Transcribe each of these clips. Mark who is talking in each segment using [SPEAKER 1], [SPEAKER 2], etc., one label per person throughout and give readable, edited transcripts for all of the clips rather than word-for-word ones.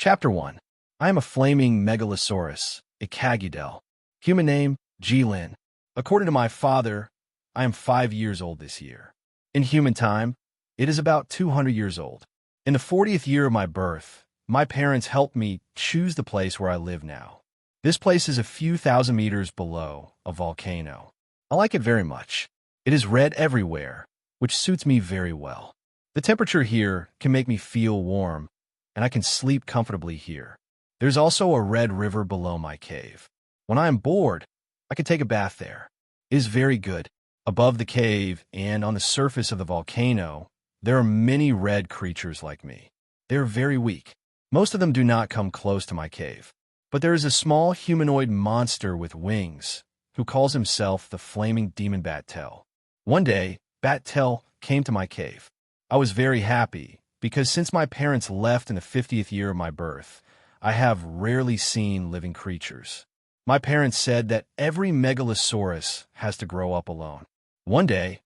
[SPEAKER 1] Chapter 1. I am a flaming megalosaurus, a Kagudel. Human name, Jilin. According to my father, I am 5 years old this year. In human time, it is about 200 years old. In the 40th year of my birth, my parents helped me choose the place where I live now. This place is a few thousand meters below a volcano. I like it very much. It is red everywhere, which suits me very well. The temperature here can make me feel warm, and I can sleep comfortably here. There's also a red river below my cave. When I am bored, I can take a bath there. It is very good. Above the cave and on the surface of the volcano, there are many red creatures like me. They are very weak. Most of them do not come close to my cave. But there is a small humanoid monster with wings who calls himself the Flaming Demon Bat-Tel. One day, Bat-Tel came to my cave. I was very happy because since my parents left in the 50th year of my birth, I have rarely seen living creatures. My parents said that every megalosaurus has to grow up alone. One day,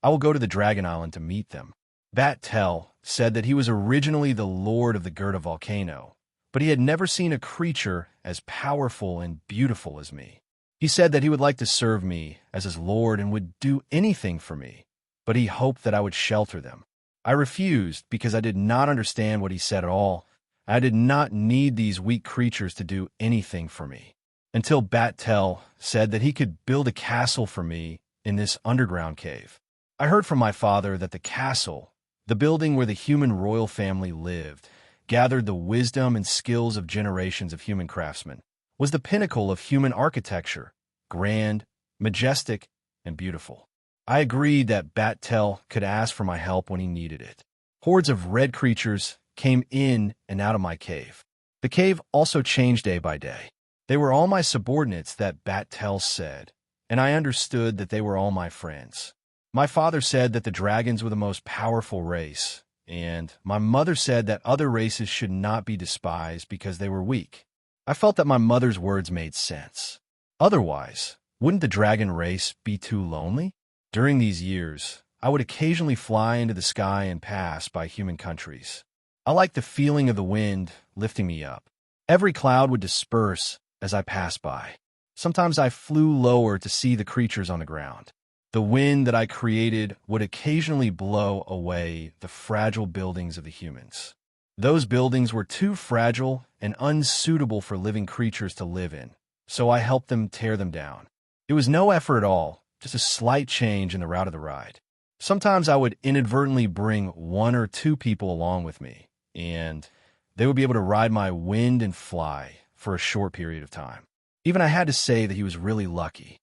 [SPEAKER 1] I will go to the Dragon Island to meet them. Bat-Tel said that he was originally the lord of the Gerda volcano, but he had never seen a creature as powerful and beautiful as me. He said that he would like to serve me as his lord and would do anything for me, but he hoped that I would shelter them. I refused because I did not understand what he said at all. I did not need these weak creatures to do anything for me. Until Bat-Tel said that he could build a castle for me in this underground cave. I heard from my father that the castle, the building where the human royal family lived, gathered the wisdom and skills of generations of human craftsmen, was the pinnacle of human architecture, grand, majestic, and beautiful. I agreed that Bat-Tel could ask for my help when he needed it. Hordes of red creatures came in and out of my cave. The cave also changed day by day. They were all my subordinates, that Bat-Tel said, and I understood that they were all my friends. My father said that the dragons were the most powerful race, and my mother said that other races should not be despised because they were weak. I felt that my mother's words made sense. Otherwise, wouldn't the dragon race be too lonely? During these years, I would occasionally fly into the sky and pass by human countries. I liked the feeling of the wind lifting me up. Every cloud would disperse as I passed by. Sometimes I flew lower to see the creatures on the ground. The wind that I created would occasionally blow away the fragile buildings of the humans. Those buildings were too fragile and unsuitable for living creatures to live in, so I helped them tear them down. It was no effort at all, just a slight change in the route of the ride. Sometimes I would inadvertently bring 1 or 2 people along with me, and they would be able to ride my wind and fly for a short period of time. Even I had to say that he was really lucky.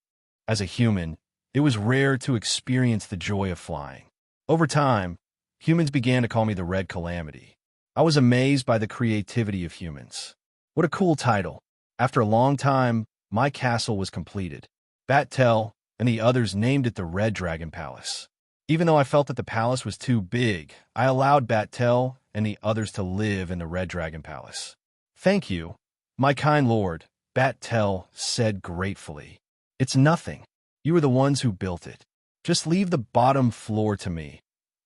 [SPEAKER 1] As a human, it was rare to experience the joy of flying. Over time, humans began to call me the Red Calamity. I was amazed by the creativity of humans. What a cool title. After a long time, my castle was completed. Bat-Tel and the others named it the Red Dragon Palace. Even though I felt that the palace was too big, I allowed Bat-Tel and the others to live in the Red Dragon Palace. "Thank you, my kind lord," Bat-Tel said gratefully. "It's nothing. You are the ones who built it. Just leave the bottom floor to me,"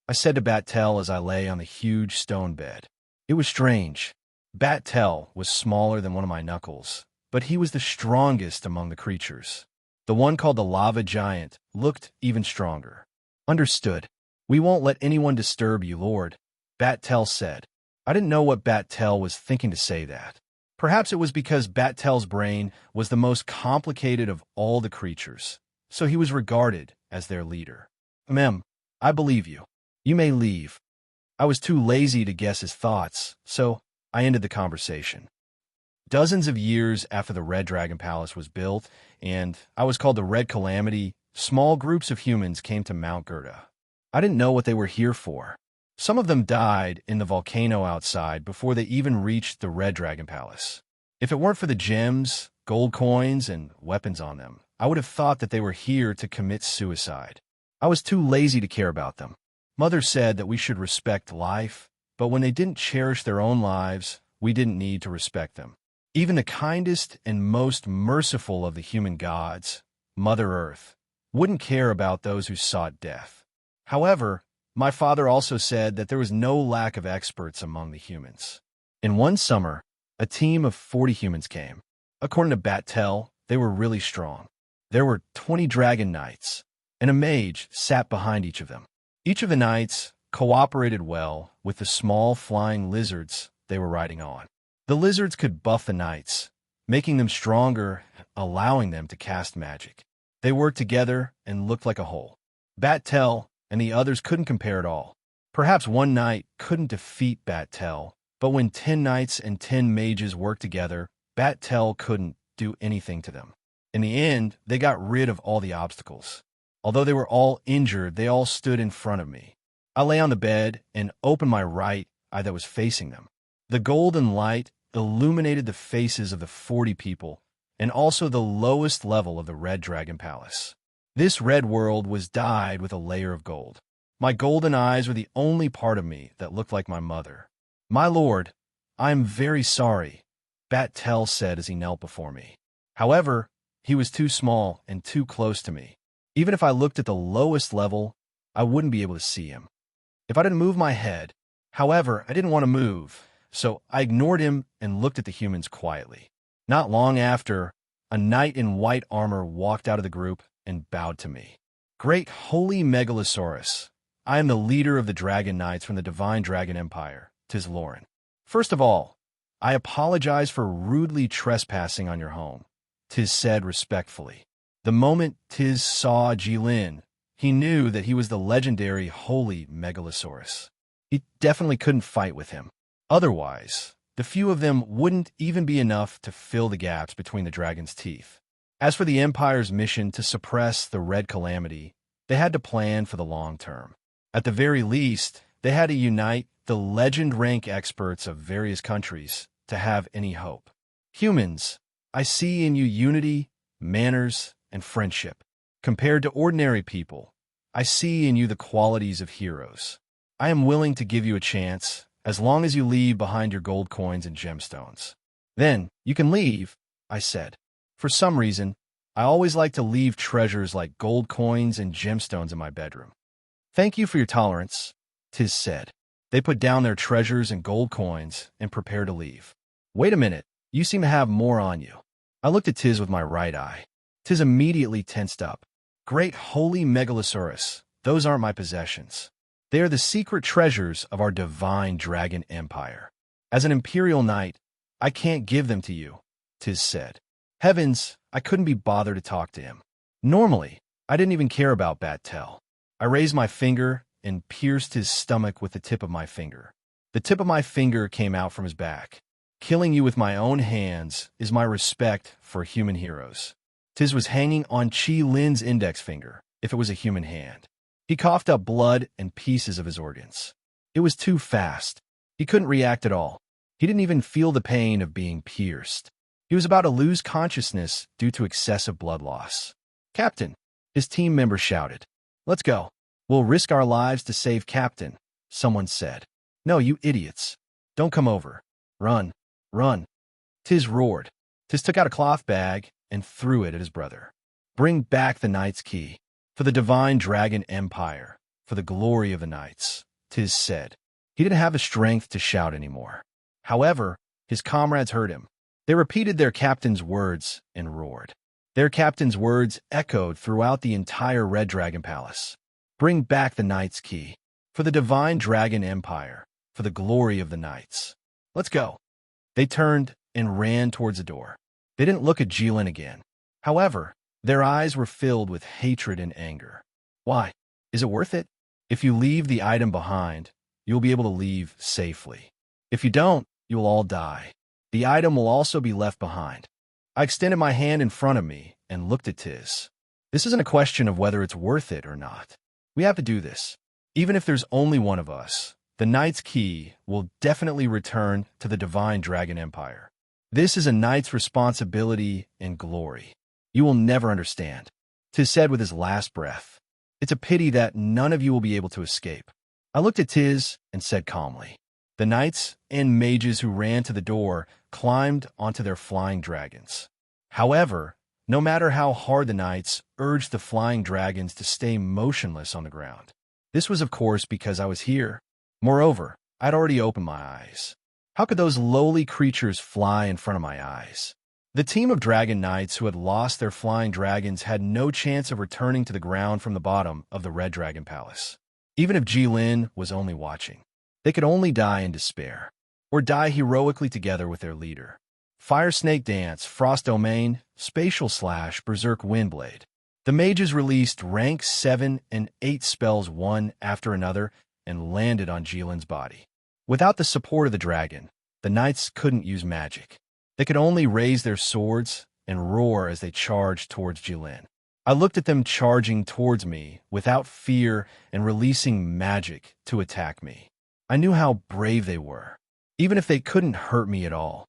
[SPEAKER 1] I said to Bat-Tel as I lay on the huge stone bed. It was strange. Bat-Tel was smaller than one of my knuckles, but he was the strongest among the creatures. The one called the Lava Giant looked even stronger. "Understood. We won't let anyone disturb you, Lord," Bat-Tel said. I didn't know what Bat-Tel was thinking to say that. Perhaps it was because Bat-Tel's brain was the most complicated of all the creatures, so he was regarded as their leader. I believe you. You may leave." I was too lazy to guess his thoughts, so I ended the conversation. Dozens of years after the Red Dragon Palace was built, and I was called the Red Calamity, small groups of humans came to Mount Gerda. I didn't know what they were here for. Some of them died in the volcano outside before they even reached the Red Dragon Palace. If it weren't for the gems, gold coins, and weapons on them, I would have thought that they were here to commit suicide. I was too lazy to care about them. Mother said that we should respect life, but when they didn't cherish their own lives, we didn't need to respect them. Even the kindest and most merciful of the human gods, Mother Earth, wouldn't care about those who sought death. However, my father also said that there was no lack of experts among the humans. In one summer, a team of 40 humans came. According to Bat-Tel, they were really strong. There were 20 dragon knights, and a mage sat behind each of them. Each of the knights cooperated well with the small flying lizards they were riding on. The lizards could buff the knights, making them stronger, allowing them to cast magic. They worked together and looked like a whole. Bat-Tel and the others couldn't compare at all. Perhaps one knight couldn't defeat Bat-Tel, but when 10 knights and 10 mages worked together, Bat-Tel couldn't do anything to them. In the end, they got rid of all the obstacles. Although they were all injured, they all stood in front of me. I lay on the bed and opened my right eye that was facing them. The golden light illuminated the faces of the 40 people and also the lowest level of the Red Dragon Palace. This red world was dyed with a layer of gold. My golden eyes were the only part of me that looked like my mother. "My lord, I am very sorry," Bat-Tel said as he knelt before me. However, he was too small and too close to me. Even if I looked at the lowest level, I wouldn't be able to see him. If I didn't move my head, however, I didn't want to move, so I ignored him and looked at the humans quietly. Not long after, a knight in white armor walked out of the group and bowed to me. "Great holy Megalosaurus, I am the leader of the Dragon Knights from the Divine Dragon Empire, 'tis Lauren. First of all, I apologize for rudely trespassing on your home," 'tis said respectfully. The moment 'tis saw Jilin, he knew that he was the legendary holy Megalosaurus. He definitely couldn't fight with him. Otherwise, the few of them wouldn't even be enough to fill the gaps between the dragon's teeth. As for the Empire's mission to suppress the Red Calamity, they had to plan for the long term. At the very least, they had to unite the legend rank experts of various countries to have any hope. "Humans, I see in you unity, manners, and friendship. Compared to ordinary people, I see in you the qualities of heroes. I am willing to give you a chance, as long as you leave behind your gold coins and gemstones." "Then, you can leave," I said. For some reason, I always like to leave treasures like gold coins and gemstones in my bedroom. "Thank you for your tolerance," 'tis said. They put down their treasures and gold coins and prepared to leave. "Wait a minute, you seem to have more on you." I looked at Tiz with my right eye. Tiz immediately tensed up. "Great holy Megalosaurus, those aren't my possessions. They are the secret treasures of our divine dragon empire. As an imperial knight, I can't give them to you," Tiz said. Heavens, I couldn't be bothered to talk to him. Normally, I didn't even care about Bat-Tel. I raised my finger and pierced his stomach with the tip of my finger. The tip of my finger came out from his back. "Killing you with my own hands is my respect for human heroes." Tiz was hanging on Chi Lin's index finger, if it was a human hand. He coughed up blood and pieces of his organs. It was too fast. He couldn't react at all. He didn't even feel the pain of being pierced. He was about to lose consciousness due to excessive blood loss. "Captain," his team member shouted. "Let's go. We'll risk our lives to save Captain," someone said. "No, you idiots. Don't come over. Run. Run." Tiz roared. Tiz took out a cloth bag and threw it at his brother. "Bring back the Knight's Key. For the Divine Dragon Empire. For the glory of the Knights," Tiz said. He didn't have the strength to shout anymore. However, his comrades heard him. They repeated their captain's words and roared. Their captain's words echoed throughout the entire Red Dragon Palace. "Bring back the Knight's Key. For the Divine Dragon Empire. For the glory of the Knights. Let's go." They turned and ran towards the door. They didn't look at Jilin again. However, their eyes were filled with hatred and anger. "Why? Is it worth it? If you leave the item behind, you'll be able to leave safely. If you don't, you'll all die. The item will also be left behind." I extended my hand in front of me and looked at Tiz. "This isn't a question of whether it's worth it or not. We have to do this. Even if there's only one of us, the Knight's Key will definitely return to the Divine Dragon Empire. This is a knight's responsibility and glory. You will never understand," Tiz said with his last breath. "It's a pity that none of you will be able to escape." I looked at Tiz and said calmly. The knights and mages who ran to the door climbed onto their flying dragons. However, no matter how hard the knights urged the flying dragons to stay motionless on the ground. This was, of course, because I was here. Moreover, I'd already opened my eyes. How could those lowly creatures fly in front of my eyes? The team of dragon knights who had lost their flying dragons had no chance of returning to the ground from the bottom of the Red Dragon Palace. Even if Jilin was only watching, they could only die in despair, or die heroically together with their leader. Fire Snake Dance, Frost Domain, Spatial Slash, Berserk Windblade. The mages released rank 7 and 8 spells one after another and landed on Jilin's body. Without the support of the dragon, the knights couldn't use magic. They could only raise their swords and roar as they charged towards Jilin. I looked at them charging towards me without fear and releasing magic to attack me. I knew how brave they were, even if they couldn't hurt me at all.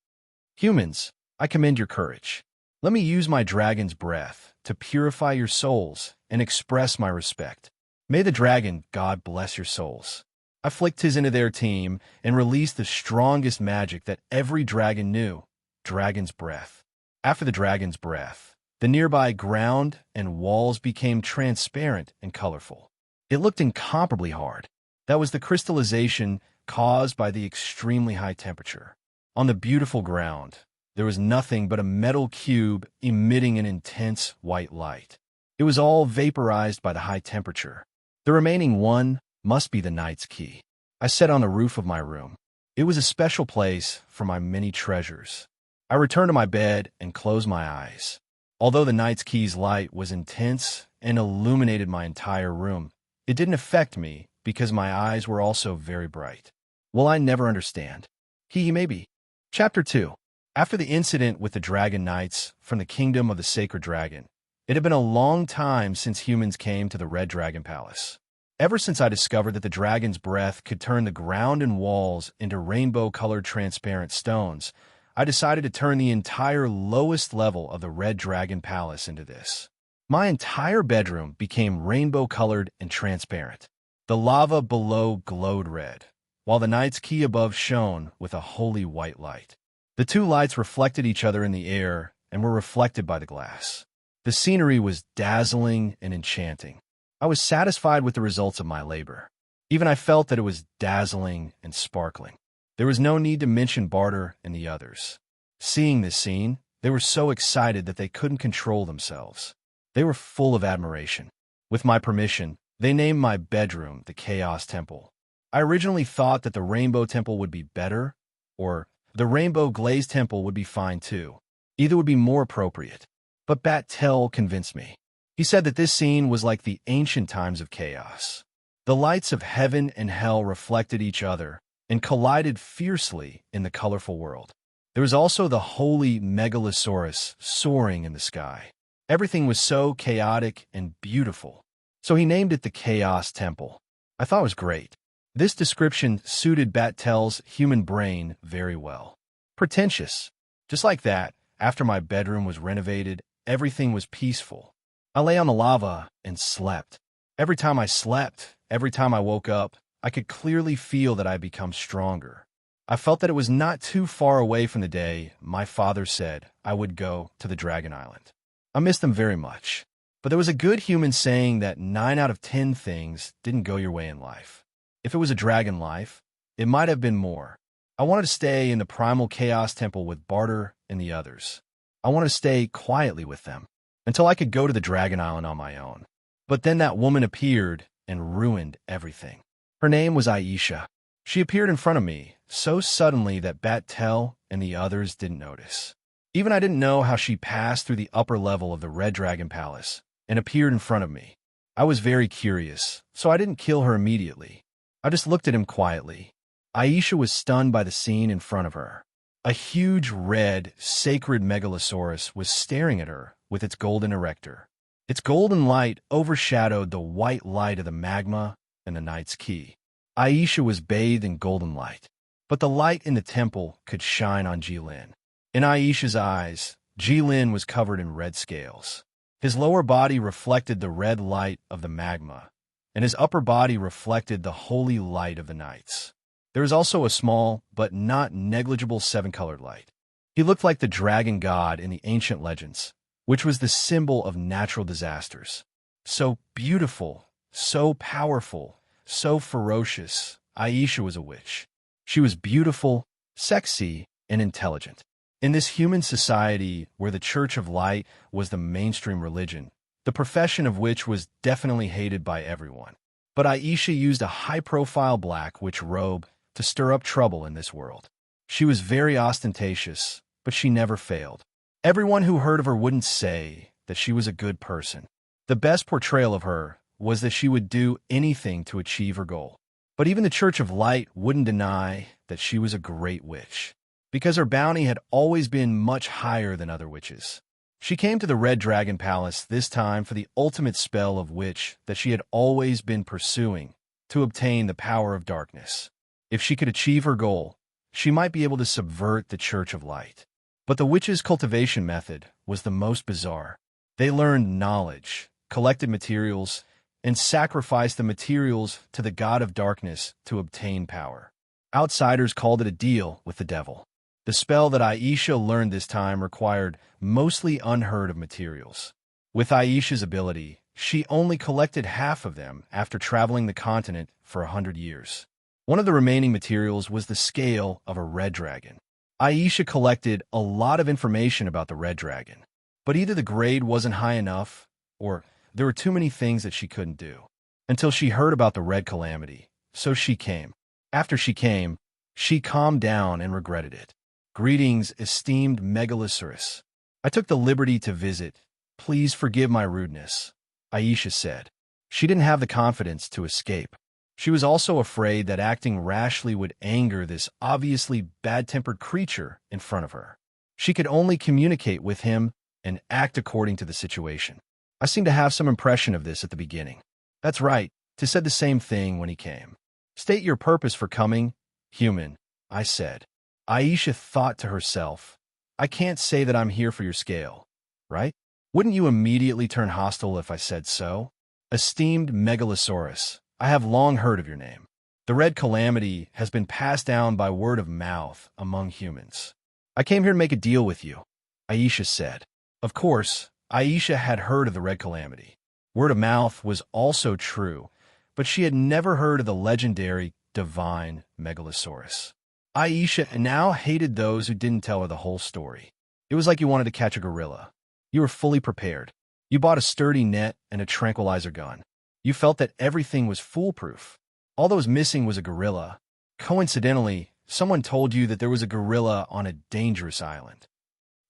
[SPEAKER 1] Humans, I commend your courage. Let me use my dragon's breath to purify your souls and express my respect. May the dragon god bless your souls. I flicked his into their team and released the strongest magic that every dragon knew, Dragon's Breath. After the dragon's breath, the nearby ground and walls became transparent and colorful. It looked incomparably hard. That was the crystallization caused by the extremely high temperature. On the beautiful ground, there was nothing but a metal cube emitting an intense white light. It was all vaporized by the high temperature. The remaining one must be the knight's key. I sat on the roof of my room. It was a special place for my many treasures. I returned to my bed and closed my eyes. Although the knight's key's light was intense and illuminated my entire room, it didn't affect me because my eyes were also very bright. Will I never understand? Maybe. Chapter 2. After the incident with the dragon knights from the kingdom of the sacred dragon, it had been a long time since humans came to the Red Dragon Palace. Ever since I discovered that the dragon's breath could turn the ground and walls into rainbow-colored transparent stones, I decided to turn the entire lowest level of the Red Dragon Palace into this. My entire bedroom became rainbow-colored and transparent. The lava below glowed red, while the knight's key above shone with a holy white light. The two lights reflected each other in the air and were reflected by the glass. The scenery was dazzling and enchanting. I was satisfied with the results of my labor. Even I felt that it was dazzling and sparkling. There was no need to mention Barter and the others. Seeing this scene, they were so excited that they couldn't control themselves. They were full of admiration. With my permission, they named my bedroom the Chaos Temple. I originally thought that the Rainbow Temple would be better, or the Rainbow Glaze Temple would be fine too. Either would be more appropriate. But Bat-Tel convinced me. He said that this scene was like the ancient times of chaos. The lights of heaven and hell reflected each other and collided fiercely in the colorful world. There was also the holy Megalosaurus soaring in the sky. Everything was so chaotic and beautiful. So he named it the Chaos Temple. I thought it was great. This description suited Bat-Tel's human brain very well. Pretentious. Just like that, after my bedroom was renovated, everything was peaceful. I lay on the lava and slept. Every time I slept, every time I woke up, I could clearly feel that I had become stronger. I felt that it was not too far away from the day my father said I would go to the Dragon Island. I missed them very much. But there was a good human saying that 9 out of 10 things didn't go your way in life. If it was a dragon life, it might have been more. I wanted to stay in the Primal Chaos Temple with Barter and the others. I wanted to stay quietly with them until I could go to the Dragon Island on my own. But then that woman appeared and ruined everything. Her name was Aisha. She appeared in front of me so suddenly that Bat-Tel and the others didn't notice. Even I didn't know how she passed through the upper level of the Red Dragon Palace and appeared in front of me. I was very curious, so I didn't kill her immediately. I just looked at him quietly. Aisha was stunned by the scene in front of her. A huge red, sacred Megalosaurus was staring at her with its golden erector. Its golden light overshadowed the white light of the magma and the knight's key. Aisha was bathed in golden light, but the light in the temple could shine on Jilin. In Aisha's eyes, Jilin was covered in red scales. His lower body reflected the red light of the magma, and his upper body reflected the holy light of the knights. There was also a small, but not negligible 7-colored light. He looked like the dragon god in the ancient legends, which was the symbol of natural disasters. So beautiful, so powerful, so ferocious, Aisha was a witch. She was beautiful, sexy, and intelligent. In this human society where the Church of Light was the mainstream religion, the profession of which was definitely hated by everyone. But Aisha used a high-profile black witch robe to stir up trouble in this world. She was very ostentatious, but she never failed. Everyone who heard of her wouldn't say that she was a good person. The best portrayal of her was that she would do anything to achieve her goal. But even the Church of Light wouldn't deny that she was a great witch, because her bounty had always been much higher than other witches. She came to the Red Dragon Palace this time for the ultimate spell of witch that she had always been pursuing, to obtain the power of darkness. If she could achieve her goal, she might be able to subvert the Church of Light. But the witches' cultivation method was the most bizarre. They learned knowledge, collected materials, and sacrificed the materials to the god of darkness to obtain power. Outsiders called it a deal with the devil. The spell that Aisha learned this time required mostly unheard of materials. With Aisha's ability, she only collected half of them after traveling the continent for 100 years. One of the remaining materials was the scale of a red dragon. Aisha collected a lot of information about the red dragon, but either the grade wasn't high enough, or there were too many things that she couldn't do. Until she heard about the red calamity, so she came. After she came, she calmed down and regretted it. Greetings, esteemed Megalosaurus. I took the liberty to visit. Please forgive my rudeness, Aisha said. She didn't have the confidence to escape. She was also afraid that acting rashly would anger this obviously bad-tempered creature in front of her. She could only communicate with him and act according to the situation. I seemed to have some impression of this at the beginning. That's right, Tis said the same thing when he came. State your purpose for coming, human, I said. Aisha thought to herself, I can't say that I'm here for your scale, right? Wouldn't you immediately turn hostile if I said so? Esteemed Megalosaurus, I have long heard of your name. The Red Calamity has been passed down by word of mouth among humans. I came here to make a deal with you, Aisha said. Of course, Aisha had heard of the Red Calamity. Word of mouth was also true, but she had never heard of the legendary divine Megalosaurus. Aisha now hated those who didn't tell her the whole story. It was like you wanted to catch a gorilla. You were fully prepared. You bought a sturdy net and a tranquilizer gun. You felt that everything was foolproof. All that was missing was a gorilla. Coincidentally, someone told you that there was a gorilla on a dangerous island.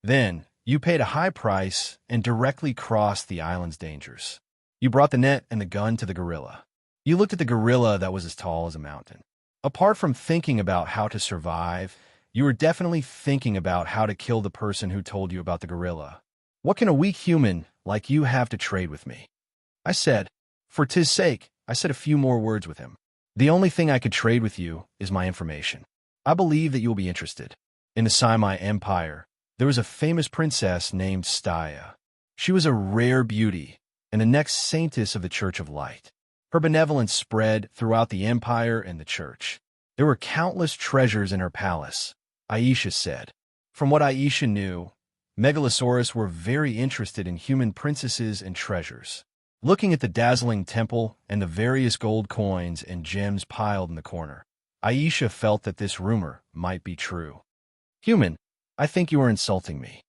[SPEAKER 1] Then, you paid a high price and directly crossed the island's dangers. You brought the net and the gun to the gorilla. You looked at the gorilla that was as tall as a mountain. Apart from thinking about how to survive, you were definitely thinking about how to kill the person who told you about the gorilla. What can a weak human like you have to trade with me? I said. For 'tis sake, I said a few more words with him. The only thing I could trade with you is my information. I believe that you will be interested. In the Simi Empire, there was a famous princess named Staya. She was a rare beauty and the next saintess of the Church of Light. Her benevolence spread throughout the empire and the church. There were countless treasures in her palace, Aisha said. From what Aisha knew, Megalosaurus were very interested in human princesses and treasures. Looking at the dazzling temple and the various gold coins and gems piled in the corner, Aisha felt that this rumor might be true. Human, I think you are insulting me.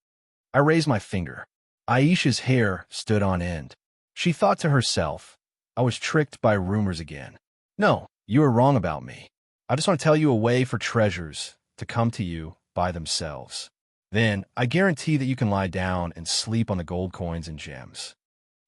[SPEAKER 1] I raised my finger. Aisha's hair stood on end. She thought to herself, I was tricked by rumors again. No, you are wrong about me. I just want to tell you a way for treasures to come to you by themselves. Then, I guarantee that you can lie down and sleep on the gold coins and gems.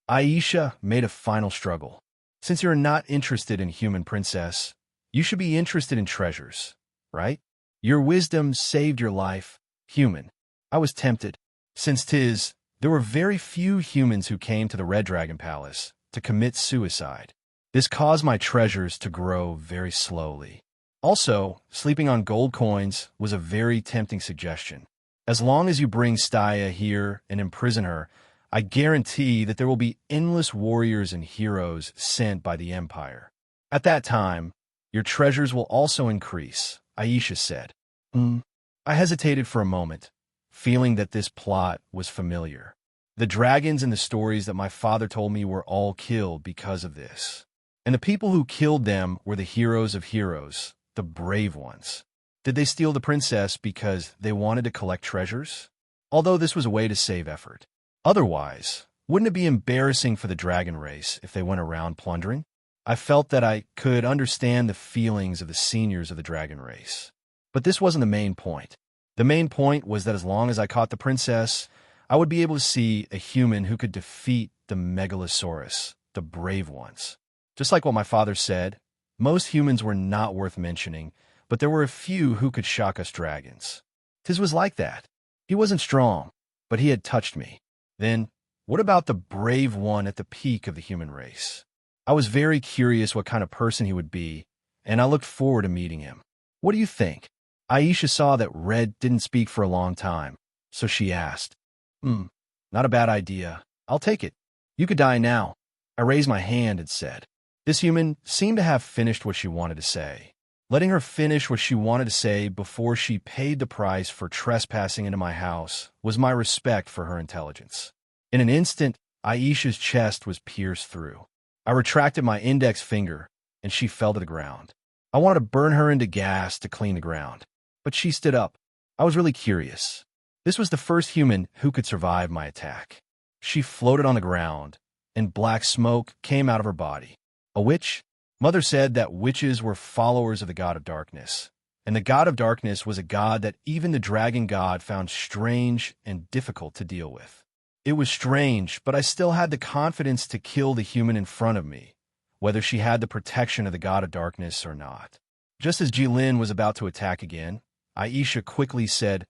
[SPEAKER 1] Aisha made a final struggle. Since you're not interested in human princess, you should be interested in treasures, right? Your wisdom saved your life, human. I was tempted. Since there were very few humans who came to the Red Dragon Palace to commit suicide. This caused my treasures to grow very slowly. Also, sleeping on gold coins was a very tempting suggestion. As long as you bring Staya here and imprison her, I guarantee that there will be endless warriors and heroes sent by the Empire. At that time, your treasures will also increase, Aisha said. I hesitated for a moment, feeling that this plot was familiar. The dragons in the stories that my father told me were all killed because of this. And the people who killed them were the heroes of heroes, the brave ones. Did they steal the princess because they wanted to collect treasures? Although this was a way to save effort. Otherwise, wouldn't it be embarrassing for the dragon race if they went around plundering? I felt that I could understand the feelings of the seniors of the dragon race. But this wasn't the main point. The main point was that as long as I caught the princess, I would be able to see a human who could defeat the megalosaurus, the brave ones. Just like what my father said, most humans were not worth mentioning, but there were a few who could shock us dragons. Tis was like that. He wasn't strong, but he had touched me. Then, what about the brave one at the peak of the human race? I was very curious what kind of person he would be, and I looked forward to meeting him. What do you think? Aisha saw that Red didn't speak for a long time, so she asked, Not a bad idea. I'll take it. You could die now. I raised my hand and said. This human seemed to have finished what she wanted to say. Letting her finish what she wanted to say before she paid the price for trespassing into my house was my respect for her intelligence. In an instant, Aisha's chest was pierced through. I retracted my index finger, and she fell to the ground. I wanted to burn her into gas to clean the ground, but she stood up. I was really curious. This was the first human who could survive my attack. She floated on the ground, and black smoke came out of her body. A witch? Mother said that witches were followers of the god of darkness, and the god of darkness was a god that even the dragon god found strange and difficult to deal with. It was strange, but I still had the confidence to kill the human in front of me, whether she had the protection of the god of darkness or not. Just as Jilin was about to attack again, Aisha quickly said,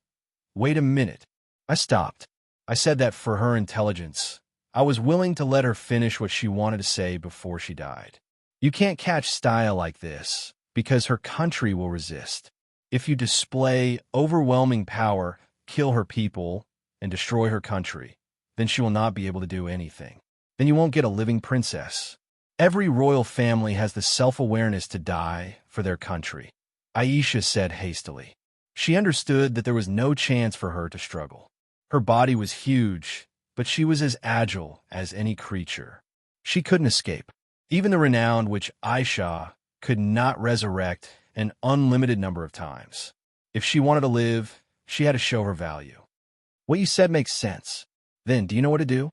[SPEAKER 1] "Wait a minute." I stopped. I said that for her intelligence, I was willing to let her finish what she wanted to say before she died. You can't catch style like this, because her country will resist. If you display overwhelming power, kill her people, and destroy her country, then she will not be able to do anything. Then you won't get a living princess. Every royal family has the self-awareness to die for their country, Aisha said hastily. She understood that there was no chance for her to struggle. Her body was huge, but she was as agile as any creature. She couldn't escape. Even the renowned witch Aisha could not resurrect an unlimited number of times. If she wanted to live, she had to show her value. What you said makes sense. Then, do you know what to do?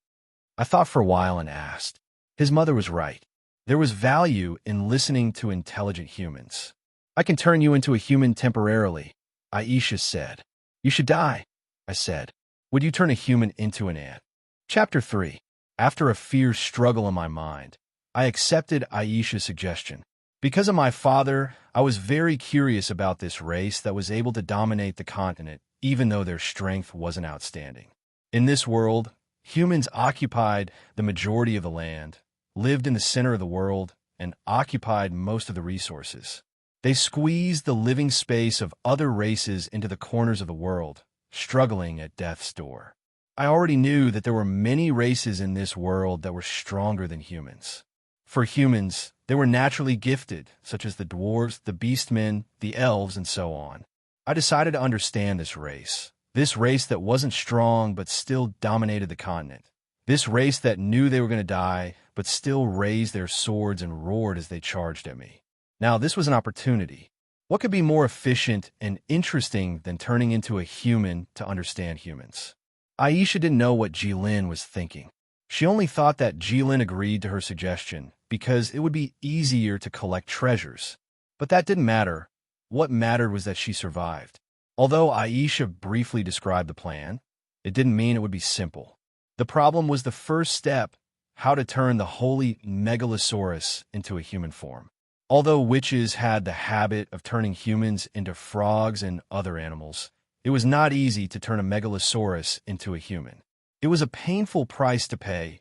[SPEAKER 1] I thought for a while and asked. His mother was right. There was value in listening to intelligent humans. I can turn you into a human temporarily, Aisha said. You should die, I said. Would you turn a human into an ant? Chapter 3. After a fierce struggle in my mind, I accepted Aisha's suggestion. Because of my father, I was very curious about this race that was able to dominate the continent, even though their strength wasn't outstanding. In this world, humans occupied the majority of the land, lived in the center of the world, and occupied most of the resources. They squeezed the living space of other races into the corners of the world, struggling at death's door. I already knew that there were many races in this world that were stronger than humans. For humans, they were naturally gifted, such as the dwarves, the beastmen, the elves, and so on. I decided to understand this race that wasn't strong but still dominated the continent. This race that knew they were going to die but still raised their swords and roared as they charged at me. Now, this was an opportunity. What could be more efficient and interesting than turning into a human to understand humans? Aisha didn't know what Jilin was thinking. She only thought that Jilin agreed to her suggestion because it would be easier to collect treasures. But that didn't matter. What mattered was that she survived. Although Aisha briefly described the plan, it didn't mean it would be simple. The problem was the first step, how to turn the holy megalosaurus into a human form. Although witches had the habit of turning humans into frogs and other animals, it was not easy to turn a megalosaurus into a human. It was a painful price to pay,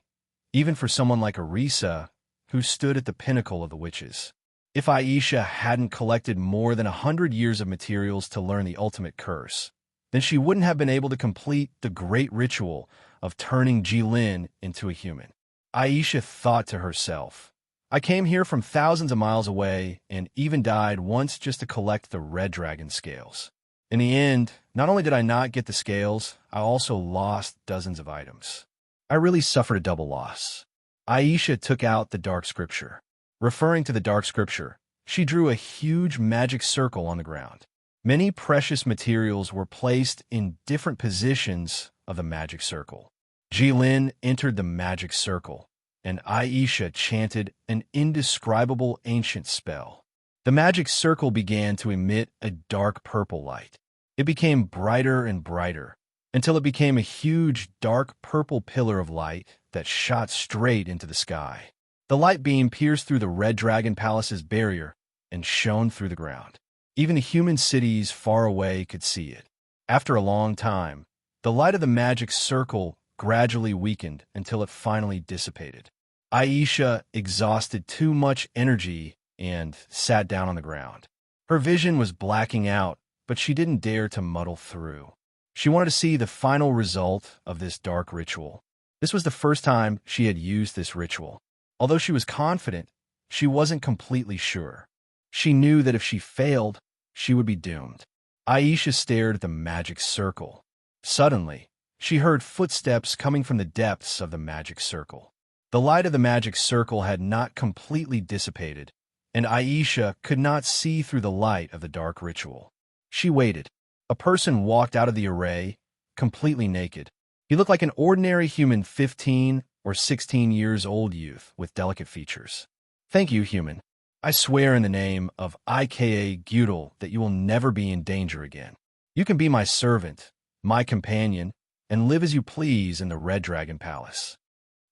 [SPEAKER 1] even for someone like Arisa, who stood at the pinnacle of the witches. If Aisha hadn't collected more than 100 years of materials to learn the ultimate curse, then she wouldn't have been able to complete the great ritual of turning Jilin into a human. Aisha thought to herself, I came here from thousands of miles away and even died once just to collect the red dragon scales. In the end, not only did I not get the scales, I also lost dozens of items. I really suffered a double loss. Aisha took out the dark scripture. Referring to the dark scripture, she drew a huge magic circle on the ground. Many precious materials were placed in different positions of the magic circle. Jilin entered the magic circle, and Aisha chanted an indescribable ancient spell. The magic circle began to emit a dark purple light. It became brighter and brighter, until it became a huge dark purple pillar of light that shot straight into the sky. The light beam pierced through the Red Dragon Palace's barrier and shone through the ground. Even the human cities far away could see it. After a long time, the light of the magic circle gradually weakened until it finally dissipated. Aisha exhausted too much energy and sat down on the ground. Her vision was blacking out, but she didn't dare to muddle through. She wanted to see the final result of this dark ritual. This was the first time she had used this ritual. Although she was confident, she wasn't completely sure. She knew that if she failed, she would be doomed. Aisha stared at the magic circle. Suddenly, she heard footsteps coming from the depths of the magic circle. The light of the magic circle had not completely dissipated, and Aisha could not see through the light of the dark ritual. She waited. A person walked out of the array, completely naked. He looked like an ordinary human 15 or 16 years old youth with delicate features. "Thank you, human. I swear in the name of IKA Gudel that you will never be in danger again. You can be my servant, my companion, and live as you please in the Red Dragon Palace."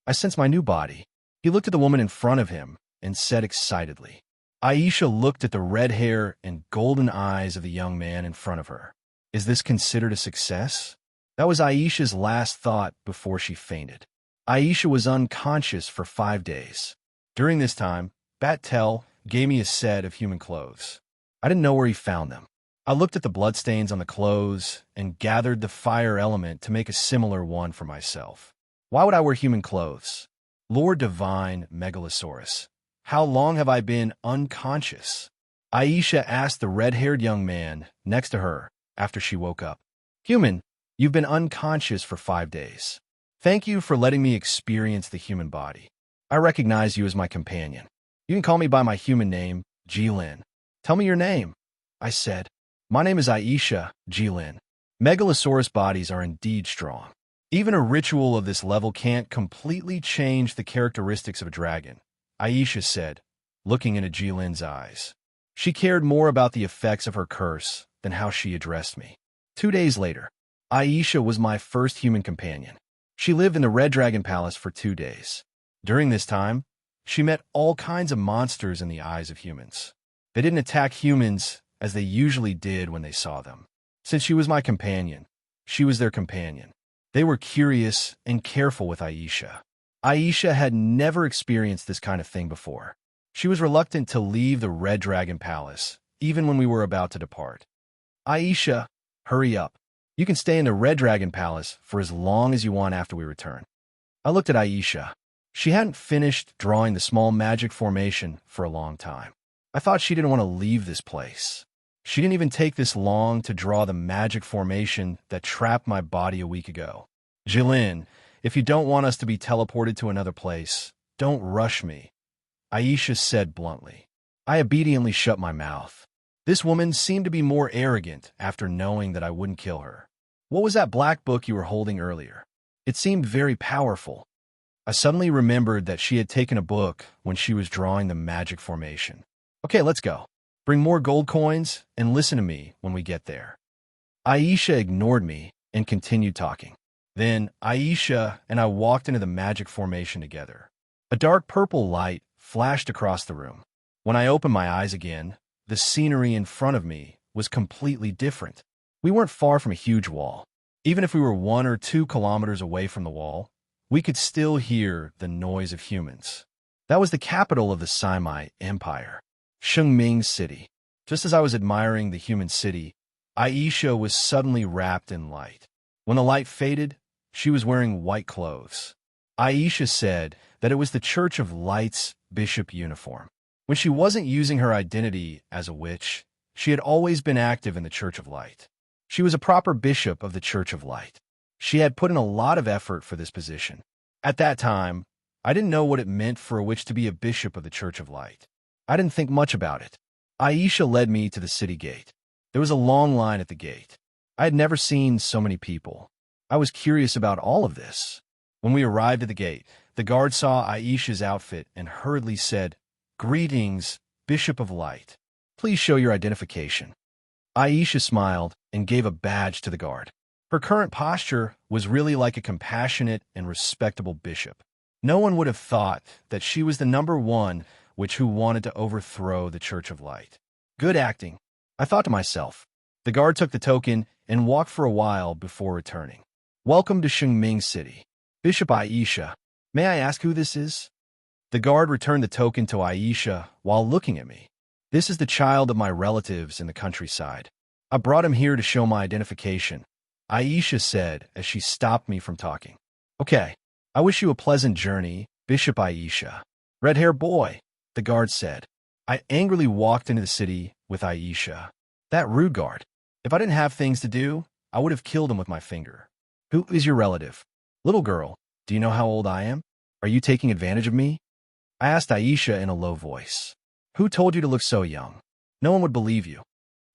[SPEAKER 1] I sensed my new body. He looked at the woman in front of him and said excitedly. Aisha looked at the red hair and golden eyes of the young man in front of her. Is this considered a success? That was Aisha's last thought before she fainted. Aisha was unconscious for 5 days. During this time, Bat-Tel gave me a set of human clothes. I didn't know where he found them. I looked at the bloodstains on the clothes and gathered the fire element to make a similar one for myself. Why would I wear human clothes? Lord Divine Megalosaurus, how long have I been unconscious? Aisha asked the red-haired young man next to her after she woke up. Human, you've been unconscious for 5 days. Thank you for letting me experience the human body. I recognize you as my companion. You can call me by my human name, Jilin. Tell me your name, I said. My name is Aisha, Jilin. Megalosaurus bodies are indeed strong. Even a ritual of this level can't completely change the characteristics of a dragon, Aisha said, looking into Jilin's eyes. She cared more about the effects of her curse than how she addressed me. 2 days later, Aisha was my first human companion. She lived in the Red Dragon Palace for 2 days. During this time, she met all kinds of monsters in the eyes of humans. They didn't attack humans as they usually did when they saw them. Since she was my companion, she was their companion. They were curious and careful with Aisha. Aisha had never experienced this kind of thing before. She was reluctant to leave the Red Dragon Palace, even when we were about to depart. Aisha, hurry up. You can stay in the Red Dragon Palace for as long as you want after we return. I looked at Aisha. She hadn't finished drawing the small magic formation for a long time. I thought she didn't want to leave this place. She didn't even take this long to draw the magic formation that trapped my body a week ago. Jilin, if you don't want us to be teleported to another place, don't rush me, Aisha said bluntly. I obediently shut my mouth. This woman seemed to be more arrogant after knowing that I wouldn't kill her. What was that black book you were holding earlier? It seemed very powerful. I suddenly remembered that she had taken a book when she was drawing the magic formation. Okay, let's go. Bring more gold coins and listen to me when we get there. Aisha ignored me and continued talking. Then Aisha and I walked into the magic formation together. A dark purple light flashed across the room. When I opened my eyes again, the scenery in front of me was completely different. We weren't far from a huge wall. Even if we were 1 or 2 kilometers away from the wall, we could still hear the noise of humans. That was the capital of the Saimai Empire, Shengming City. Just as I was admiring the human city, Aisha was suddenly wrapped in light. When the light faded, she was wearing white clothes. Aisha said that it was the Church of Light's bishop uniform. When she wasn't using her identity as a witch, she had always been active in the Church of Light. She was a proper bishop of the Church of Light. She had put in a lot of effort for this position. At that time, I didn't know what it meant for a witch to be a bishop of the Church of Light. I didn't think much about it. Aisha led me to the city gate. There was a long line at the gate. I had never seen so many people. I was curious about all of this. When we arrived at the gate, the guard saw Aisha's outfit and hurriedly said, "Greetings, Bishop of Light. Please show your identification." Aisha smiled and gave a badge to the guard. Her current posture was really like a compassionate and respectable bishop. No one would have thought that she was the number one who wanted to overthrow the Church of Light. Good acting, I thought to myself. The guard took the token and walked for a while before returning. "Welcome to Shengming City. Bishop Aisha, may I ask who this is?" The guard returned the token to Aisha while looking at me. "This is the child of my relatives in the countryside. I brought him here to show my identification," Aisha said as she stopped me from talking. "Okay, I wish you a pleasant journey, Bishop Aisha." "Red-haired boy," the guard said. I angrily walked into the city with Aisha. That rude guard. If I didn't have things to do, I would have killed him with my finger. "Who is your relative?" "Little girl, do you know how old I am? Are you taking advantage of me?" I asked Aisha in a low voice. "Who told you to look so young? No one would believe you."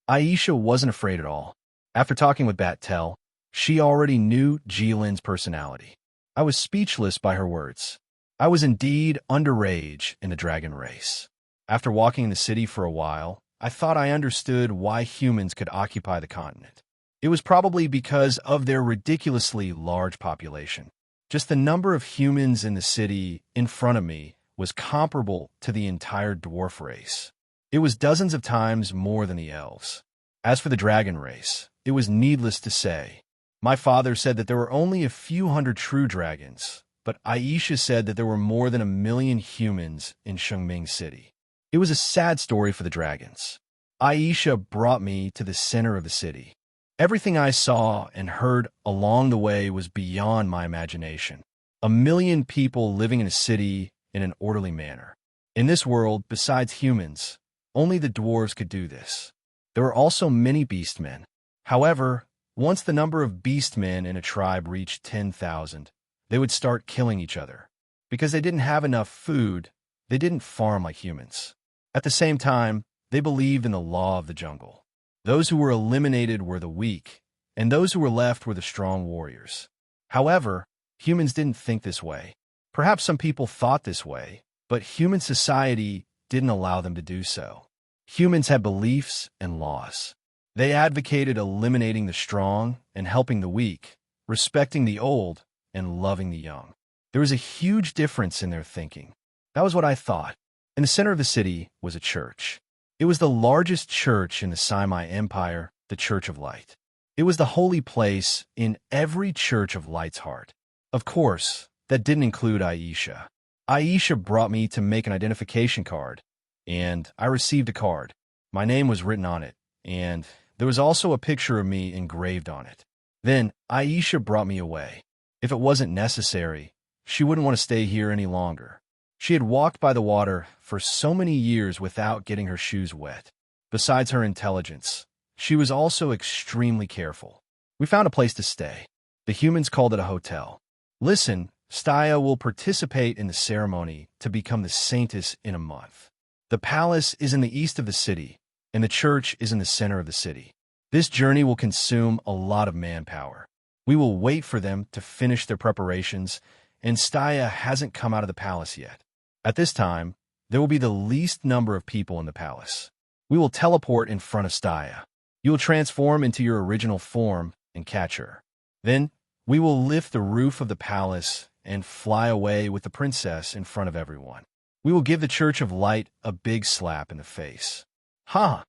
[SPEAKER 1] Aisha wasn't afraid at all. After talking with Bat-Tel, she already knew Jilin's personality. I was speechless by her words. I was indeed underage in the dragon race. After walking in the city for a while, I thought I understood why humans could occupy the continent. It was probably because of their ridiculously large population. Just the number of humans in the city in front of me was comparable to the entire dwarf race. It was dozens of times more than the elves. As for the dragon race, it was needless to say. My father said that there were only a few hundred true dragons, but Aisha said that there were more than 1,000,000 humans in Shengming City. It was a sad story for the dragons. Aisha brought me to the center of the city. Everything I saw and heard along the way was beyond my imagination. 1,000,000 people living in a city in an orderly manner. In this world, besides humans, only the dwarves could do this. There were also many beastmen. However, once the number of beastmen in a tribe reached 10,000, they would start killing each other. Because they didn't have enough food, they didn't farm like humans. At the same time, they believed in the law of the jungle. Those who were eliminated were the weak, and those who were left were the strong warriors. However, humans didn't think this way. Perhaps some people thought this way, but human society didn't allow them to do so. Humans had beliefs and laws. They advocated eliminating the strong and helping the weak, respecting the old and loving the young. There was a huge difference in their thinking. That was what I thought. In the center of the city was a church. It was the largest church in the Simai Empire, the Church of Light. It was the holy place in every Church of Light's heart. Of course, that didn't include Aisha. Aisha brought me to make an identification card, and I received a card. My name was written on it, and there was also a picture of me engraved on it. Then Aisha brought me away. If it wasn't necessary, she wouldn't want to stay here any longer. She had walked by the water for so many years without getting her shoes wet. Besides her intelligence, she was also extremely careful. We found a place to stay. The humans called it a hotel. "Listen, Staya will participate in the ceremony to become the saintess in a month. The palace is in the east of the city, and the church is in the center of the city. This journey will consume a lot of manpower. We will wait for them to finish their preparations, and Staya hasn't come out of the palace yet. At this time, there will be the least number of people in the palace. We will teleport in front of Staya. You will transform into your original form and catch her. Then, we will lift the roof of the palace and fly away with the princess in front of everyone. We will give the Church of Light a big slap in the face." Ha!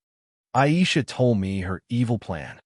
[SPEAKER 1] Aisha told me her evil plan.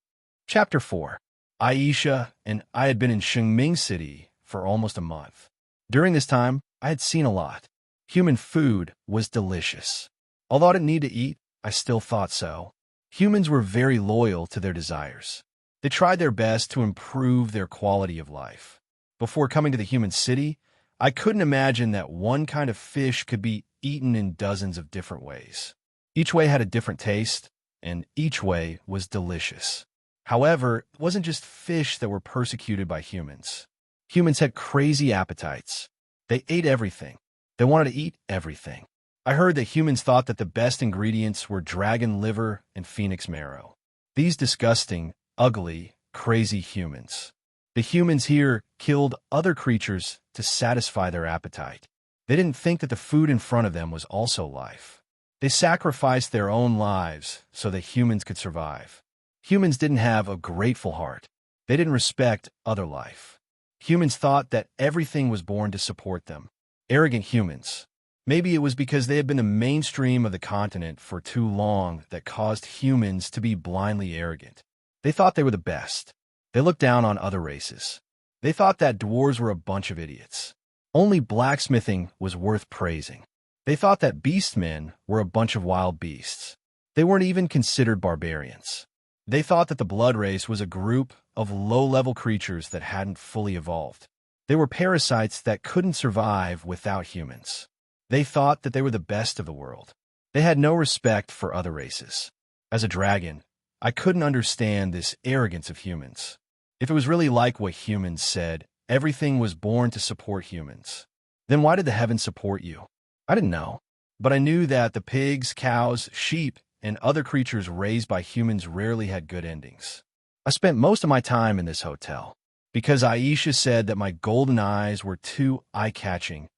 [SPEAKER 1] Chapter 4. Aisha and I had been in Shengming City for almost a month. During this time, I had seen a lot. Human food was delicious. Although I didn't need to eat, I still thought so. Humans were very loyal to their desires. They tried their best to improve their quality of life. Before coming to the human city, I couldn't imagine that one kind of fish could be eaten in dozens of different ways. Each way had a different taste, and each way was delicious. However, it wasn't just fish that were persecuted by humans. Humans had crazy appetites. They ate everything. They wanted to eat everything. I heard that humans thought that the best ingredients were dragon liver and phoenix marrow. These disgusting, ugly, crazy humans. The humans here killed other creatures to satisfy their appetite. They didn't think that the food in front of them was also life. They sacrificed their own lives so that humans could survive. Humans didn't have a grateful heart. They didn't respect other life. Humans thought that everything was born to support them. Arrogant humans. Maybe it was because they had been the mainstream of the continent for too long that caused humans to be blindly arrogant. They thought they were the best. They looked down on other races. They thought that dwarves were a bunch of idiots. Only blacksmithing was worth praising. They thought that beastmen were a bunch of wild beasts. They weren't even considered barbarians. They thought that the blood race was a group of low-level creatures that hadn't fully evolved. They were parasites that couldn't survive without humans. They thought that they were the best of the world. They had no respect for other races. As a dragon, I couldn't understand this arrogance of humans. If it was really like what humans said, everything was born to support humans, then why did the heavens support you? I didn't know. But I knew that the pigs, cows, sheep, and other creatures raised by humans rarely had good endings. I spent most of my time in this hotel. Because Aisha said that my golden eyes were too eye-catching,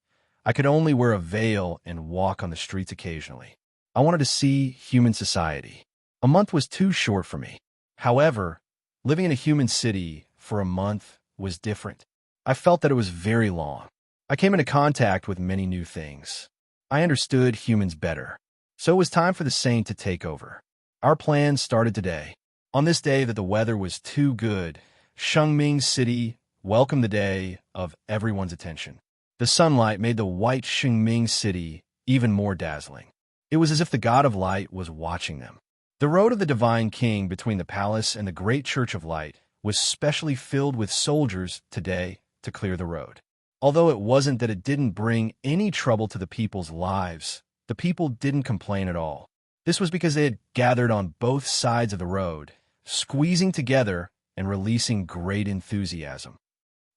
[SPEAKER 1] I could only wear a veil and walk on the streets occasionally. I wanted to see human society. A month was too short for me. However, living in a human city for a month was different. I felt that it was very long. I came into contact with many new things. I understood humans better. So it was time for the Saint to take over. Our plan started today. On this day that the weather was too good, Shengming City welcomed the day of everyone's attention. The sunlight made the white Shengming City even more dazzling. It was as if the God of Light was watching them. The road of the Divine King between the palace and the Great Church of Light was specially filled with soldiers today to clear the road. Although it wasn't that it didn't bring any trouble to the people's lives, the people didn't complain at all. This was because they had gathered on both sides of the road, squeezing together and releasing great enthusiasm.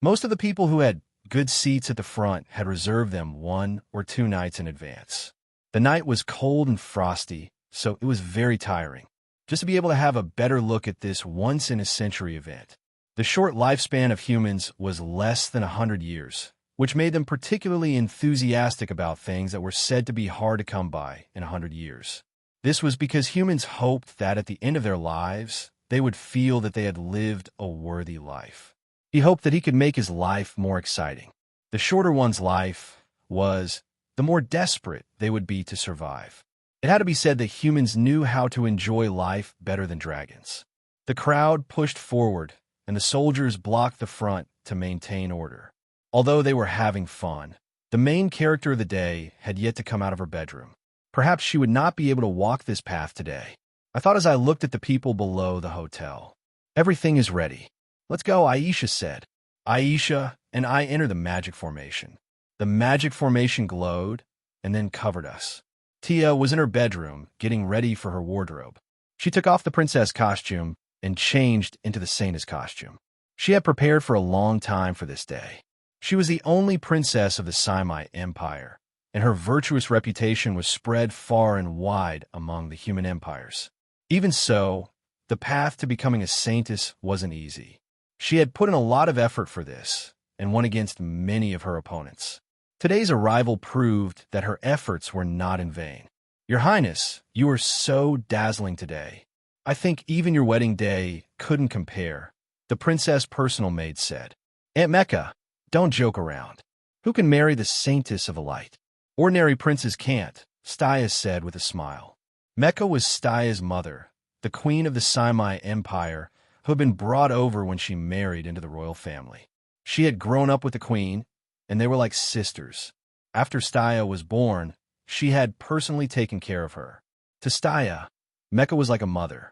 [SPEAKER 1] Most of the people who had good seats at the front had reserved them 1 or 2 nights in advance. The night was cold and frosty, so it was very tiring, just to be able to have a better look at this once-in-a-century event. The short lifespan of humans was less than 100 years, which made them particularly enthusiastic about things that were said to be hard to come by in 100 years. This was because humans hoped that at the end of their lives, they would feel that they had lived a worthy life. He hoped that he could make his life more exciting. The shorter one's life was, the more desperate they would be to survive. It had to be said that humans knew how to enjoy life better than dragons. The crowd pushed forward, and the soldiers blocked the front to maintain order. Although they were having fun, the main character of the day had yet to come out of her bedroom. Perhaps she would not be able to walk this path today. I thought as I looked at the people below the hotel. Everything is ready. Let's go, Aisha said. Aisha and I entered the magic formation. The magic formation glowed and then covered us. Tia was in her bedroom, getting ready for her wardrobe. She took off the princess costume and changed into the saintess costume. She had prepared for a long time for this day. She was the only princess of the Saimai Empire, and her virtuous reputation was spread far and wide among the human empires. Even so, the path to becoming a saintess wasn't easy. She had put in a lot of effort for this, and won against many of her opponents. Today's arrival proved that her efforts were not in vain. Your Highness, you are so dazzling today. I think even your wedding day couldn't compare, the princess personal maid said. Aunt Mecca, don't joke around. Who can marry the saintess of a light? Ordinary princes can't, Staya said with a smile. Mecca was Staya's mother, the queen of the Saimai Empire, who had been brought over when she married into the royal family. She had grown up with the queen, and they were like sisters. After Staya was born, she had personally taken care of her. To Staya, Mecca was like a mother.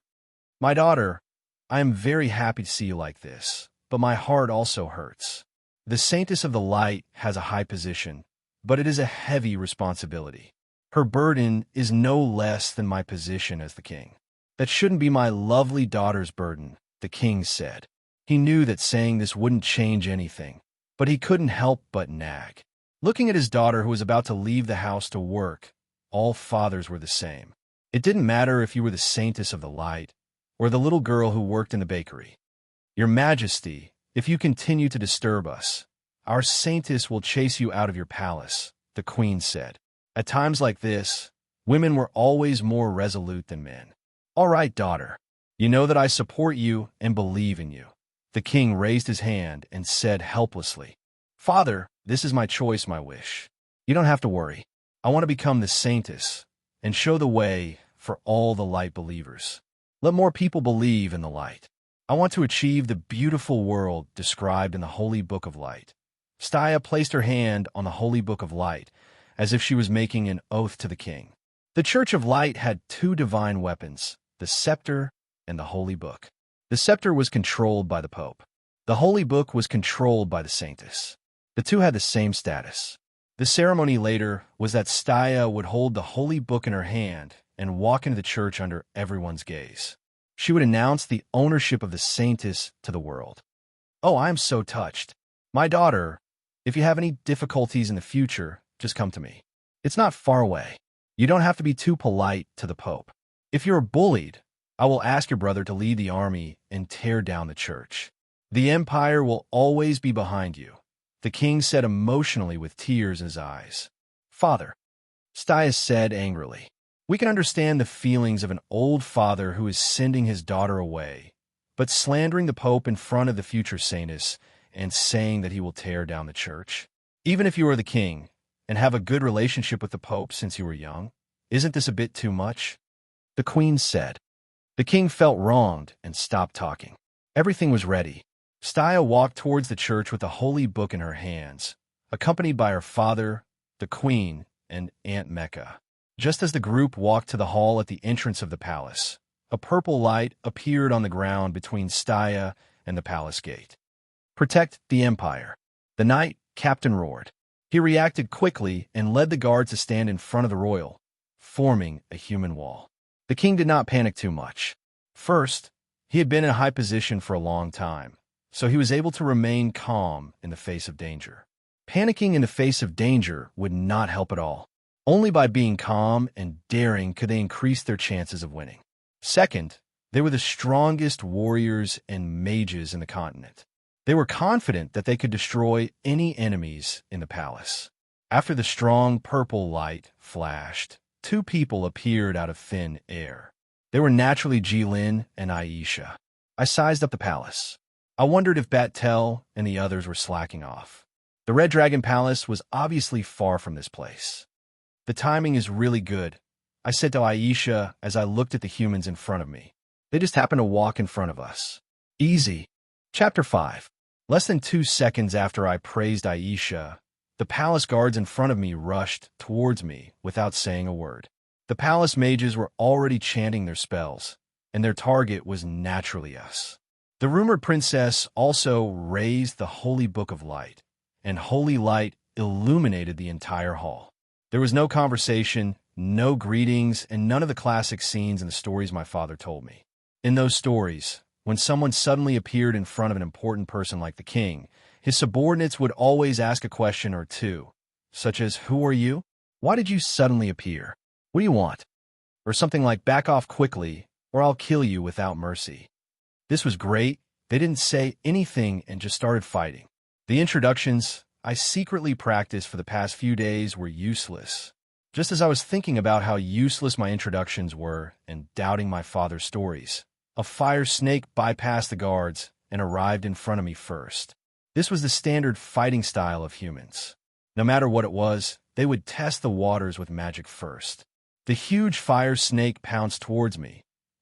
[SPEAKER 1] My daughter, I am very happy to see you like this, but my heart also hurts. The saintess of the light has a high position, but it is a heavy responsibility. Her burden is no less than my position as the king. That shouldn't be my lovely daughter's burden, the king said. He knew that saying this wouldn't change anything, but he couldn't help but nag. Looking at his daughter who was about to leave the house to work, all fathers were the same. It didn't matter if you were the saintess of the light or the little girl who worked in the bakery. Your Majesty, if you continue to disturb us, our saintess will chase you out of your palace, the queen said. At times like this, women were always more resolute than men. All right, daughter. You know that I support you and believe in you. The king raised his hand and said helplessly, Father, this is my choice, my wish. You don't have to worry. I want to become the saintess and show the way for all the light believers. Let more people believe in the light. I want to achieve the beautiful world described in the Holy Book of Light. Staya placed her hand on the Holy Book of Light, as if she was making an oath to the king. The Church of Light had two divine weapons, the scepter and the Holy Book. The scepter was controlled by the Pope. The Holy Book was controlled by the Saintess. The two had the same status. The ceremony later was that Staya would hold the Holy Book in her hand and walk into the church under everyone's gaze. She would announce the ownership of the Saintess to the world. Oh, I am so touched. My daughter, if you have any difficulties in the future, just come to me. It's not far away. You don't have to be too polite to the Pope. If you're bullied, I will ask your brother to lead the army and tear down the church. The Empire will always be behind you, the king said emotionally with tears in his eyes. Father, Staya said angrily. We can understand the feelings of an old father who is sending his daughter away, but slandering the Pope in front of the future saintess and saying that he will tear down the church. Even if you are the king and have a good relationship with the Pope since you were young, isn't this a bit too much? The queen said. The king felt wronged and stopped talking. Everything was ready. Staya walked towards the church with the Holy Book in her hands, accompanied by her father, the queen, and Aunt Mecca. Just as the group walked to the hall at the entrance of the palace, a purple light appeared on the ground between Staya and the palace gate. Protect the Empire. The knight captain roared. He reacted quickly and led the guards to stand in front of the royal, forming a human wall. The king did not panic too much. First, he had been in a high position for a long time, so he was able to remain calm in the face of danger. Panicking in the face of danger would not help at all. Only by being calm and daring could they increase their chances of winning. Second, they were the strongest warriors and mages in the continent. They were confident that they could destroy any enemies in the palace. After the strong purple light flashed, two people appeared out of thin air. They were naturally Jilin and Aisha. I sized up the palace. I wondered if Bat-Tel and the others were slacking off. The Red Dragon Palace was obviously far from this place. The timing is really good, I said to Aisha as I looked at the humans in front of me. They just happened to walk in front of us. Easy. Chapter 5. Less than 2 seconds after I praised Aisha, the palace guards in front of me rushed towards me without saying a word. The palace mages were already chanting their spells, and their target was naturally us. The rumored princess also raised the Holy Book of Light, and holy light illuminated the entire hall. There was no conversation, no greetings, and none of the classic scenes in the stories my father told me. In those stories, when someone suddenly appeared in front of an important person like the king, his subordinates would always ask a question or two, such as, "Who are you? Why did you suddenly appear? What do you want?" Or something like, "Back off quickly, or I'll kill you without mercy." This was great. They didn't say anything and just started fighting. The introductions I secretly practiced for the past few days were useless. Just as I was thinking about how useless my introductions were and doubting my father's stories, a fire snake bypassed the guards and arrived in front of me first. This was the standard fighting style of humans. No matter what it was, they would test the waters with magic first. The huge fire snake pounced towards me,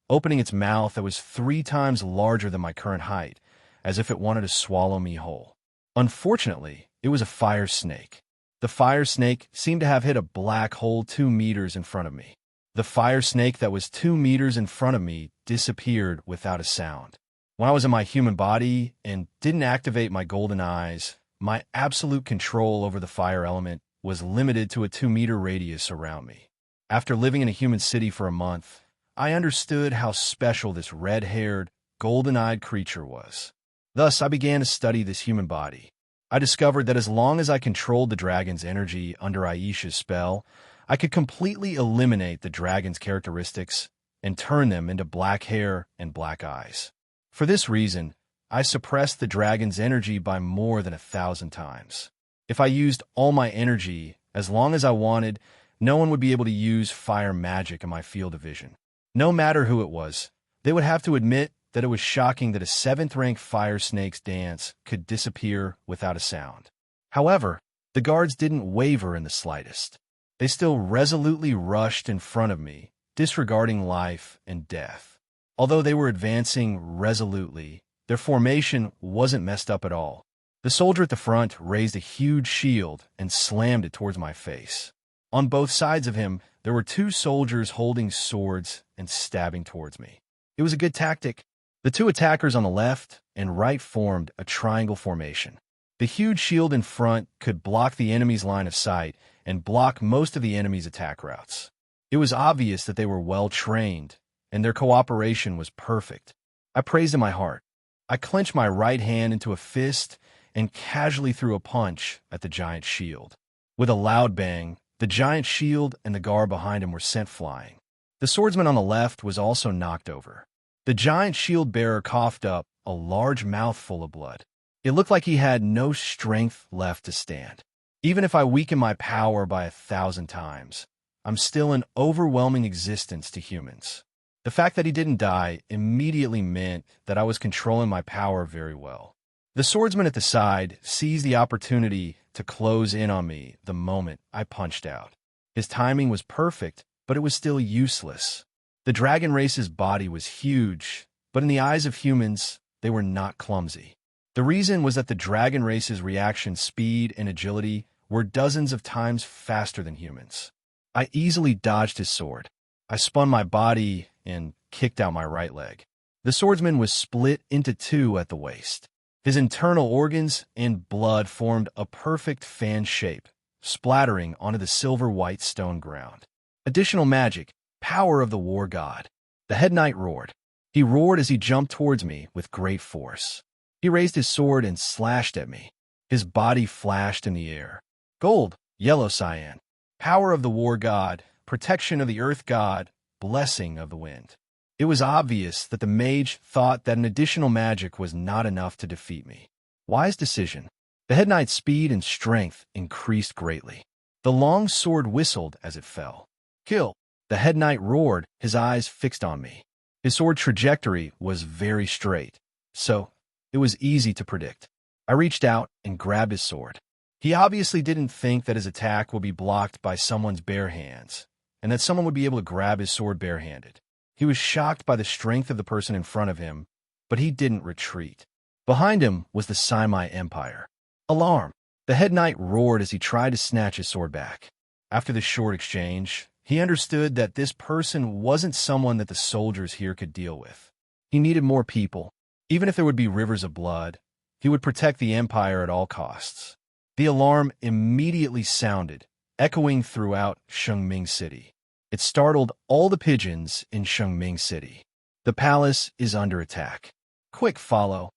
[SPEAKER 1] opening its mouth that was 3 times larger than my current height, as if it wanted to swallow me whole. Unfortunately, it was a fire snake. The fire snake seemed to have hit a black hole 2 meters in front of me. The fire snake that was 2 meters in front of me disappeared without a sound. When I was in my human body and didn't activate my golden eyes, my absolute control over the fire element was limited to a 2-meter radius around me. After living in a human city for a month, I understood how special this red-haired, golden-eyed creature was. Thus, I began to study this human body. I discovered that as long as I controlled the dragon's energy under Aisha's spell, I could completely eliminate the dragon's characteristics and turn them into black hair and black eyes. For this reason, I suppressed the dragon's energy by more than 1,000 times. If I used all my energy, as long as I wanted, no one would be able to use fire magic in my field of vision. No matter who it was, they would have to admit that it was shocking that a 7th-rank fire snake's dance could disappear without a sound. However, the guards didn't waver in the slightest. They still resolutely rushed in front of me, disregarding life and death. Although they were advancing resolutely, their formation wasn't messed up at all. The soldier at the front raised a huge shield and slammed it towards my face. On both sides of him, there were 2 soldiers holding swords and stabbing towards me. It was a good tactic. The 2 attackers on the left and right formed a triangle formation. The huge shield in front could block the enemy's line of sight and block most of the enemy's attack routes. It was obvious that they were well-trained, and their cooperation was perfect. I praised in my heart. I clenched my right hand into a fist and casually threw a punch at the giant shield. With a loud bang, the giant shield and the guard behind him were sent flying. The swordsman on the left was also knocked over. The giant shield-bearer coughed up a large mouthful of blood. It looked like he had no strength left to stand. Even if I weaken my power by 1,000 times, I'm still an overwhelming existence to humans. The fact that he didn't die immediately meant that I was controlling my power very well. The swordsman at the side seized the opportunity to close in on me the moment I punched out. His timing was perfect, but it was still useless. The dragon race's body was huge, but in the eyes of humans, they were not clumsy. The reason was that the dragon race's reaction speed and agility were dozens of times faster than humans. I easily dodged his sword. I spun my body and kicked out my right leg. The swordsman was split into 2 at the waist. His internal organs and blood formed a perfect fan shape, splattering onto the silver-white stone ground. Additional magic, power of the war god. The head knight roared. He roared as he jumped towards me with great force. He raised his sword and slashed at me. His body flashed in the air. Gold, yellow cyan. Power of the war god, protection of the earth god, blessing of the wind. It was obvious that the mage thought that an additional magic was not enough to defeat me. Wise decision. The head knight's speed and strength increased greatly. The long sword whistled as it fell. Kill! The head knight roared, his eyes fixed on me. His sword trajectory was very straight, so it was easy to predict. I reached out and grabbed his sword. He obviously didn't think that his attack would be blocked by someone's bare hands, and that someone would be able to grab his sword barehanded. He was shocked by the strength of the person in front of him, but he didn't retreat. Behind him was the Simi Empire. Alarm! The head knight roared as he tried to snatch his sword back. After this short exchange, he understood that this person wasn't someone that the soldiers here could deal with. He needed more people. Even if there would be rivers of blood, he would protect the empire at all costs. The alarm immediately sounded, echoing throughout Shengming City. It startled all the pigeons in Shengming City. The palace is under attack. Quick, follow.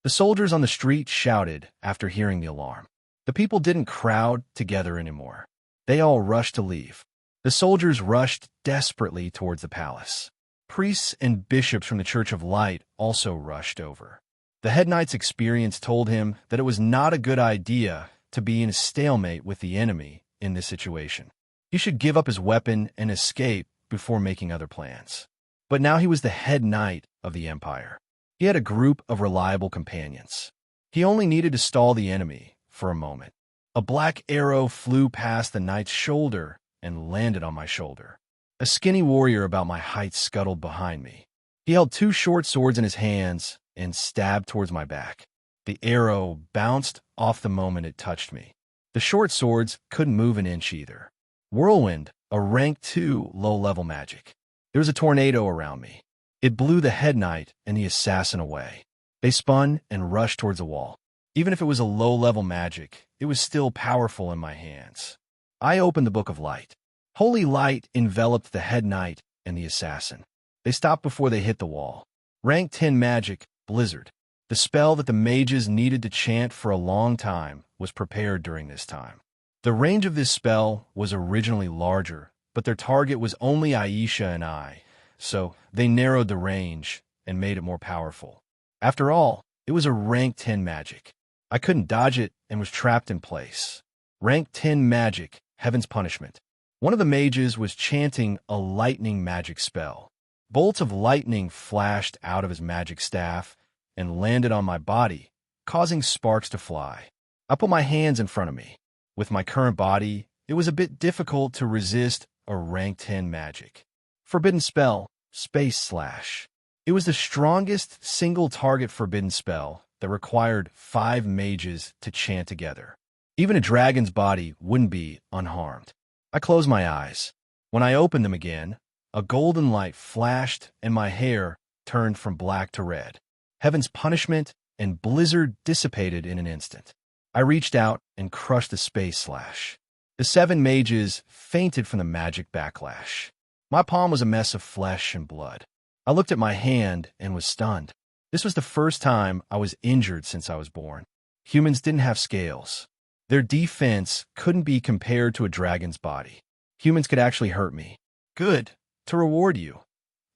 [SPEAKER 1] The soldiers on the street shouted after hearing the alarm. The people didn't crowd together anymore. They all rushed to leave. The soldiers rushed desperately towards the palace. Priests and bishops from the Church of Light also rushed over. The head knight's experience told him that it was not a good idea to be in a stalemate with the enemy in this situation. He should give up his weapon and escape before making other plans. But now he was the head knight of the empire. He had a group of reliable companions. He only needed to stall the enemy for a moment. A black arrow flew past the knight's shoulder and landed on my shoulder. A skinny warrior about my height scuttled behind me. He held 2 short swords in his hands and stabbed towards my back. The arrow bounced off the moment it touched me. The short swords couldn't move an inch either. Whirlwind, a rank 2 low-level magic. There was a tornado around me. It blew the head knight and the assassin away. They spun and rushed towards the wall. Even if it was a low-level magic, it was still powerful in my hands. I opened the Book of Light. Holy light enveloped the head knight and the assassin. They stopped before they hit the wall. Rank 10 magic, Blizzard. The spell that the mages needed to chant for a long time was prepared during this time. The range of this spell was originally larger, but their target was only Aisha and I, so they narrowed the range and made it more powerful. After all, it was a rank 10 magic. I couldn't dodge it and was trapped in place. Rank 10 magic, heaven's punishment. One of the mages was chanting a lightning magic spell. Bolts of lightning flashed out of his magic staff and landed on my body, causing sparks to fly. I put my hands in front of me. With my current body, it was a bit difficult to resist a rank 10 magic. Forbidden spell, Space Slash. It was the strongest single-target forbidden spell that required 5 mages to chant together. Even a dragon's body wouldn't be unharmed. I closed my eyes. When I opened them again, a golden light flashed and my hair turned from black to red. Heaven's punishment and blizzard dissipated in an instant. I reached out and crushed the Space Slash. The 7 mages fainted from the magic backlash. My palm was a mess of flesh and blood. I looked at my hand and was stunned. This was the first time I was injured since I was born. Humans didn't have scales. Their defense couldn't be compared to a dragon's body. Humans could actually hurt me. Good. To reward you,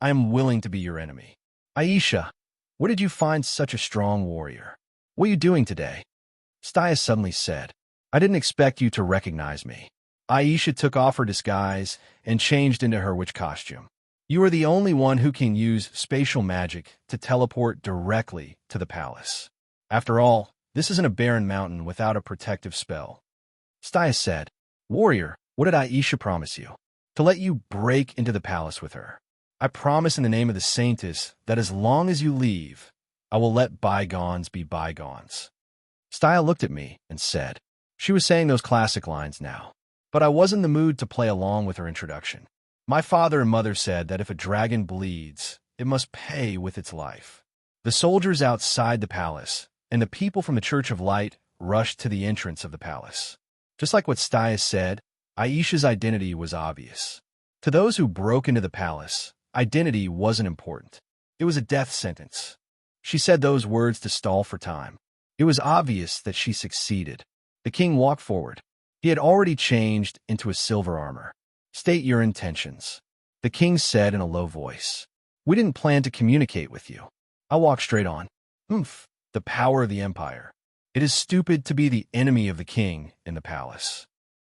[SPEAKER 1] I am willing to be your enemy. Aisha, where did you find such a strong warrior? What are you doing today? Staya suddenly said, I didn't expect you to recognize me. Aisha took off her disguise and changed into her witch costume. You are the only one who can use spatial magic to teleport directly to the palace. After all, this isn't a barren mountain without a protective spell. Staya said, Warrior, what did Aisha promise you? To let you break into the palace with her. I promise in the name of the Saintess that as long as you leave, I will let bygones be bygones. Staya looked at me and said, she was saying those classic lines now. But I was in the mood to play along with her introduction. My father and mother said that if a dragon bleeds, it must pay with its life. The soldiers outside the palace and the people from the Church of Light rushed to the entrance of the palace. Just like what Staya said, Aisha's identity was obvious. To those who broke into the palace, identity wasn't important. It was a death sentence. She said those words to stall for time. It was obvious that she succeeded. The king walked forward. He had already changed into a silver armor. State your intentions. The king said in a low voice. We didn't plan to communicate with you. I walked straight on. The power of the empire. It is stupid to be the enemy of the king in the palace.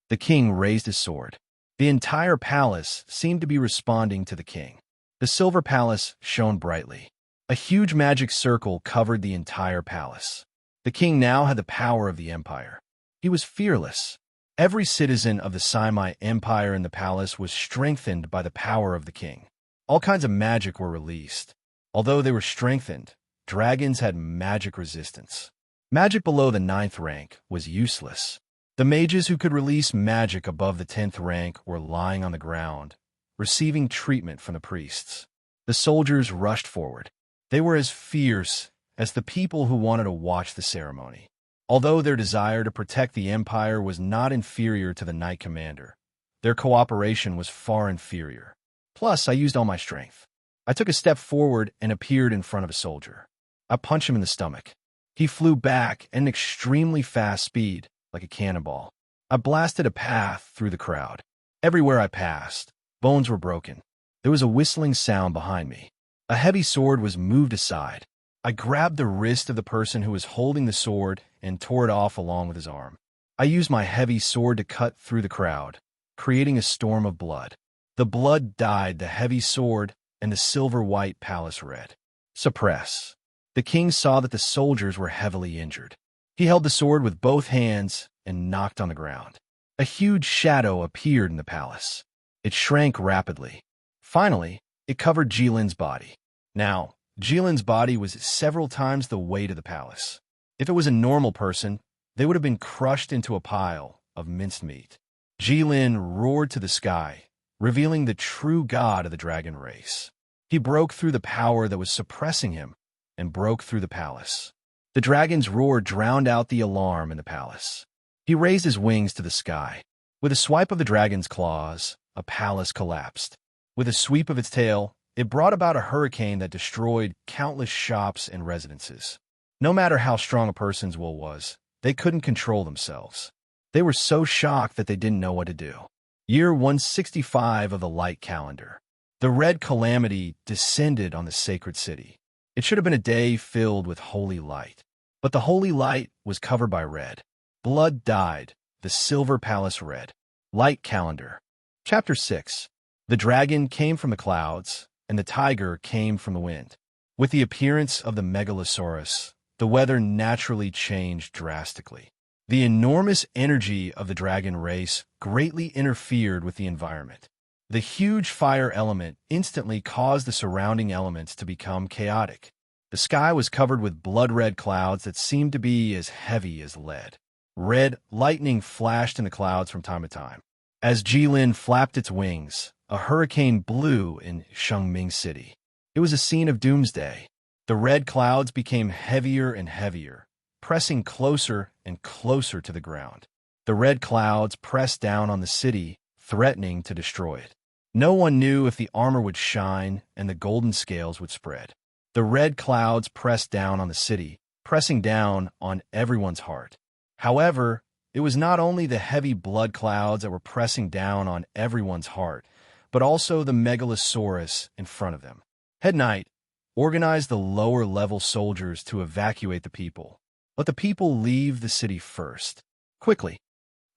[SPEAKER 1] The king raised his sword. The entire palace seemed to be responding to the king. The silver palace shone brightly. A huge magic circle covered the entire palace. The king now had the power of the empire. He was fearless. Every citizen of the Saimai Empire in the palace was strengthened by the power of the king. All kinds of magic were released. Although they were strengthened, dragons had magic resistance. Magic below the 9th rank was useless. The mages who could release magic above the 10th rank were lying on the ground, receiving treatment from the priests. The soldiers rushed forward. They were as fierce as the people who wanted to watch the ceremony. Although their desire to protect the empire was not inferior to the Knight Commander, their cooperation was far inferior. Plus, I used all my strength. I took a step forward and appeared in front of a soldier. I punched him in the stomach. He flew back at an extremely fast speed, like a cannonball. I blasted a path through the crowd. Everywhere I passed, bones were broken. There was a whistling sound behind me. A heavy sword was moved aside. I grabbed the wrist of the person who was holding the sword and tore it off along with his arm. I used my heavy sword to cut through the crowd, creating a storm of blood. The blood dyed the heavy sword and the silver-white palace red. Suppress. The king saw that the soldiers were heavily injured. He held the sword with both hands and knocked on the ground. A huge shadow appeared in the palace. It shrank rapidly. Finally, it covered Jilin's body. Now, Jilin's body was several times the weight of the palace. If it was a normal person, they would have been crushed into a pile of minced meat. Jilin roared to the sky, revealing the true god of the dragon race. He broke through the power that was suppressing him and broke through the palace. The dragon's roar drowned out the alarm in the palace. He raised his wings to the sky. With a swipe of the dragon's claws, a palace collapsed. With a sweep of its tail, it brought about a hurricane that destroyed countless shops and residences. No matter how strong a person's will was, they couldn't control themselves. They were so shocked that they didn't know what to do. Year 165 of the Light Calendar. The red calamity descended on the sacred city. It should have been a day filled with holy light. But the holy light was covered by red. Blood dyed the silver palace red. Light calendar. Chapter 6. The dragon came from the clouds, and the tiger came from the wind. With the appearance of the megalosaurus, the weather naturally changed drastically. The enormous energy of the dragon race greatly interfered with the environment. The huge fire element instantly caused the surrounding elements to become chaotic. The sky was covered with blood-red clouds that seemed to be as heavy as lead. Red lightning flashed in the clouds from time to time. As Jilin flapped its wings, a hurricane blew in Shengming City. It was a scene of doomsday. The red clouds became heavier and heavier, pressing closer and closer to the ground. The red clouds pressed down on the city, threatening to destroy it. No one knew if the armor would shine and the golden scales would spread. The red clouds pressed down on the city, pressing down on everyone's heart. However, it was not only the heavy blood clouds that were pressing down on everyone's heart, but also the megalosaurus in front of them. Head Knight organized the lower-level soldiers to evacuate the people. Let the people leave the city first. Quickly.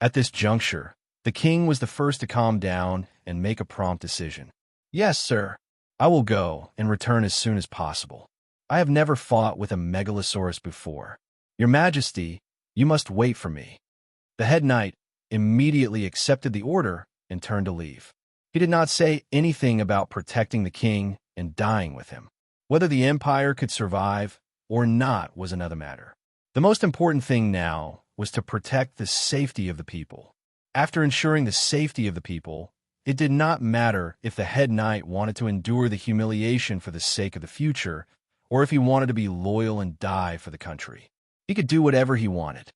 [SPEAKER 1] At this juncture, the king was the first to calm down and make a prompt decision. Yes, sir. I will go and return as soon as possible. I have never fought with a megalosaurus before. Your Majesty, you must wait for me. The head knight immediately accepted the order and turned to leave. He did not say anything about protecting the king and dying with him. Whether the empire could survive or not was another matter. The most important thing now was to protect the safety of the people. After ensuring the safety of the people, it did not matter if the head knight wanted to endure the humiliation for the sake of the future, or if he wanted to be loyal and die for the country. He could do whatever he wanted.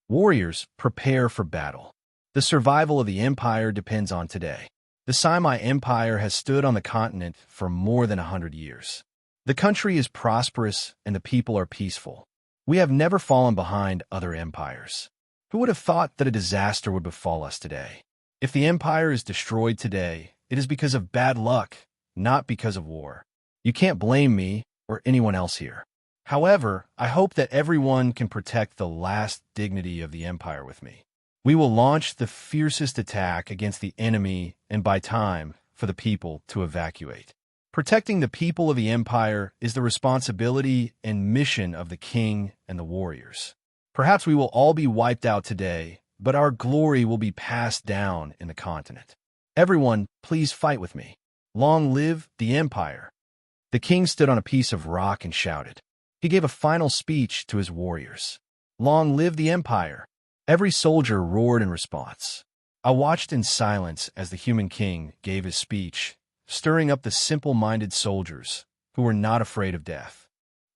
[SPEAKER 1] Warriors, prepare for battle. The survival of the empire depends on today. The Sami Empire has stood on the continent for more than 100 years. The country is prosperous and the people are peaceful. We have never fallen behind other empires. Who would have thought that a disaster would befall us today? If the empire is destroyed today, it is because of bad luck, not because of war. You can't blame me or anyone else here. However, I hope that everyone can protect the last dignity of the empire with me. We will launch the fiercest attack against the enemy and buy time for the people to evacuate. Protecting the people of the empire is the responsibility and mission of the king and the warriors. Perhaps we will all be wiped out today, but our glory will be passed down in the continent. Everyone, please fight with me. Long live the empire. The king stood on a piece of rock and shouted. He gave a final speech to his warriors. Long live the empire. Every soldier roared in response. I watched in silence as the human king gave his speech, stirring up the simple-minded soldiers who were not afraid of death.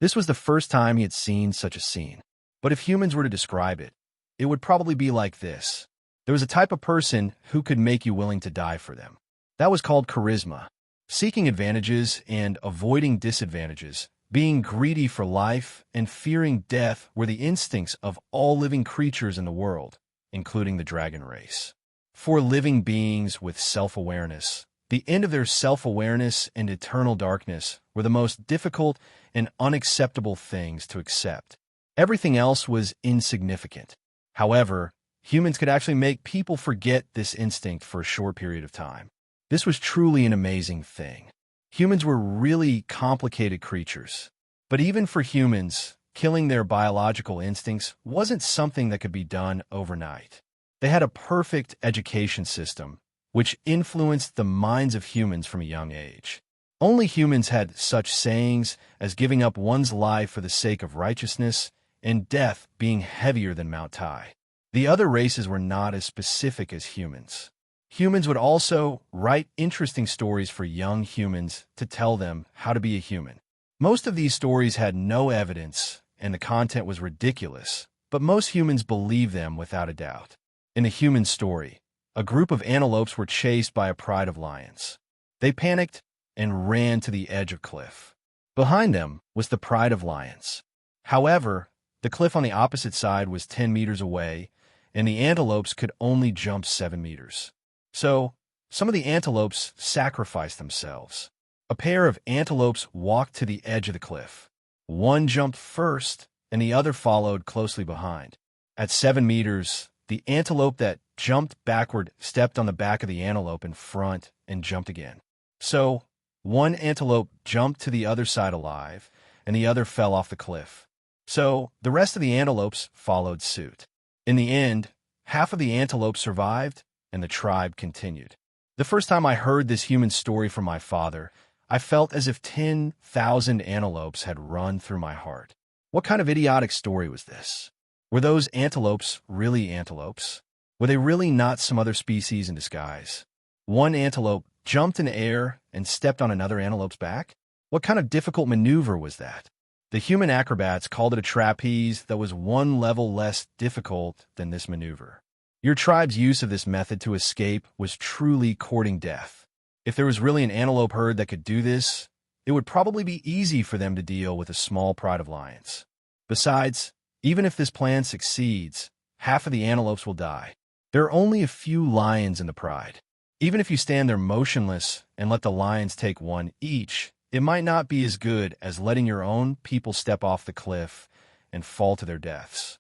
[SPEAKER 1] This was the first time he had seen such a scene. But if humans were to describe it, it would probably be like this. There was a type of person who could make you willing to die for them. That was called charisma. Seeking advantages and avoiding disadvantages, being greedy for life and fearing death were the instincts of all living creatures in the world, including the dragon race. For living beings with self-awareness, the end of their self-awareness and eternal darkness were the most difficult and unacceptable things to accept. Everything else was insignificant. However, humans could actually make people forget this instinct for a short period of time. This was truly an amazing thing. Humans were really complicated creatures. But even for humans, killing their biological instincts wasn't something that could be done overnight. They had a perfect education system, which influenced the minds of humans from a young age. Only humans had such sayings as giving up one's life for the sake of righteousness and death being heavier than Mount Tai. The other races were not as specific as humans. Humans would also write interesting stories for young humans to tell them how to be a human. Most of these stories had no evidence, and the content was ridiculous, but most humans believed them without a doubt. In a human story, a group of antelopes were chased by a pride of lions. They panicked and ran to the edge of a cliff. Behind them was the pride of lions. However, the cliff on the opposite side was 10 meters away, and the antelopes could only jump 7 meters. So, some of the antelopes sacrificed themselves. A pair of antelopes walked to the edge of the cliff. One jumped first, and the other followed closely behind. At 7 meters, the antelope that jumped backward stepped on the back of the antelope in front and jumped again. So, one antelope jumped to the other side alive, and the other fell off the cliff. So, the rest of the antelopes followed suit. In the end, half of the antelope survived, and the tribe continued. The first time I heard this human story from my father, I felt as if 10,000 antelopes had run through my heart. What kind of idiotic story was this? Were those antelopes really antelopes? Were they really not some other species in disguise? One antelope jumped in the air and stepped on another antelope's back? What kind of difficult maneuver was that? The human acrobats called it a trapeze that was one level less difficult than this maneuver. Your tribe's use of this method to escape was truly courting death. If there was really an antelope herd that could do this, it would probably be easy for them to deal with a small pride of lions. Besides, even if this plan succeeds, half of the antelopes will die. There are only a few lions in the pride. Even if you stand there motionless and let the lions take one each, it might not be as good as letting your own people step off the cliff and fall to their deaths.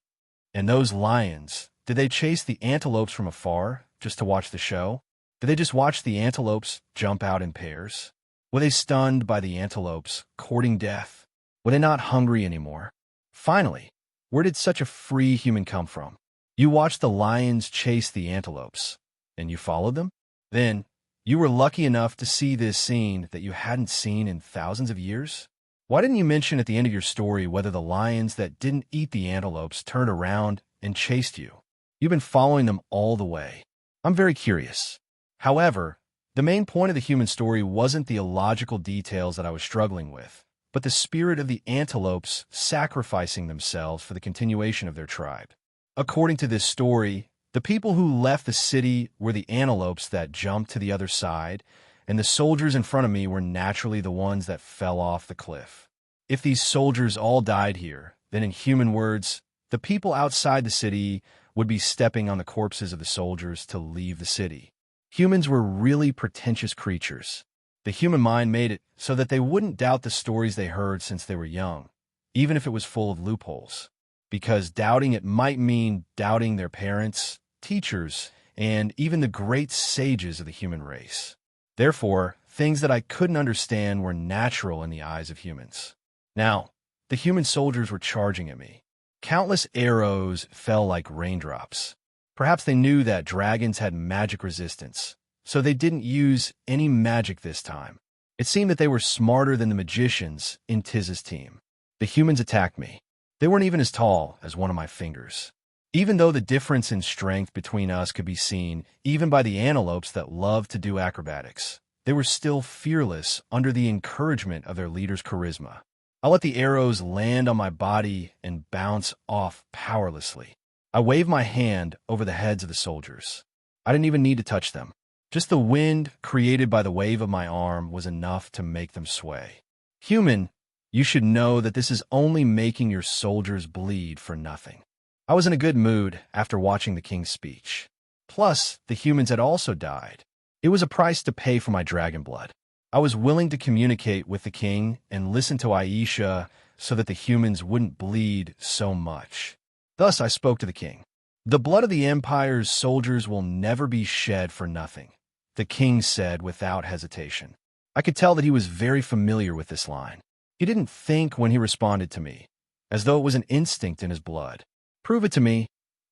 [SPEAKER 1] And those lions, did they chase the antelopes from afar just to watch the show? Did they just watch the antelopes jump out in pairs? Were they stunned by the antelopes courting death? Were they not hungry anymore? Finally, where did such a free human come from? You watched the lions chase the antelopes, and you followed them? Then, you were lucky enough to see this scene that you hadn't seen in thousands of years? Why didn't you mention at the end of your story whether the lions that didn't eat the antelopes turned around and chased you? You've been following them all the way. I'm very curious. However, the main point of the human story wasn't the illogical details that I was struggling with, but the spirit of the antelopes sacrificing themselves for the continuation of their tribe. According to this story, the people who left the city were the antelopes that jumped to the other side, and the soldiers in front of me were naturally the ones that fell off the cliff. If these soldiers all died here, then in human words, the people outside the city would be stepping on the corpses of the soldiers to leave the city. Humans were really pretentious creatures. The human mind made it so that they wouldn't doubt the stories they heard since they were young, even if it was full of loopholes, because doubting it might mean doubting their parents, teachers, and even the great sages of the human race. Therefore, things that I couldn't understand were natural in the eyes of humans. Now, the human soldiers were charging at me. Countless arrows fell like raindrops. Perhaps they knew that dragons had magic resistance, so they didn't use any magic this time. It seemed that they were smarter than the magicians in Tiz's team. The humans attacked me. They weren't even as tall as one of my fingers. Even though the difference in strength between us could be seen even by the antelopes that loved to do acrobatics, they were still fearless under the encouragement of their leader's charisma. I let the arrows land on my body and bounce off powerlessly. I waved my hand over the heads of the soldiers. I didn't even need to touch them. Just the wind created by the wave of my arm was enough to make them sway. Human, you should know that this is only making your soldiers bleed for nothing. I was in a good mood after watching the king's speech. Plus, the humans had also died. It was a price to pay for my dragon blood. I was willing to communicate with the king and listen to Aisha so that the humans wouldn't bleed so much. Thus I spoke to the king. The blood of the Empire's soldiers will never be shed for nothing, the king said without hesitation. I could tell that he was very familiar with this line. He didn't think when he responded to me, as though it was an instinct in his blood. Prove it to me,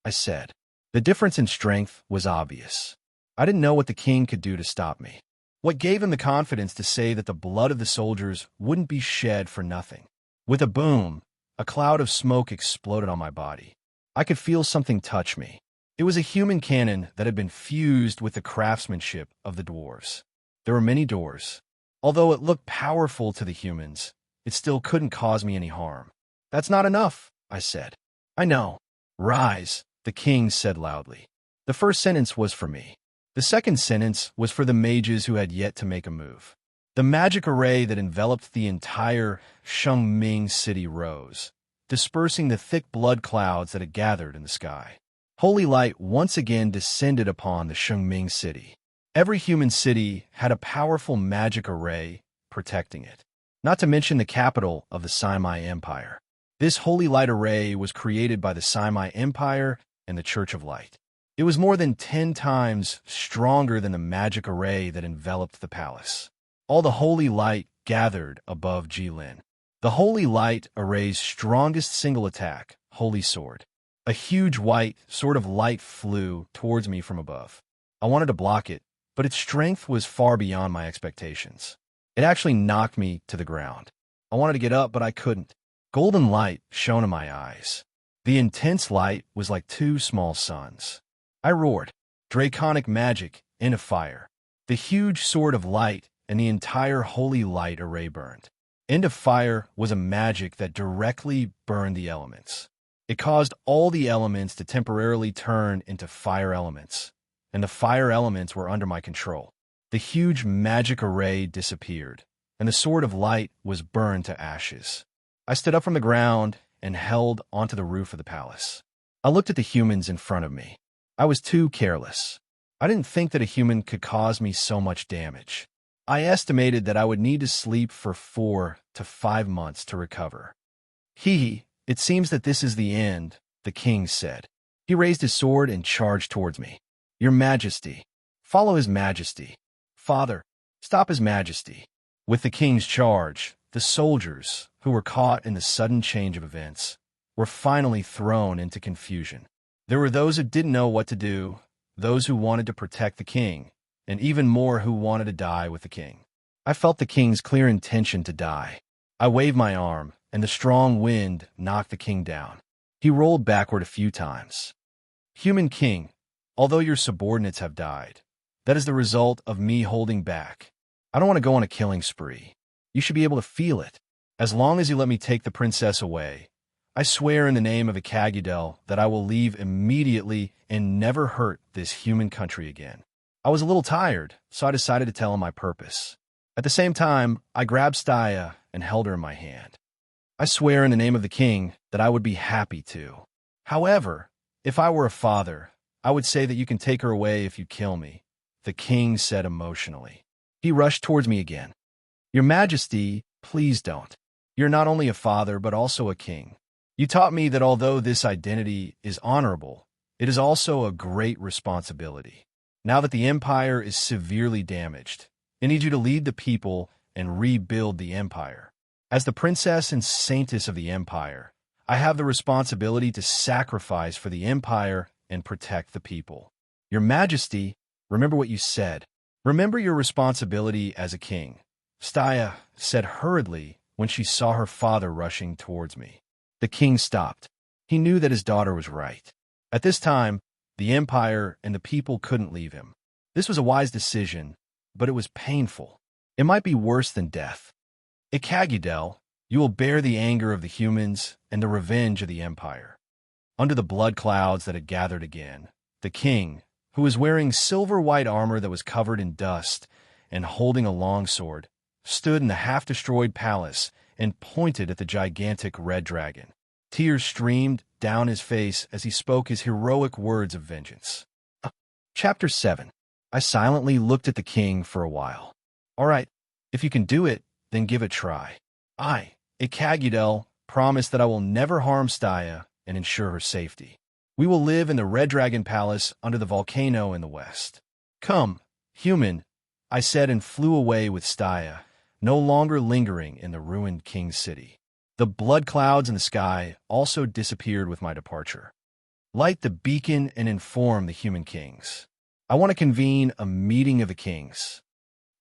[SPEAKER 1] I said. The difference in strength was obvious. I didn't know what the king could do to stop me. What gave him the confidence to say that the blood of the soldiers wouldn't be shed for nothing? With a boom, a cloud of smoke exploded on my body. I could feel something touch me. It was a human cannon that had been fused with the craftsmanship of the dwarves. There were many doors. Although it looked powerful to the humans, it still couldn't cause me any harm. That's not enough, I said. I know. Rise, the king said loudly. The first sentence was for me. The second sentence was for the mages who had yet to make a move. The magic array that enveloped the entire Shengming city rose, dispersing the thick blood clouds that had gathered in the sky. Holy light once again descended upon the Shengming city. Every human city had a powerful magic array protecting it, not to mention the capital of the Simai Empire. This holy light array was created by the Simai Empire and the Church of Light. It was more than 10 times stronger than the magic array that enveloped the palace. All the holy light gathered above Jilin. The holy light array's strongest single attack, Holy Sword. A huge white sword of light flew towards me from above. I wanted to block it, but its strength was far beyond my expectations. It actually knocked me to the ground. I wanted to get up, but I couldn't. Golden light shone in my eyes. The intense light was like 2 small suns. I roared, "Draconic magic, into fire." The huge sword of light and the entire holy light array burned. Into fire was a magic that directly burned the elements. It caused all the elements to temporarily turn into fire elements, and the fire elements were under my control. The huge magic array disappeared, and the sword of light was burned to ashes. I stood up from the ground and held onto the roof of the palace. I looked at the humans in front of me. I was too careless. I didn't think that a human could cause me so much damage. I estimated that I would need to sleep for 4 to 5 months to recover. It seems that this is the end," the king said. He raised his sword and charged towards me. "Your Majesty, follow His Majesty." "Father, stop His Majesty." With the king's charge, the soldiers, who were caught in the sudden change of events, were finally thrown into confusion. There were those who didn't know what to do, those who wanted to protect the king, and even more who wanted to die with the king. I felt the king's clear intention to die. I waved my arm, and the strong wind knocked the king down. He rolled backward a few times. "Human king, although your subordinates have died, that is the result of me holding back. I don't want to go on a killing spree. You should be able to feel it. As long as you let me take the princess away, I swear in the name of Ikagudel that I will leave immediately and never hurt this human country again." I was a little tired, so I decided to tell him my purpose. At the same time, I grabbed Staya and held her in my hand. "I swear in the name of the king that I would be happy to. However, if I were a father, I would say that you can take her away if you kill me," the king said emotionally. He rushed towards me again. "Your Majesty, please don't. You're not only a father, but also a king. You taught me that although this identity is honorable, it is also a great responsibility. Now that the empire is severely damaged, I need you to lead the people and rebuild the empire. As the princess and saintess of the empire, I have the responsibility to sacrifice for the empire and protect the people. Your Majesty, remember what you said. Remember your responsibility as a king," Staya said hurriedly when she saw her father rushing towards me. The king stopped. He knew that his daughter was right. At this time, the empire and the people couldn't leave him. This was a wise decision, but it was painful. It might be worse than death. "Ikagudel, you will bear the anger of the humans and the revenge of the empire." Under the blood clouds that had gathered again, the king, who was wearing silver-white armor that was covered in dust and holding a long sword, stood in the half-destroyed palace and pointed at the gigantic red dragon. Tears streamed down his face as he spoke his heroic words of vengeance. Chapter 7. I silently looked at the king for a while. "All right, if you can do it, then give it a try. I, Ikagudel, promise that I will never harm Staya and ensure her safety. We will live in the Red Dragon Palace under the volcano in the west. Come, human," I said and flew away with Staya, no longer lingering in the ruined king's city. The blood clouds in the sky also disappeared with my departure. Light the beacon and inform the human kings. I want to convene a meeting of the kings."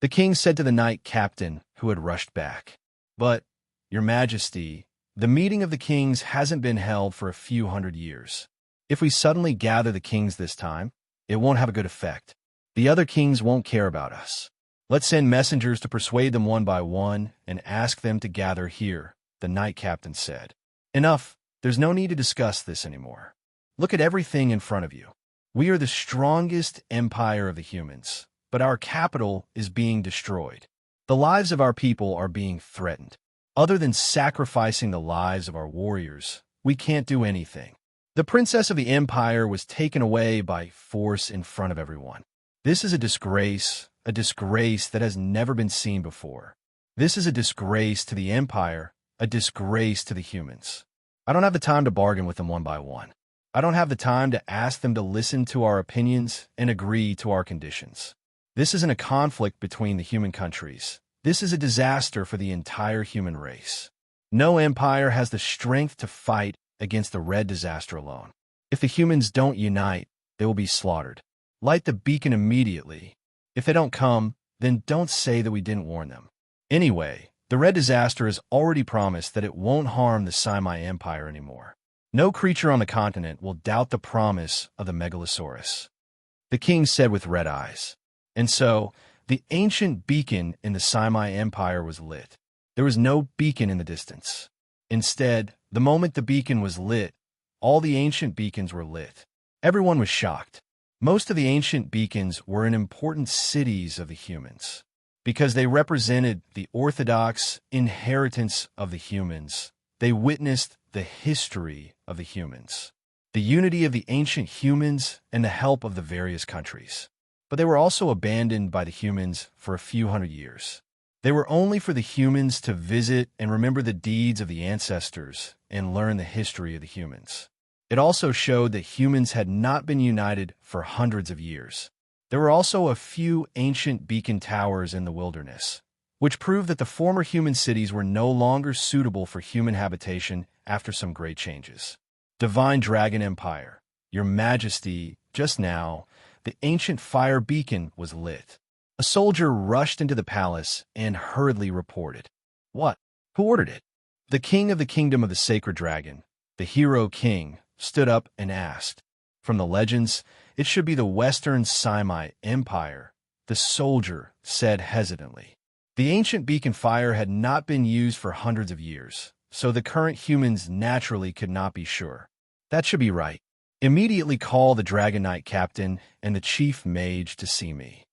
[SPEAKER 1] The king said to the knight captain who had rushed back. "But, Your Majesty, the meeting of the kings hasn't been held for a few hundred years. If we suddenly gather the kings this time, it won't have a good effect. The other kings won't care about us. Let's send messengers to persuade them one by one and ask them to gather here," the knight captain said. "Enough. There's no need to discuss this anymore. Look at everything in front of you. We are the strongest empire of the humans, but our capital is being destroyed. The lives of our people are being threatened. Other than sacrificing the lives of our warriors, we can't do anything. The princess of the empire was taken away by force in front of everyone. This is a disgrace that has never been seen before. This is a disgrace to the Empire, a disgrace to the humans. I don't have the time to bargain with them one by one. I don't have the time to ask them to listen to our opinions and agree to our conditions. This isn't a conflict between the human countries. This is a disaster for the entire human race. No empire has the strength to fight against the red disaster alone. If the humans don't unite, they will be slaughtered. Light the beacon immediately. If they don't come, then don't say that we didn't warn them. Anyway, the red disaster has already promised that it won't harm the Simi Empire anymore. No creature on the continent will doubt the promise of the Megalosaurus. The king said with red eyes. And so, the ancient beacon in the Simi Empire was lit. There was no beacon in the distance. Instead, the moment the beacon was lit, all the ancient beacons were lit. Everyone was shocked. Most of the ancient beacons were in important cities of the humans, because they represented the orthodox inheritance of the humans. They witnessed the history of the humans, the unity of the ancient humans, and the help of the various countries. But they were also abandoned by the humans for a few hundred years. They were only for the humans to visit and remember the deeds of the ancestors and learn the history of the humans. It also showed that humans had not been united for hundreds of years. There were also a few ancient beacon towers in the wilderness, which proved that the former human cities were no longer suitable for human habitation after some great changes. Divine Dragon Empire, Your Majesty, just now, the ancient fire beacon was lit. A soldier rushed into the palace and hurriedly reported. What? Who ordered it? The king of the kingdom of the sacred dragon, the hero king, stood up and asked. From the legends, it should be the Western Simi Empire, the soldier said hesitantly. The ancient beacon fire had not been used for hundreds of years, so the current humans naturally could not be sure. That should be right. Immediately call the Dragon Knight captain and the chief mage to see me.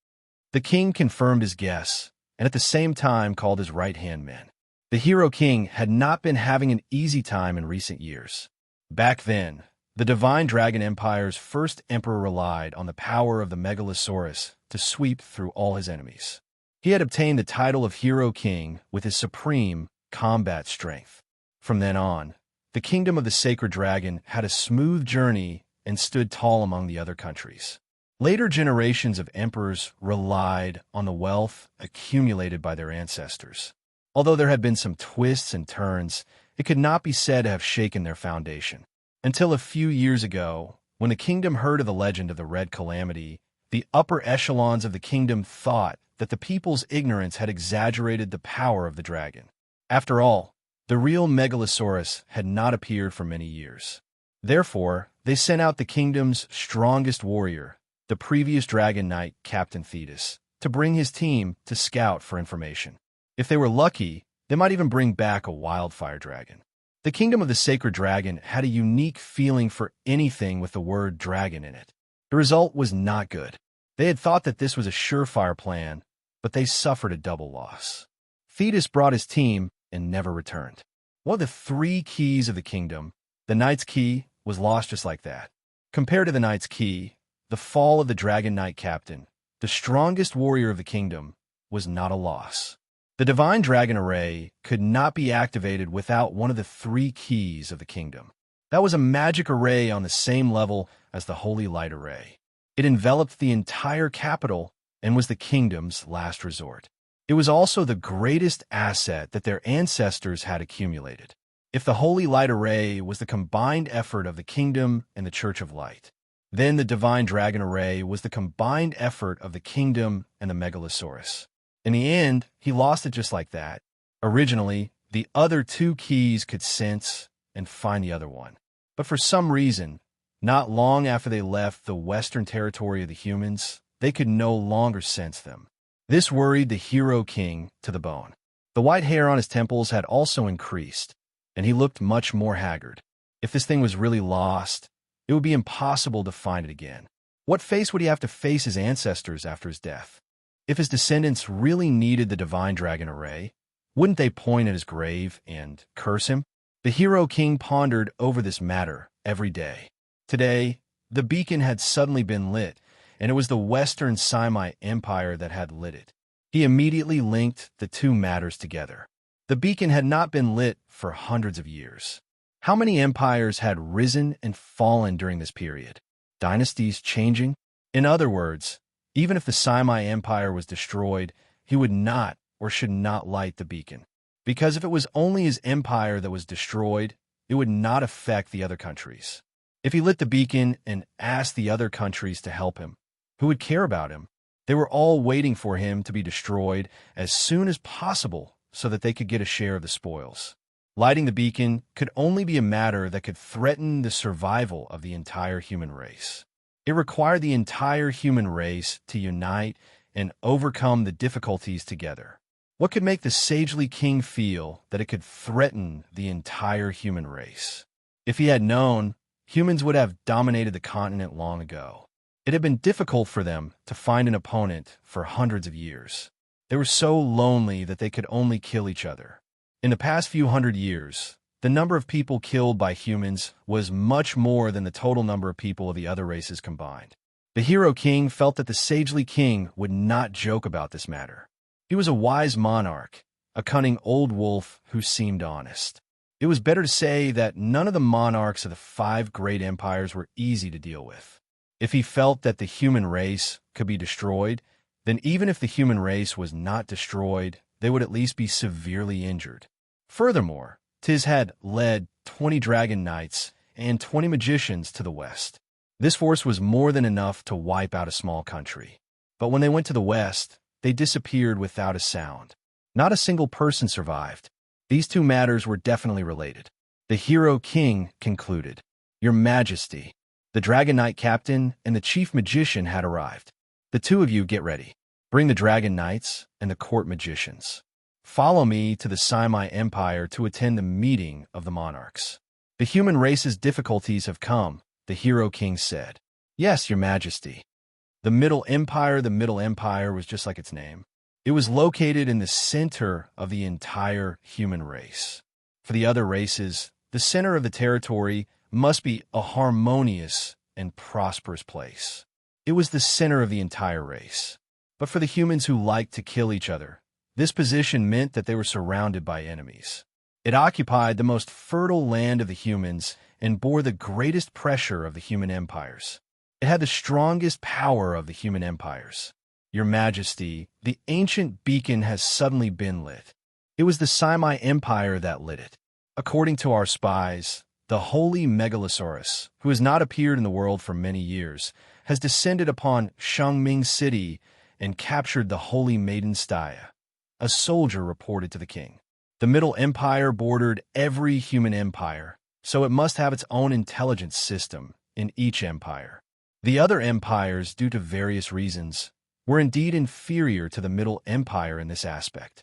[SPEAKER 1] The king confirmed his guess, and at the same time called his right-hand men. The hero king had not been having an easy time in recent years. Back then, the Divine Dragon Empire's first emperor relied on the power of the Megalosaurus to sweep through all his enemies. He had obtained the title of Hero King with his supreme combat strength. From then on, the kingdom of the Sacred Dragon had a smooth journey and stood tall among the other countries. Later generations of emperors relied on the wealth accumulated by their ancestors. Although there had been some twists and turns, it could not be said to have shaken their foundation. Until a few years ago, when the kingdom heard of the legend of the Red Calamity, the upper echelons of the kingdom thought that the people's ignorance had exaggerated the power of the dragon. After all, the real Megalosaurus had not appeared for many years. Therefore, they sent out the kingdom's strongest warrior, the previous Dragon Knight, Captain Thetis, to bring his team to scout for information. If they were lucky, they might even bring back a wildfire dragon. The kingdom of the Sacred Dragon had a unique feeling for anything with the word dragon in it. The result was not good. They had thought that this was a surefire plan, but they suffered a double loss. Thetis brought his team and never returned. One of the 3 keys of the kingdom, the Knight's Key, was lost just like that. Compared to the Knight's Key, the fall of the Dragon Knight Captain, the strongest warrior of the kingdom, was not a loss. The Divine Dragon Array could not be activated without one of the 3 keys of the kingdom. That was a magic array on the same level as the Holy Light Array. It enveloped the entire capital and was the kingdom's last resort. It was also the greatest asset that their ancestors had accumulated. If the Holy Light Array was the combined effort of the kingdom and the Church of Light, then the Divine Dragon Array was the combined effort of the kingdom and the Megalosaurus. In the end, he lost it just like that. Originally, the other 2 keys could sense and find the other one. But for some reason, not long after they left the western territory of the humans, they could no longer sense them. This worried the Hero King to the bone. The white hair on his temples had also increased, and he looked much more haggard. If this thing was really lost, it would be impossible to find it again. What face would he have to face his ancestors after his death? If his descendants really needed the Divine Dragon Array, wouldn't they point at his grave and curse him? The Hero King pondered over this matter every day. Today, the beacon had suddenly been lit, and it was the Western Sami Empire that had lit it. He immediately linked the two matters together. The beacon had not been lit for hundreds of years. How many empires had risen and fallen during this period? Dynasties changing? In other words, even if the Sami Empire was destroyed, he would not or should not light the beacon. Because if it was only his empire that was destroyed, it would not affect the other countries. If he lit the beacon and asked the other countries to help him, who would care about him? They were all waiting for him to be destroyed as soon as possible so that they could get a share of the spoils. Lighting the beacon could only be a matter that could threaten the survival of the entire human race. It required the entire human race to unite and overcome the difficulties together. What could make the sagely king feel that it could threaten the entire human race? If he had known, humans would have dominated the continent long ago. It had been difficult for them to find an opponent for hundreds of years. They were so lonely that they could only kill each other. In the past few hundred years, the number of people killed by humans was much more than the total number of people of the other races combined. The hero king felt that the sagely king would not joke about this matter. He was a wise monarch, a cunning old wolf who seemed honest. It was better to say that none of the monarchs of the 5 great empires were easy to deal with. If he felt that the human race could be destroyed, then even if the human race was not destroyed, they would at least be severely injured. Furthermore, Tiz had led 20 dragon knights and 20 magicians to the west. This force was more than enough to wipe out a small country. But when they went to the west, they disappeared without a sound. Not a single person survived. These two matters were definitely related. The hero king concluded, "Your Majesty, the Dragon Knight captain and the chief magician had arrived. The two of you get ready. Bring the Dragon Knights and the court magicians. Follow me to the Sami Empire to attend the meeting of the monarchs." "The human race's difficulties have come," the hero king said. "Yes, your Majesty." The Middle Empire was just like its name. It was located in the center of the entire human race. For the other races, the center of the territory must be a harmonious and prosperous place. It was the center of the entire race. But for the humans who liked to kill each other, this position meant that they were surrounded by enemies. It occupied the most fertile land of the humans and bore the greatest pressure of the human empires. It had the strongest power of the human empires. "Your Majesty, the ancient beacon has suddenly been lit. It was the Sami Empire that lit it. According to our spies, the holy Megalosaurus, who has not appeared in the world for many years, has descended upon Shangming City and captured the holy maiden Staya," a soldier reported to the king. The Middle Empire bordered every human empire, so it must have its own intelligence system in each empire. The other empires, due to various reasons, were indeed inferior to the Middle Empire in this aspect.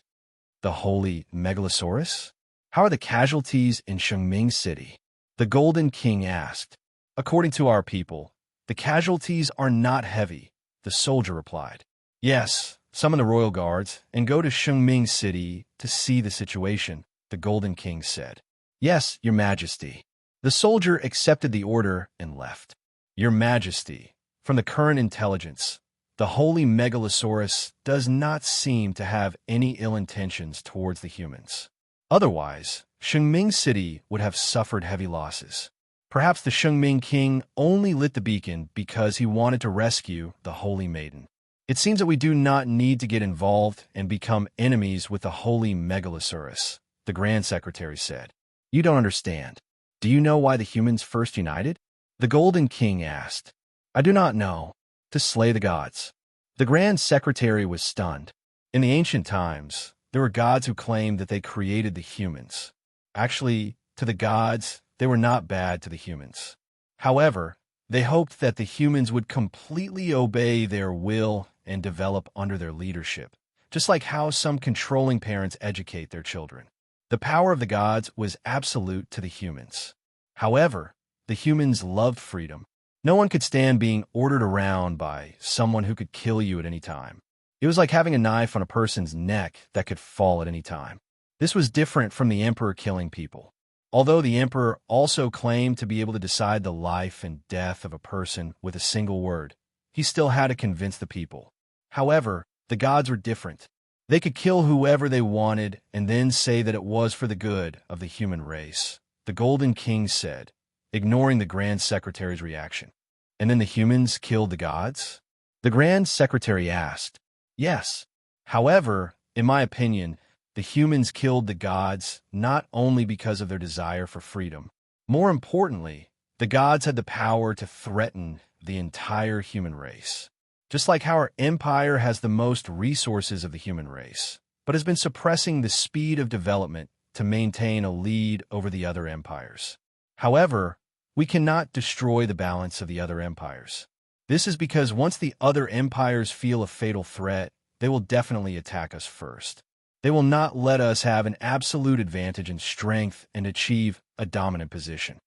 [SPEAKER 1] The holy Megalosaurus? How are the casualties in Shangming City? The Golden King asked. "According to our people, the casualties are not heavy," the soldier replied. "Yes, summon the royal guards and go to Shangming City to see the situation," the Golden King said. "Yes, your Majesty." The soldier accepted the order and left. "Your Majesty, from the current intelligence, the holy Megalosaurus does not seem to have any ill intentions towards the humans. Otherwise, Shangming City would have suffered heavy losses. Perhaps the Shangming King only lit the beacon because he wanted to rescue the holy maiden. It seems that we do not need to get involved and become enemies with the holy Megalosaurus," the Grand Secretary said. "You don't understand. Do you know why the humans first united?" the Golden King asked. "I do not know. To slay the gods." The Grand Secretary was stunned. In the ancient times, there were gods who claimed that they created the humans. Actually, to the gods, they were not bad to the humans. However, they hoped that the humans would completely obey their will and develop under their leadership, just like how some controlling parents educate their children. The power of the gods was absolute to the humans. However, the humans loved freedom. No one could stand being ordered around by someone who could kill you at any time. It was like having a knife on a person's neck that could fall at any time. This was different from the emperor killing people. Although the emperor also claimed to be able to decide the life and death of a person with a single word, he still had to convince the people. However, the gods were different. They could kill whoever they wanted and then say that it was for the good of the human race, the Golden King said, ignoring the Grand Secretary's reaction. And then the humans killed the gods? The Grand Secretary asked. Yes. However, in my opinion, the humans killed the gods not only because of their desire for freedom. More importantly, the gods had the power to threaten the entire human race. Just like how our empire has the most resources of the human race, but has been suppressing the speed of development to maintain a lead over the other empires. However, we cannot destroy the balance of the other empires. This is because once the other empires feel a fatal threat, they will definitely attack us first. They will not let us have an absolute advantage in strength and achieve a dominant position.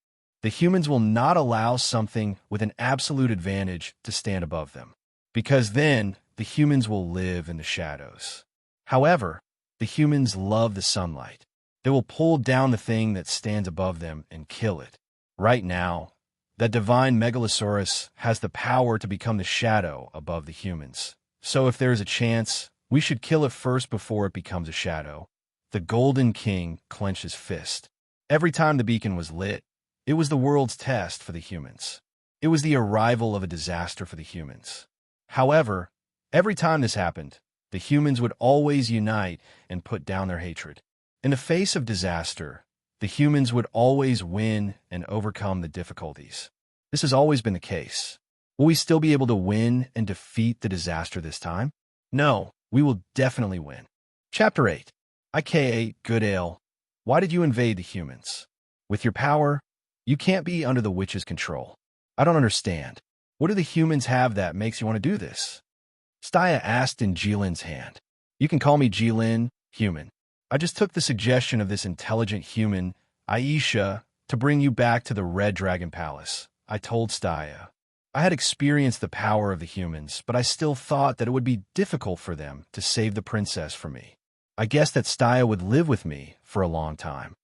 [SPEAKER 1] The humans will not allow something with an absolute advantage to stand above them, because then the humans will live in the shadows. However, the humans love the sunlight. They will pull down the thing that stands above them and kill it. Right now, that divine Megalosaurus has the power to become the shadow above the humans. So if there is a chance, we should kill it first before it becomes a shadow. The Golden King clenched his fist. Every time the beacon was lit, it was the world's test for the humans. It was the arrival of a disaster for the humans. However, every time this happened, the humans would always unite and put down their hatred. In the face of disaster, the humans would always win and overcome the difficulties. This has always been the case. Will we still be able to win and defeat the disaster this time? No, we will definitely win. Chapter 8. IKA Good Ale. Why did you invade the humans? With your power, you can't be under the witch's control. I don't understand. What do the humans have that makes you want to do this? Staya asked in Jilin's hand. You can call me Jilin, human. I just took the suggestion of this intelligent human, Aisha, to bring you back to the Red Dragon Palace. I told Staya. I had experienced the power of the humans, but I still thought that it would be difficult for them to save the princess for me. I guessed that Staya would live with me for a long time.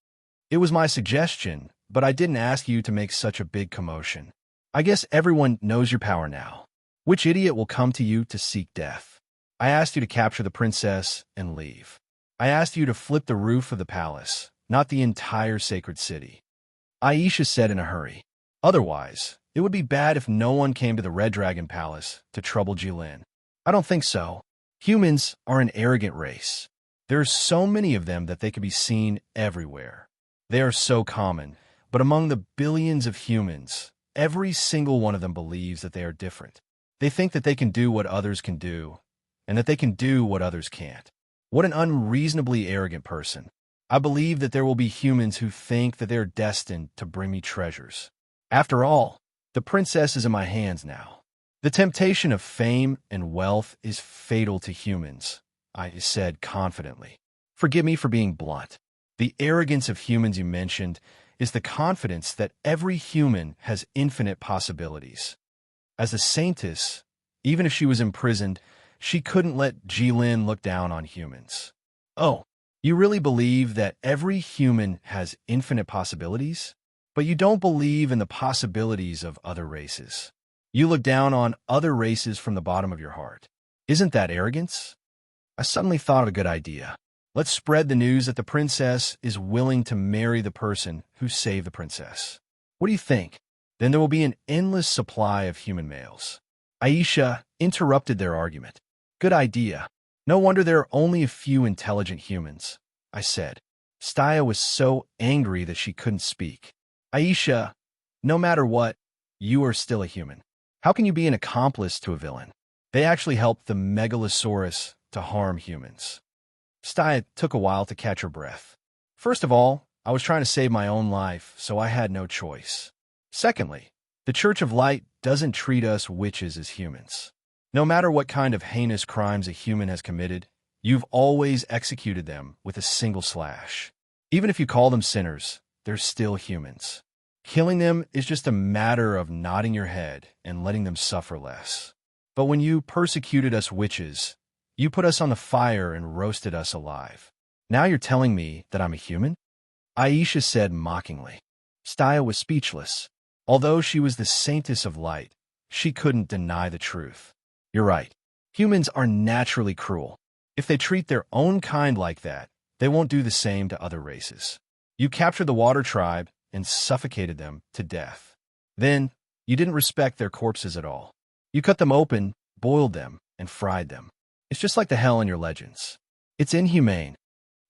[SPEAKER 1] It was my suggestion, but I didn't ask you to make such a big commotion. I guess everyone knows your power now. Which idiot will come to you to seek death? I asked you to capture the princess and leave. I asked you to flip the roof of the palace, not the entire sacred city. Aisha said in a hurry. Otherwise, it would be bad if no one came to the Red Dragon Palace to trouble Jilin. I don't think so. Humans are an arrogant race. There are so many of them that they can be seen everywhere. They are so common, but among the billions of humans, every single one of them believes that they are different. They think that they can do what others can do, and that they can do what others can't. What an unreasonably arrogant person. I believe that there will be humans who think that they are destined to bring me treasures. After all, the princess is in my hands now. The temptation of fame and wealth is fatal to humans, I said confidently. Forgive me for being blunt. The arrogance of humans you mentioned is the confidence that every human has infinite possibilities. As a saintess, even if she was imprisoned, she couldn't let Jilin look down on humans. Oh, you really believe that every human has infinite possibilities? But you don't believe in the possibilities of other races. You look down on other races from the bottom of your heart. Isn't that arrogance? I suddenly thought of a good idea. Let's spread the news that the princess is willing to marry the person who saved the princess. What do you think? Then there will be an endless supply of human males. Aisha interrupted their argument. Good idea. No wonder there are only a few intelligent humans, I said. Staya was so angry that she couldn't speak. Aisha, no matter what, you are still a human. How can you be an accomplice to a villain? They actually helped the Megalosaurus to harm humans. Staya took a while to catch her breath. First of all, I was trying to save my own life, so I had no choice. Secondly, the Church of Light doesn't treat us witches as humans. No matter what kind of heinous crimes a human has committed, you've always executed them with a single slash. Even if you call them sinners, they're still humans. Killing them is just a matter of nodding your head and letting them suffer less. But when you persecuted us witches, you put us on the fire and roasted us alive. Now you're telling me that I'm a human? Aisha said mockingly. Staya was speechless. Although she was the saintess of light, she couldn't deny the truth. You're right. Humans are naturally cruel. If they treat their own kind like that, they won't do the same to other races. You captured the water tribe and suffocated them to death. Then, you didn't respect their corpses at all. You cut them open, boiled them, and fried them. It's just like the hell in your legends. It's inhumane.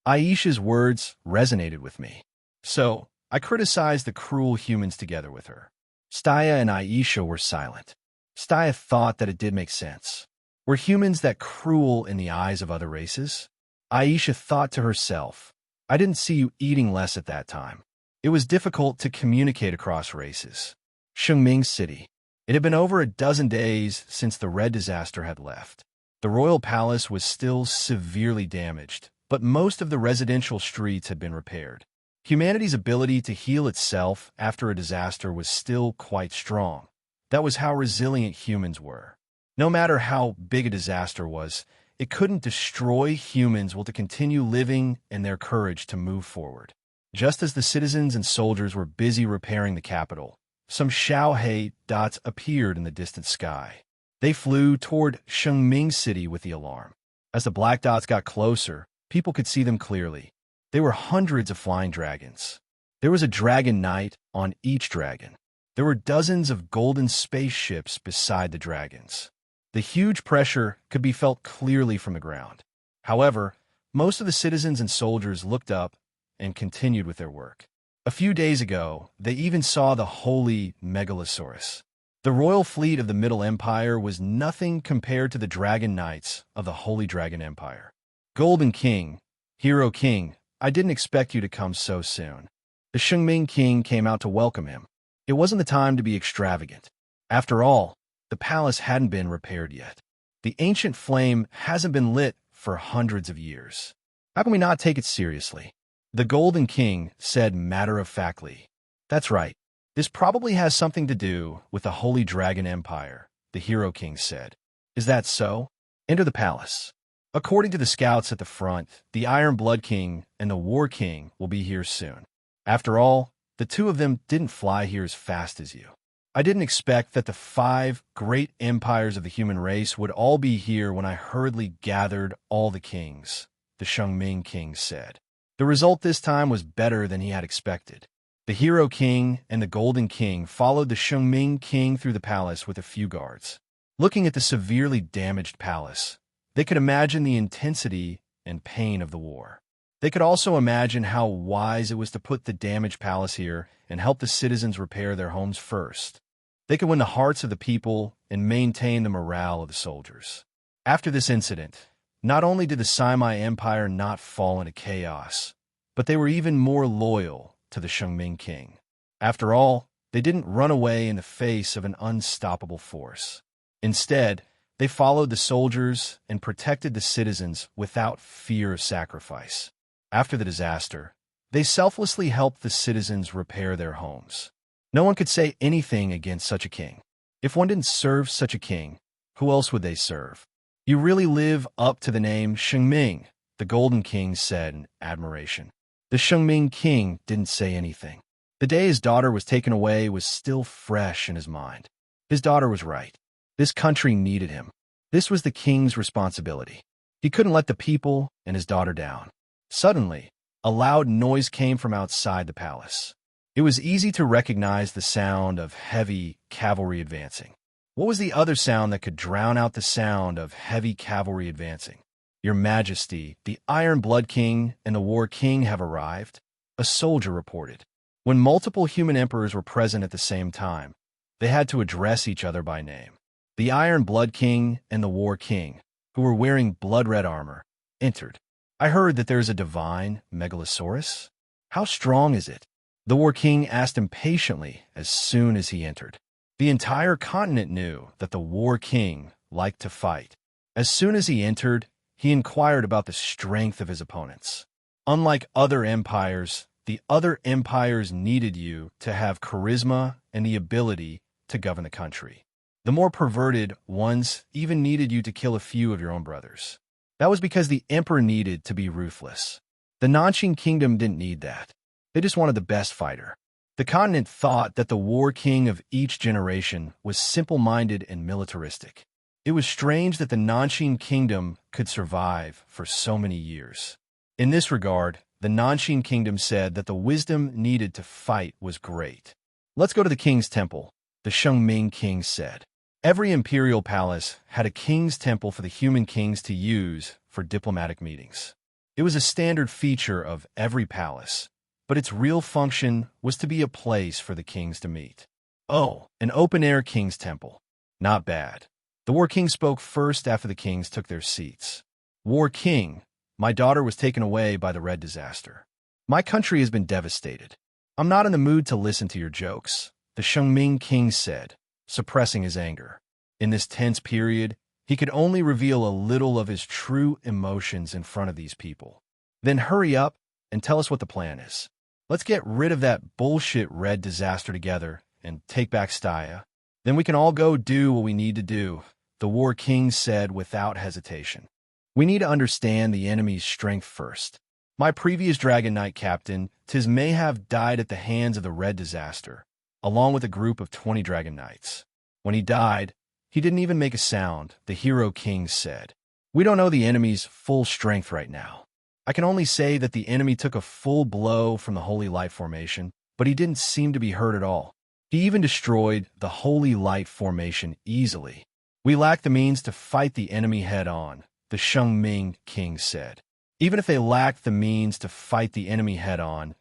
[SPEAKER 1] Aisha's words resonated with me. So, I criticized the cruel humans together with her. Staya and Aisha were silent. Staya thought that it did make sense. Were humans that cruel in the eyes of other races? Aisha thought to herself, I didn't see you eating less at that time. It was difficult to communicate across races. Shengming City. It had been over a dozen days since the Red disaster had left. The royal palace was still severely damaged, but most of the residential streets had been repaired. Humanity's ability to heal itself after a disaster was still quite strong. That was how resilient humans were. No matter how big a disaster was, it couldn't destroy humans will to continue living and their courage to move forward. Just as the citizens and soldiers were busy repairing the capital, some Xiaohe dots appeared in the distant sky. They flew toward Shengming City with the alarm. As the black dots got closer, people could see them clearly. They were hundreds of flying dragons. There was a dragon knight on each dragon. There were dozens of golden spaceships beside the dragons. The huge pressure could be felt clearly from the ground. However, most of the citizens and soldiers looked up and continued with their work. A few days ago, they even saw the holy Megalosaurus. The royal fleet of the Middle Empire was nothing compared to the dragon knights of the Holy Dragon Empire. Golden King, Hero King, I didn't expect you to come so soon. The Shengming King came out to welcome him. It wasn't the time to be extravagant. After all, the palace hadn't been repaired yet. The ancient flame hasn't been lit for hundreds of years. How can we not take it seriously? The Golden King said matter-of-factly. That's right. This probably has something to do with the Holy Dragon Empire, the Hero King said. Is that so? Enter the palace. According to the scouts at the front, the Iron Blood King and the War King will be here soon. After all, the two of them didn't fly here as fast as you. I didn't expect that the 5 great empires of the human race would all be here when I hurriedly gathered all the kings, the Shengming King said. The result this time was better than he had expected. The Hero King and the Golden King followed the Shengming King through the palace with a few guards. Looking at the severely damaged palace, they could imagine the intensity and pain of the war. They could also imagine how wise it was to put the damaged palace here and help the citizens repair their homes first. They could win the hearts of the people and maintain the morale of the soldiers. After this incident, not only did the Saimai Empire not fall into chaos, but they were even more loyal to the Shengming King. After all, they didn't run away in the face of an unstoppable force. Instead, they followed the soldiers and protected the citizens without fear of sacrifice. After the disaster, they selflessly helped the citizens repair their homes. No one could say anything against such a king. If one didn't serve such a king, who else would they serve? You really live up to the name Shengming, the Golden King said in admiration. The Shengming King didn't say anything. The day his daughter was taken away was still fresh in his mind. His daughter was right. This country needed him. This was the king's responsibility. He couldn't let the people and his daughter down. Suddenly, a loud noise came from outside the palace. It was easy to recognize the sound of heavy cavalry advancing. What was the other sound that could drown out the sound of heavy cavalry advancing? Your Majesty, the Iron Blood King and the War King have arrived, a soldier reported. When multiple human emperors were present at the same time, they had to address each other by name. The Iron Blood King and the War King, who were wearing blood-red armor, entered. I heard that there is a divine Megalosaurus. How strong is it? The War King asked impatiently as soon as he entered. The entire continent knew that the War King liked to fight. As soon as he entered, he inquired about the strength of his opponents. Unlike other empires, the other empires needed you to have charisma and the ability to govern the country. The more perverted ones even needed you to kill a few of your own brothers. That was because the emperor needed to be ruthless. The Nanqing Kingdom didn't need that. They just wanted the best fighter. The continent thought that the war king of each generation was simple-minded and militaristic. It was strange that the Nanshin kingdom could survive for so many years. In this regard, the Nanshin kingdom said that the wisdom needed to fight was great. Let's go to the king's temple, the Shengming king said. Every imperial palace had a king's temple for the human kings to use for diplomatic meetings. It was a standard feature of every palace, but its real function was to be a place for the kings to meet. Oh, an open-air king's temple. Not bad. The war king spoke first after the kings took their seats. War king, my daughter was taken away by the red disaster. My country has been devastated. I'm not in the mood to listen to your jokes, the Shengming king said, suppressing his anger. In this tense period, he could only reveal a little of his true emotions in front of these people. Then hurry up and tell us what the plan is. Let's get rid of that bullshit red disaster together and take back Staya. Then we can all go do what we need to do, the war king said without hesitation. We need to understand the enemy's strength first. My previous Dragon Knight captain, Tiz, may have died at the hands of the red disaster, along with a group of 20 Dragon Knights. When he died, he didn't even make a sound, the hero king said. We don't know the enemy's full strength right now. I can only say that the enemy took a full blow from the Holy Light formation, but he didn't seem to be hurt at all. He even destroyed the Holy Light formation easily. We lack the means to fight the enemy head-on, the Shengming king said. Even if they lacked the means to fight the enemy head-on,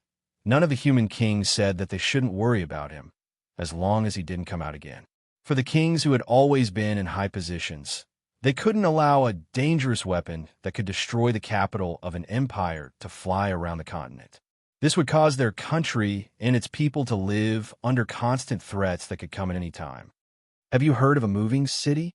[SPEAKER 1] none of the human kings said that they shouldn't worry about him, as long as he didn't come out again. For the kings who had always been in high positions, they couldn't allow a dangerous weapon that could destroy the capital of an empire to fly around the continent. This would cause their country and its people to live under constant threats that could come at any time. Have you heard of a moving city?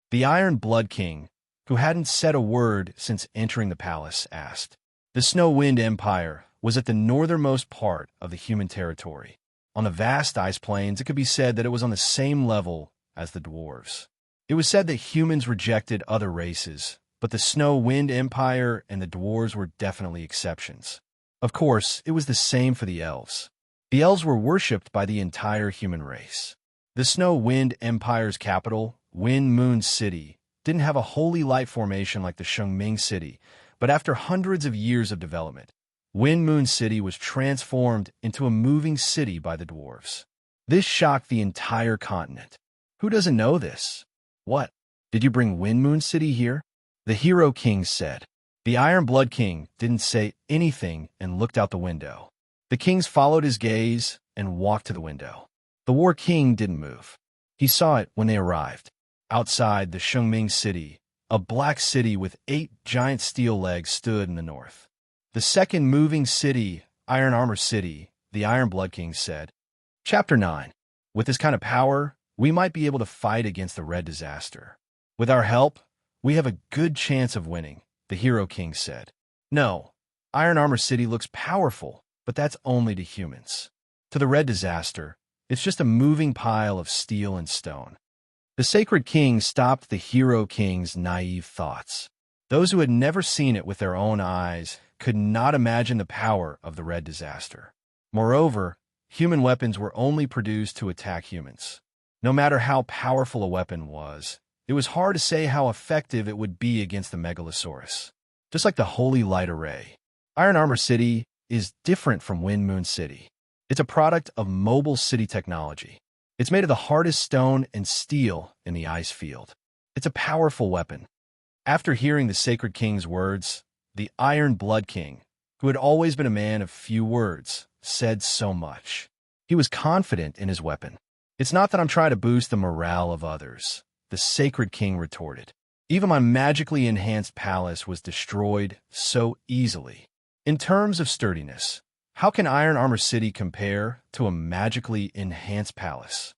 [SPEAKER 1] The Iron Blood King, who hadn't said a word since entering the palace, asked. The Snow Wind Empire was at the northernmost part of the human territory. On the vast ice plains, it could be said that it was on the same level as the dwarves. It was said that humans rejected other races, but the Snow Wind Empire and the dwarves were definitely exceptions. Of course, it was the same for the elves. The elves were worshipped by the entire human race. The Snow Wind Empire's capital, Wind Moon City, didn't have a holy light formation like the Shengming City, but after hundreds of years of development, Wind Moon City was transformed into a moving city by the dwarves. This shocked the entire continent. Who doesn't know this? What? Did you bring Wind Moon City here? The Hero King said. The Iron Blood King didn't say anything and looked out the window. The kings followed his gaze and walked to the window. The War King didn't move. He saw it when they arrived. Outside the Shengming City, a black city with 8 giant steel legs stood in the north. The second moving city, Iron Armor City, the Iron Blood King said. Chapter 9. With this kind of power, we might be able to fight against the red disaster. With our help, we have a good chance of winning, the Hero King said. No, Iron Armor City looks powerful, but that's only to humans. To the red disaster, it's just a moving pile of steel and stone. The Sacred King stopped the Hero King's naive thoughts. Those who had never seen it with their own eyes could not imagine the power of the red disaster. Moreover, human weapons were only produced to attack humans. No matter how powerful a weapon was, it was hard to say how effective it would be against the Megalosaurus. Just like the Holy Light Array, Iron Armor City is different from Wind Moon City. It's a product of mobile city technology. It's made of the hardest stone and steel in the ice field. It's a powerful weapon. After hearing the Sacred King's words, the Iron Blood King, who had always been a man of few words, said so much. He was confident in his weapon. It's not that I'm trying to boost the morale of others, the Sacred King retorted. Even my magically enhanced palace was destroyed so easily. In terms of sturdiness, how can Iron Armor City compare to a magically enhanced palace?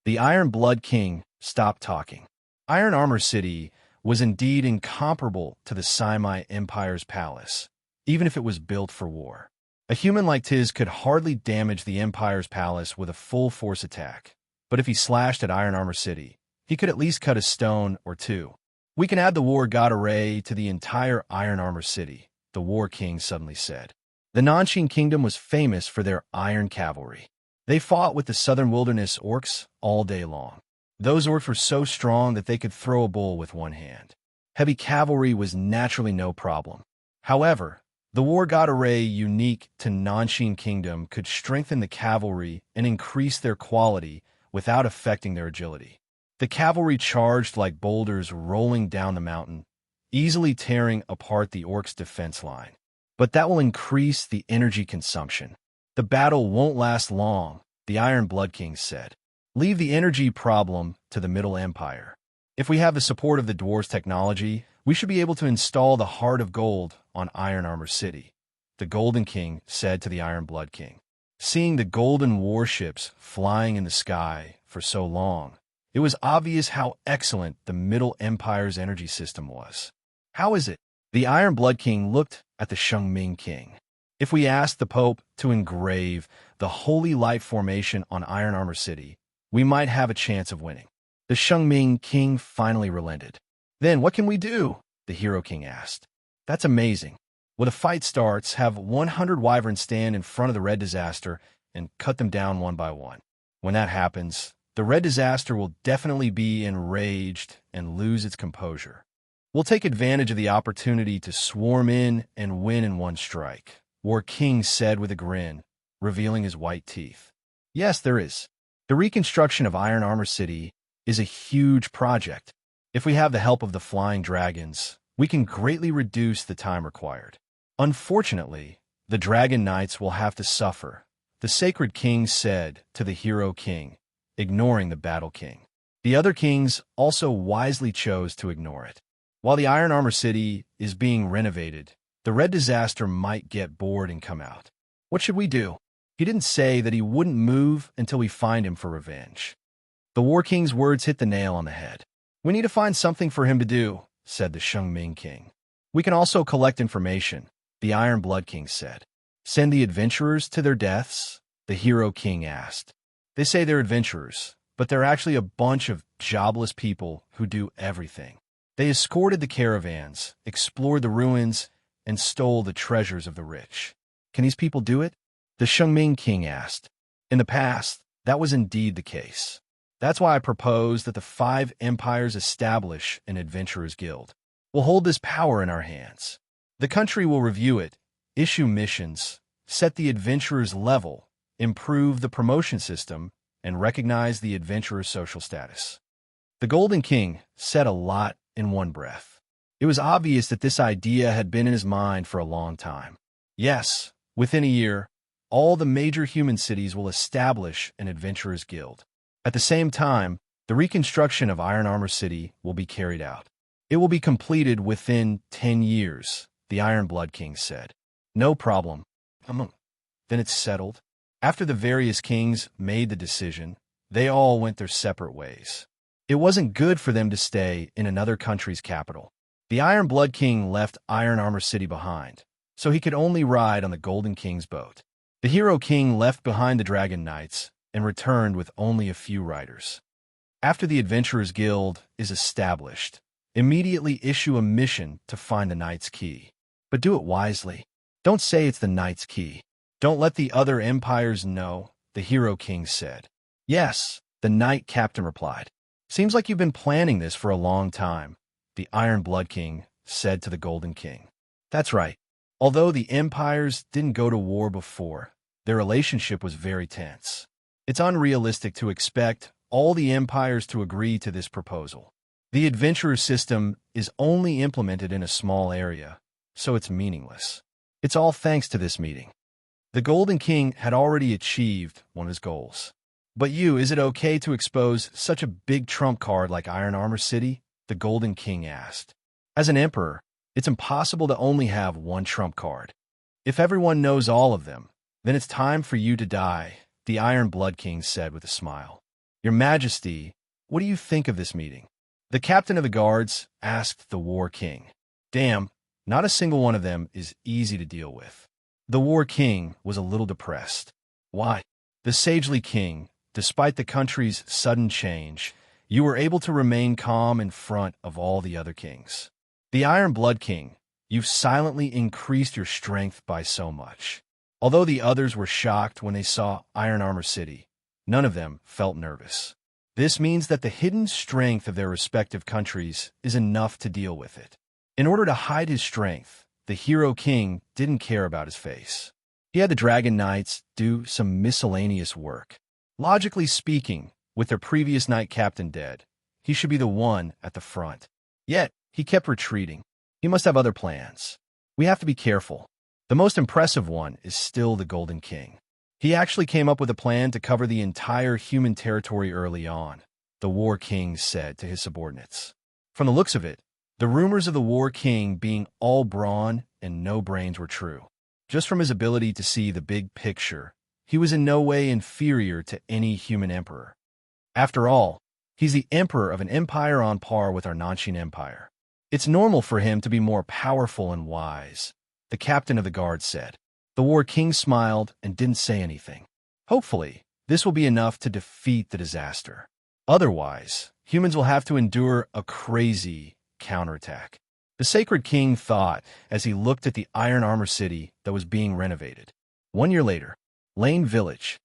[SPEAKER 1] The Iron Blood King stopped talking. Iron Armor City was indeed incomparable to the Saimai Empire's palace, even if it was built for war. A human like Tiz could hardly damage the Empire's palace with a full-force attack, but if he slashed at Iron Armor City, he could at least cut a stone or two. We can add the War God Array to the entire Iron Armor City, the War King suddenly said. The Nanshin Kingdom was famous for their iron cavalry. They fought with the southern wilderness orcs all day long. Those orcs were so strong that they could throw a bull with one hand. Heavy cavalry was naturally no problem. However, the war god array unique to Nanshin Kingdom could strengthen the cavalry and increase their quality without affecting their agility. The cavalry charged like boulders rolling down the mountain, easily tearing apart the orcs' defense line. But that will increase the energy consumption. The battle won't last long, the Iron Blood King said. Leave the energy problem to the Middle Empire. If we have the support of the dwarves' technology, we should be able to install the Heart of Gold on Iron Armor City, the Golden King said to the Iron Blood King. Seeing the golden warships flying in the sky for so long, it was obvious how excellent the Middle Empire's energy system was. How is it? The Iron Blood King looked at the Shengming King. If we asked the Pope to engrave the Holy Light Formation on Iron Armor City, we might have a chance of winning. The Shengming King finally relented. Then what can we do? The Hero King asked. That's amazing. When the fight starts, have 100 wyverns stand in front of the Red Disaster and cut them down one by one. When that happens, the Red Disaster will definitely be enraged and lose its composure. We'll take advantage of the opportunity to swarm in and win in one strike, War King said with a grin, revealing his white teeth. Yes, there is. The reconstruction of Iron Armor City is a huge project. If we have the help of the Flying Dragons, we can greatly reduce the time required. Unfortunately, the Dragon Knights will have to suffer, the Sacred King said to the Hero King, ignoring the Battle King. The other kings also wisely chose to ignore it. While the Iron Armor City is being renovated, the Red Disaster might get bored and come out. What should we do? He didn't say that he wouldn't move until we find him for revenge. The War King's words hit the nail on the head. We need to find something for him to do, said the Shengming King. We can also collect information, the Iron Blood King said. Send the adventurers to their deaths? The Hero King asked. They say they're adventurers, but they're actually a bunch of jobless people who do everything. They escorted the caravans, explored the ruins, and stole the treasures of the rich. Can these people do it? The Shengming King asked. In the past, that was indeed the case. That's why I propose that the 5 empires establish an adventurers' guild. We'll hold this power in our hands. The country will review it, issue missions, set the adventurers' level, improve the promotion system, and recognize the adventurers' social status. The Golden King said a lot in one breath. It was obvious that this idea had been in his mind for a long time. Yes, within a year, all the major human cities will establish an adventurers' guild. At the same time, the reconstruction of Iron Armor City will be carried out. It will be completed within 10 years, the Iron Blood King said. No problem. Then it's settled. After the various kings made the decision, they all went their separate ways. It wasn't good for them to stay in another country's capital. The Iron Blood King left Iron Armor City behind, so he could only ride on the Golden King's boat. The Hero King left behind the Dragon Knights and returned with only a few riders. After the Adventurers Guild is established, immediately issue a mission to find the Knight's Key. But do it wisely. Don't say it's the Knight's Key. Don't let the other empires know, the Hero King said. Yes, the Knight Captain replied. Seems like you've been planning this for a long time, the Iron Blood King said to the Golden King. That's right. Although the empires didn't go to war before, their relationship was very tense. It's unrealistic to expect all the empires to agree to this proposal. The adventurer system is only implemented in a small area, so it's meaningless. It's all thanks to this meeting. The Golden King had already achieved one of his goals. But is it okay to expose such a big trump card like Iron Armor City? The Golden King asked. As an emperor, it's impossible to only have one trump card. If everyone knows all of them, then it's time for you to die, the Iron Blood King said with a smile. Your Majesty, what do you think of this meeting? The captain of the guards asked the War King. Damn, not a single one of them is easy to deal with. The War King was a little depressed. Why? The Sagely King, despite the country's sudden change, you were able to remain calm in front of all the other kings. The Iron Blood King, you've silently increased your strength by so much. Although the others were shocked when they saw Iron Armor City, none of them felt nervous. This means that the hidden strength of their respective countries is enough to deal with it. In order to hide his strength, the hero king didn't care about his face. He had the Dragon Knights do some miscellaneous work. Logically speaking, with their previous knight captain dead, he should be the one at the front. Yet, he kept retreating. He must have other plans. We have to be careful. The most impressive one is still the Golden King. He actually came up with a plan to cover the entire human territory early on, the War King said to his subordinates. From the looks of it, the rumors of the War King being all brawn and no brains were true. Just from his ability to see the big picture, he was in no way inferior to any human emperor. After all, he's the emperor of an empire on par with our Nanshin Empire. It's normal for him to be more powerful and wise, the captain of the guard said. The War King smiled and didn't say anything. Hopefully, this will be enough to defeat the disaster. Otherwise, humans will have to endure a crazy counterattack. The Sacred King thought as he looked at the Iron Armor City that was being renovated. 1 year later, Lane Village.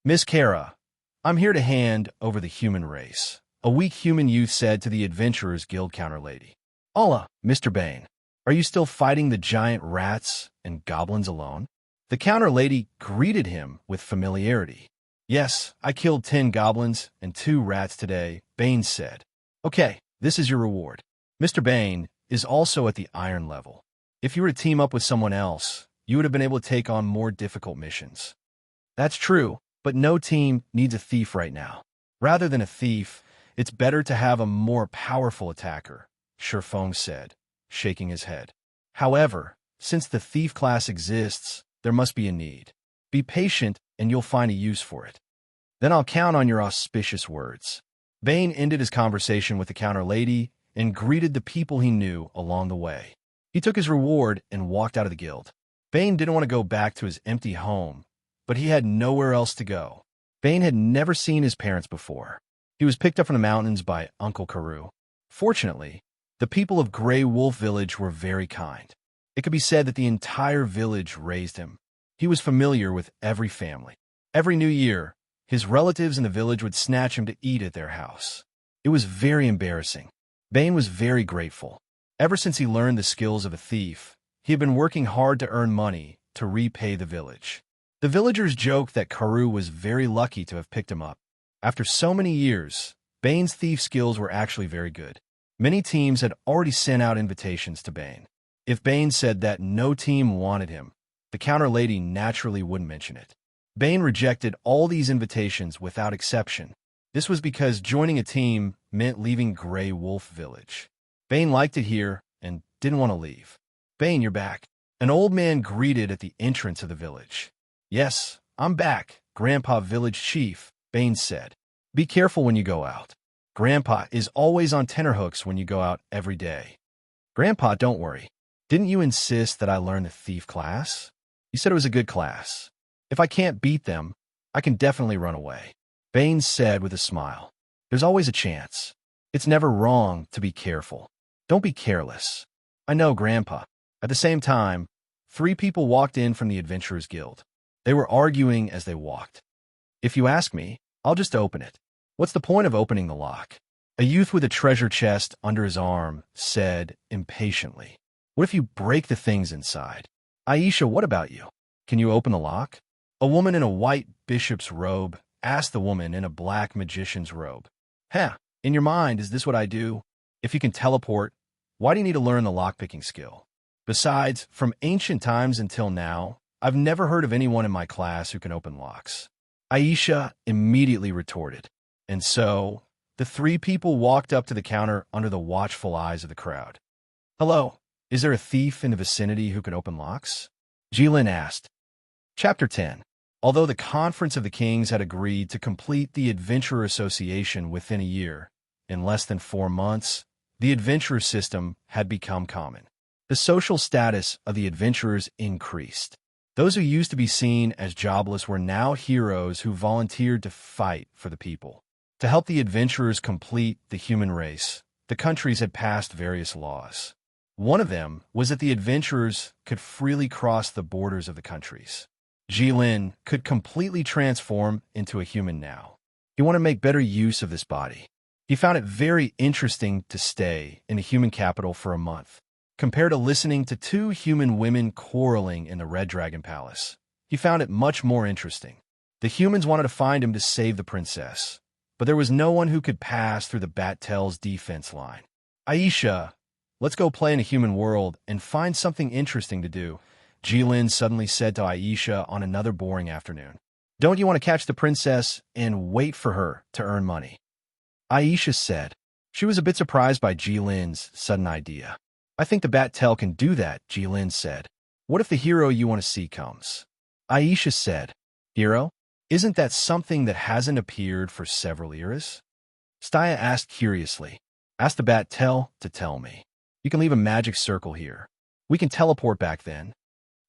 [SPEAKER 1] Miss Kara, I'm here to hand over the human race, a weak human youth said to the Adventurers Guild counter lady. Hola, Mr. Bane. Are you still fighting the giant rats and goblins alone? The counter lady greeted him with familiarity. Yes, I killed 10 goblins and 2 rats today, Bane said. Okay, this is your reward. Mr. Bane is also at the iron level. If you were to team up with someone else, you would have been able to take on more difficult missions. That's true, but no team needs a thief right now. Rather than a thief, it's better to have a more powerful attacker, Shifeng said, shaking his head. However, since the thief class exists, there must be a need. Be patient and you'll find a use for it. Then I'll count on your auspicious words. Bane ended his conversation with the counter lady and greeted the people he knew along the way. He took his reward and walked out of the guild. Bane didn't want to go back to his empty home, but he had nowhere else to go. Bane had never seen his parents before. He was picked up from the mountains by Uncle Karoo. Fortunately, the people of Grey Wolf Village were very kind. It could be said that the entire village raised him. He was familiar with every family. Every new year, his relatives in the village would snatch him to eat at their house. It was very embarrassing. Bane was very grateful. Ever since he learned the skills of a thief, he had been working hard to earn money to repay the village. The villagers joked that Karoo was very lucky to have picked him up. After so many years, Bane's thief skills were actually very good. Many teams had already sent out invitations to Bane. If Bane said that no team wanted him, the counter lady naturally wouldn't mention it. Bane rejected all these invitations without exception. This was because joining a team meant leaving Grey Wolf Village. Bane liked it here and didn't want to leave. Bane, you're back. An old man greeted at the entrance of the village. Yes, I'm back, Grandpa Village Chief, Bane said. Be careful when you go out. Grandpa is always on tenterhooks when you go out every day. Grandpa, don't worry. Didn't you insist that I learn the thief class? You said it was a good class. If I can't beat them, I can definitely run away. Bane said with a smile. There's always a chance. It's never wrong to be careful. Don't be careless. I know, Grandpa. At the same time, 3 people walked in from the Adventurers Guild. They were arguing as they walked. If you ask me, I'll just open it. What's the point of opening the lock? A youth with a treasure chest under his arm said impatiently. What if you break the things inside? Aisha, what about you? Can you open the lock? A woman in a white bishop's robe asked the woman in a black magician's robe. In your mind, is this what I do? If you can teleport, why do you need to learn the lockpicking skill? Besides, from ancient times until now, I've never heard of anyone in my class who can open locks. Aisha immediately retorted. And so, the 3 people walked up to the counter under the watchful eyes of the crowd. Hello, is there a thief in the vicinity who can open locks? Jilin asked. Chapter 10. Although the Conference of the Kings had agreed to complete the Adventurer Association within a year, in less than 4 months, the adventurer system had become common. The social status of the adventurers increased. Those who used to be seen as jobless were now heroes who volunteered to fight for the people. To help the adventurers complete the human race, the countries had passed various laws. One of them was that the adventurers could freely cross the borders of the countries. Jilin could completely transform into a human now. He wanted to make better use of this body. He found it very interesting to stay in the human capital for a month, compared to listening to two human women quarreling in the Red Dragon Palace. He found it much more interesting. The humans wanted to find him to save the princess, but there was no one who could pass through the Bat-Tail's defense line. Aisha, let's go play in a human world and find something interesting to do, Jilin suddenly said to Aisha on another boring afternoon. Don't you want to catch the princess and wait for her to earn money? Aisha said. She was a bit surprised by Jilin's sudden idea. I think the Bat-Tail can do that, Jilin said. What if the hero you want to see comes? Aisha said. Hero? Isn't that something that hasn't appeared for several eras? Staya asked curiously. Ask the Bat-Tail to tell me. You can leave a magic circle here. We can teleport back then.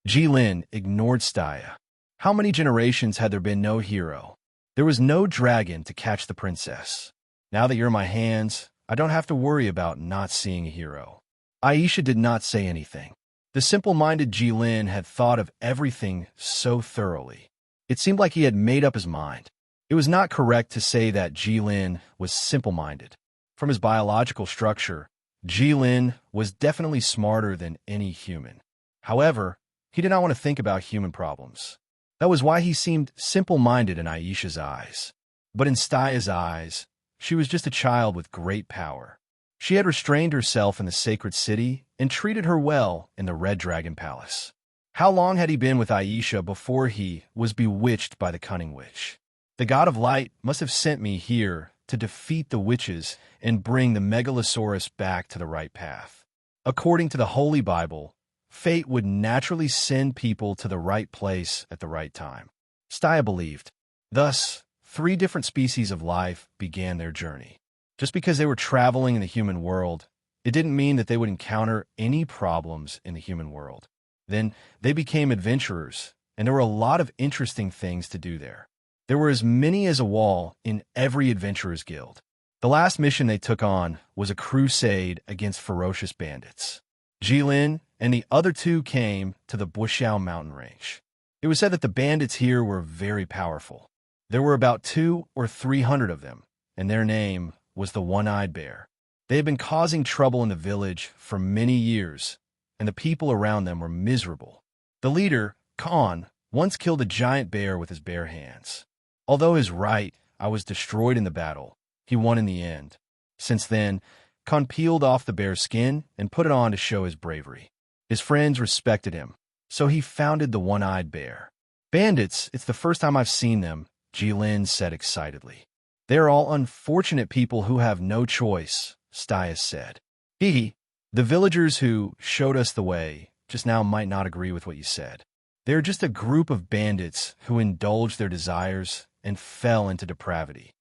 [SPEAKER 1] Jilin ignored Staya. How many generations had there been no hero? There was no dragon to catch the princess. Now that you're in my hands, I don't have to worry about not seeing a hero. Aisha did not say anything. The simple-minded Jilin had thought of everything so thoroughly. It seemed like he had made up his mind. It was not correct to say that Jilin was simple-minded. From his biological structure, Jilin was definitely smarter than any human. However, he did not want to think about human problems. That was why he seemed simple-minded in Aisha's eyes. But in Staya's eyes, she was just a child with great power. She had restrained herself in the sacred city and treated her well in the Red Dragon Palace. How long had he been with Aisha before he was bewitched by the cunning witch? The god of light must have sent me here to defeat the witches and bring the Megalosaurus back to the right path. According to the Holy Bible, fate would naturally send people to the right place at the right time. Staya believed. Thus, 3 different species of life began their journey. Just because they were traveling in the human world, it didn't mean that they would encounter any problems in the human world. Then they became adventurers, and there were a lot of interesting things to do there. There were as many as a wall in every adventurer's guild. The last mission they took on was a crusade against ferocious bandits. Jilin and the other 2 came to the Bushao mountain range. It was said that the bandits here were very powerful. There were about 200 or 300 of them, and their name was the One-Eyed Bear. They had been causing trouble in the village for many years, and the people around them were miserable. The leader, Khan, once killed a giant bear with his bare hands. Although his right eye was destroyed in the battle, he won in the end. Since then, Khan peeled off the bear's skin and put it on to show his bravery. His friends respected him, so he founded the One-Eyed Bear. Bandits, it's the first time I've seen them, Jilin said excitedly. They are all unfortunate people who have no choice, Staya said. The villagers who showed us the way just now might not agree with what you said. They are just a group of bandits who indulged their desires and fell into depravity.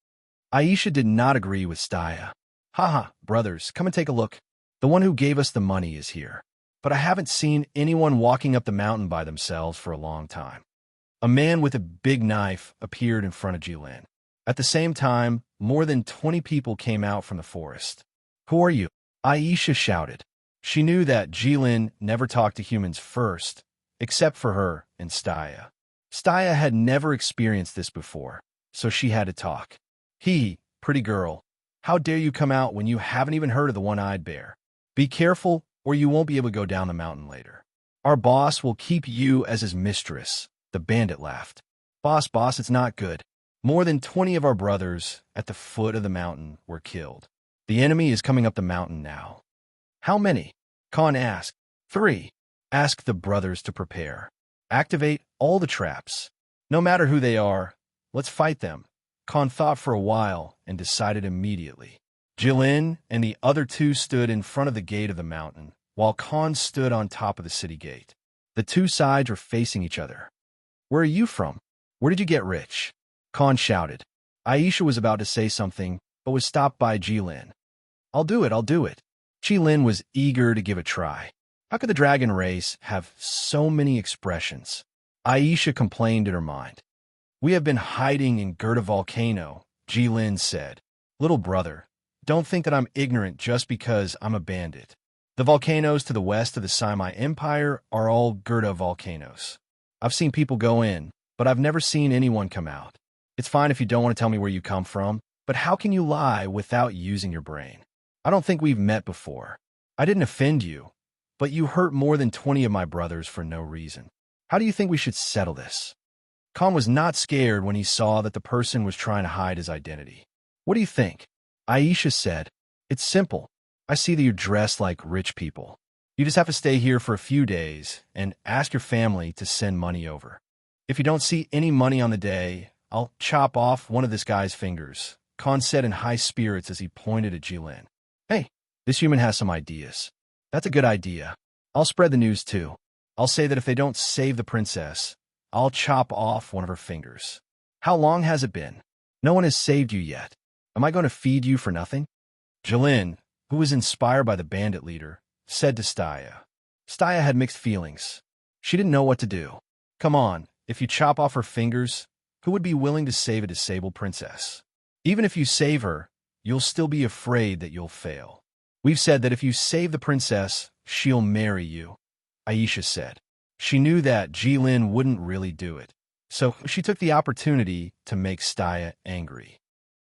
[SPEAKER 1] Aisha did not agree with Staya. Haha, brothers, come and take a look. The one who gave us the money is here. But I haven't seen anyone walking up the mountain by themselves for a long time. A man with a big knife appeared in front of Jilin. At the same time, more than 20 people came out from the forest. Who are you? Aisha shouted. She knew that Jilin never talked to humans first, except for her and Staya. Staya had never experienced this before, so she had to talk. Pretty girl, how dare you come out when you haven't even heard of the One-Eyed Bear? Be careful, or you won't be able to go down the mountain later. Our boss will keep you as his mistress, the bandit laughed. Boss, it's not good. More than 20 of our brothers at the foot of the mountain were killed. The enemy is coming up the mountain now. How many? Khan asked. 3. Ask the brothers to prepare. Activate all the traps. No matter who they are, let's fight them. Khan thought for a while and decided immediately. Jilin and the other 2 stood in front of the gate of the mountain, while Khan stood on top of the city gate. The 2 sides were facing each other. Where are you from? Where did you get rich? Khan shouted. Aisha was about to say something, but was stopped by Jilin. I'll do it. Jilin was eager to give a try. How could the dragon race have so many expressions? Aisha complained in her mind. We have been hiding in Gerda Volcano, Jilin said. Little brother, don't think that I'm ignorant just because I'm a bandit. The volcanoes to the west of the Simi Empire are all Gerda volcanoes. I've seen people go in, but I've never seen anyone come out. It's fine if you don't want to tell me where you come from, but how can you lie without using your brain? I don't think we've met before. I didn't offend you, but you hurt more than 20 of my brothers for no reason. How do you think we should settle this? Khan was not scared when he saw that the person was trying to hide his identity. What do you think? Aisha said, It's simple. I see that you're dressed like rich people. You just have to stay here for a few days and ask your family to send money over. If you don't see any money on the day, I'll chop off one of this guy's fingers, Khan said in high spirits as he pointed at Jilin. Hey, this human has some ideas. That's a good idea. I'll spread the news too. I'll say that if they don't save the princess, I'll chop off one of her fingers. How long has it been? No one has saved you yet. Am I going to feed you for nothing? Jilin, who was inspired by the bandit leader, said to Staya. Staya had mixed feelings. She didn't know what to do. Come on, if you chop off her fingers, who would be willing to save a disabled princess? Even if you save her, you'll still be afraid that you'll fail. We've said that if you save the princess, she'll marry you, Aisha said. She knew that Jilin wouldn't really do it, so she took the opportunity to make Staya angry.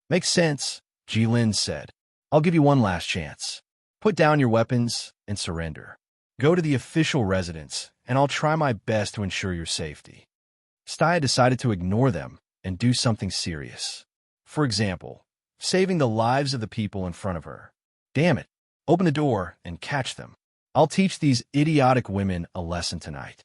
[SPEAKER 1] Makes sense, Jilin said. I'll give you one last chance. Put down your weapons and surrender. Go to the official residence, and I'll try my best to ensure your safety. Staya decided to ignore them and do something serious. For example, saving the lives of the people in front of her. Damn it, open the door and catch them. I'll teach these idiotic women a lesson tonight.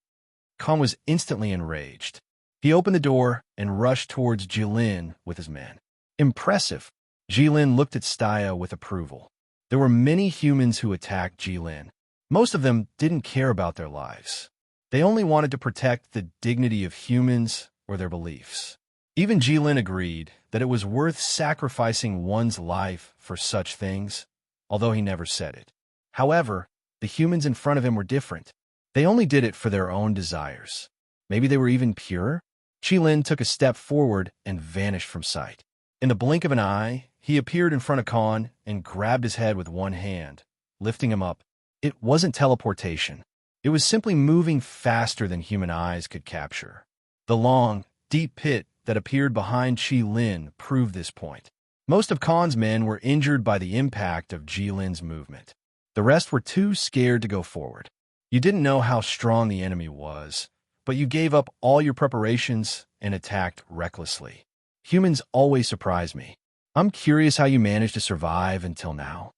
[SPEAKER 1] Khan was instantly enraged. He opened the door and rushed towards Jilin with his men. Impressive. Jilin looked at Staya with approval. There were many humans who attacked Jilin. Most of them didn't care about their lives. They only wanted to protect the dignity of humans or their beliefs. Even Jilin agreed that it was worth sacrificing one's life for such things, although he never said it. However, the humans in front of him were different. They only did it for their own desires. Maybe they were even pure? Jilin took a step forward and vanished from sight. In the blink of an eye, he appeared in front of Khan and grabbed his head with one hand, lifting him up. It wasn't teleportation. It was simply moving faster than human eyes could capture. The long, deep pit that appeared behind Jilin proved this point. Most of Khan's men were injured by the impact of Jilin's movement. The rest were too scared to go forward. You didn't know how strong the enemy was, but you gave up all your preparations and attacked recklessly. Humans always surprise me. I'm curious how you managed to survive until now.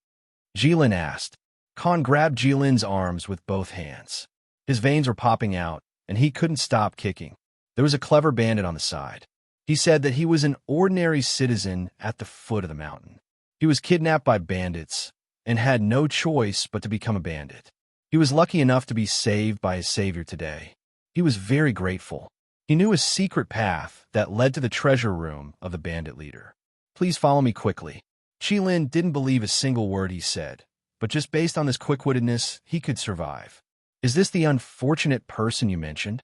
[SPEAKER 1] Jilin asked. Khan grabbed Jilin's arms with both hands. His veins were popping out, and he couldn't stop kicking. There was a clever bandit on the side. He said that he was an ordinary citizen at the foot of the mountain. He was kidnapped by bandits and had no choice but to become a bandit. He was lucky enough to be saved by his savior today. He was very grateful. He knew a secret path that led to the treasure room of the bandit leader. Please follow me quickly. Jilin didn't believe a single word he said, but just based on his quick-wittedness, he could survive. Is this the unfortunate person you mentioned?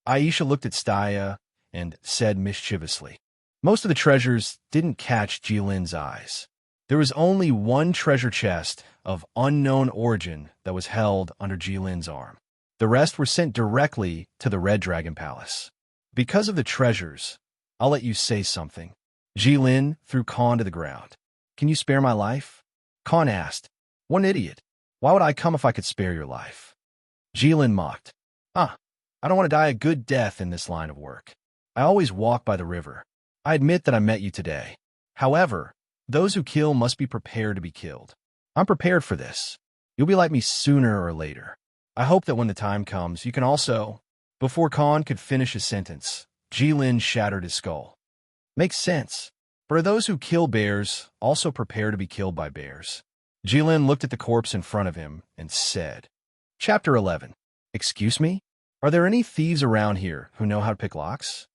[SPEAKER 1] Aisha looked at Staya and said mischievously. Most of the treasures didn't catch Jilin's eyes. There was only one treasure chest of unknown origin that was held under Jilin's arm. The rest were sent directly to the Red Dragon Palace. Because of the treasures, I'll let you say something. Jilin threw Khan to the ground. Can you spare my life? Khan asked. What an idiot. Why would I come if I could spare your life? Jilin mocked. I don't want to die a good death in this line of work. I always walk by the river. I admit that I met you today. However, those who kill must be prepared to be killed. I'm prepared for this. You'll be like me sooner or later. I hope that when the time comes, you can also... Before Khan could finish his sentence, Jilin shattered his skull. Makes sense. For those who kill bears, also prepare to be killed by bears. Jilin looked at the corpse in front of him and said, Chapter 11. Excuse me? Are there any thieves around here who know how to pick locks?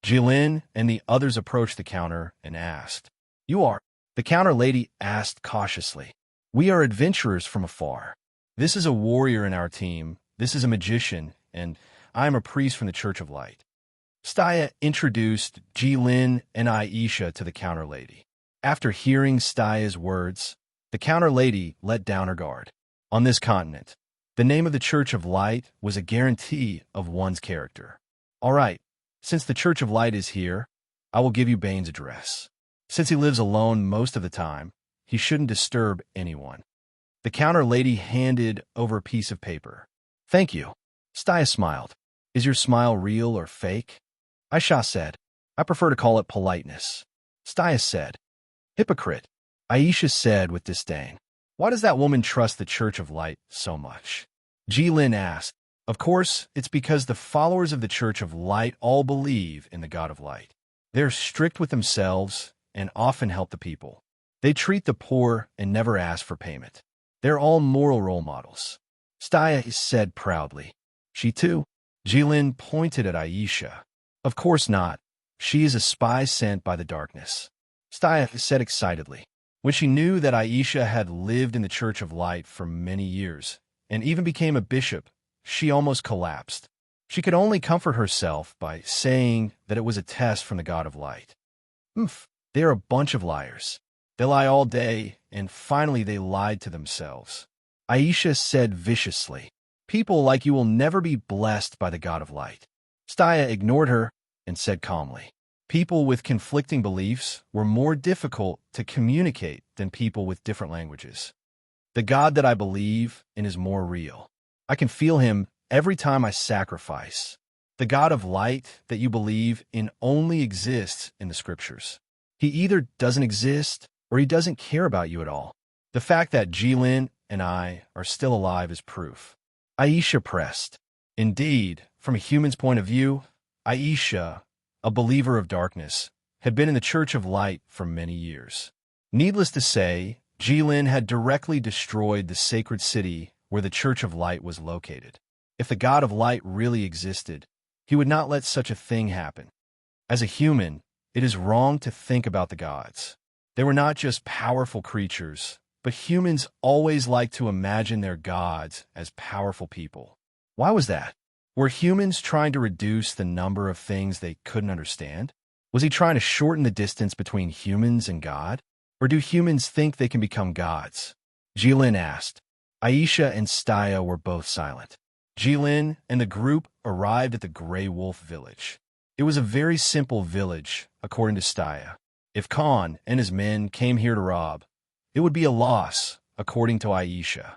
[SPEAKER 1] Jilin and the others approached the counter and asked. You are? The counter lady asked cautiously. We are adventurers from afar. This is a warrior in our team, this is a magician, and I am a priest from the Church of Light. Staya introduced Jilin and Aisha to the counter lady. After hearing Staya's words, the counter lady let down her guard. On this continent, the name of the Church of Light was a guarantee of one's character. All right, since the Church of Light is here, I will give you Bane's address. Since he lives alone most of the time, he shouldn't disturb anyone. The counter lady handed over a piece of paper. Thank you. Staya smiled. Is your smile real or fake? Aisha said. I prefer to call it politeness. Staya said. Hypocrite. Aisha said with disdain. Why does that woman trust the Church of Light so much? Jilin asked. Of course, it's because the followers of the Church of Light all believe in the God of Light. They're strict with themselves and often help the people. They treat the poor and never ask for payment. They're all moral role models. Staya said proudly. She too? Jilin pointed at Aisha. Of course not. She is a spy sent by the darkness. Staya said excitedly. When she knew that Aisha had lived in the Church of Light for many years and even became a bishop, she almost collapsed. She could only comfort herself by saying that it was a test from the God of Light. They're a bunch of liars. They lie all day, and finally they lied to themselves. Aisha said viciously. People like you will never be blessed by the God of Light. Staya ignored her and said calmly. People with conflicting beliefs were more difficult to communicate than people with different languages. The God that I believe in is more real. I can feel him every time I sacrifice. The God of Light that you believe in only exists in the scriptures. He either doesn't exist or he doesn't care about you at all. The fact that Jilin and I are still alive is proof. Aisha pressed. Indeed, from a human's point of view, Aisha, a believer of darkness, had been in the Church of Light for many years. Needless to say, Jilin had directly destroyed the sacred city where the Church of Light was located. If the God of Light really existed, he would not let such a thing happen. As a human, it is wrong to think about the gods. They were not just powerful creatures, but humans always like to imagine their gods as powerful people. Why was that? Were humans trying to reduce the number of things they couldn't understand? Was he trying to shorten the distance between humans and God? Or do humans think they can become gods? Jilin asked. Aisha and Staya were both silent. Jilin and the group arrived at the Grey Wolf village. It was a very simple village, according to Staya. If Khan and his men came here to rob, it would be a loss, according to Aisha.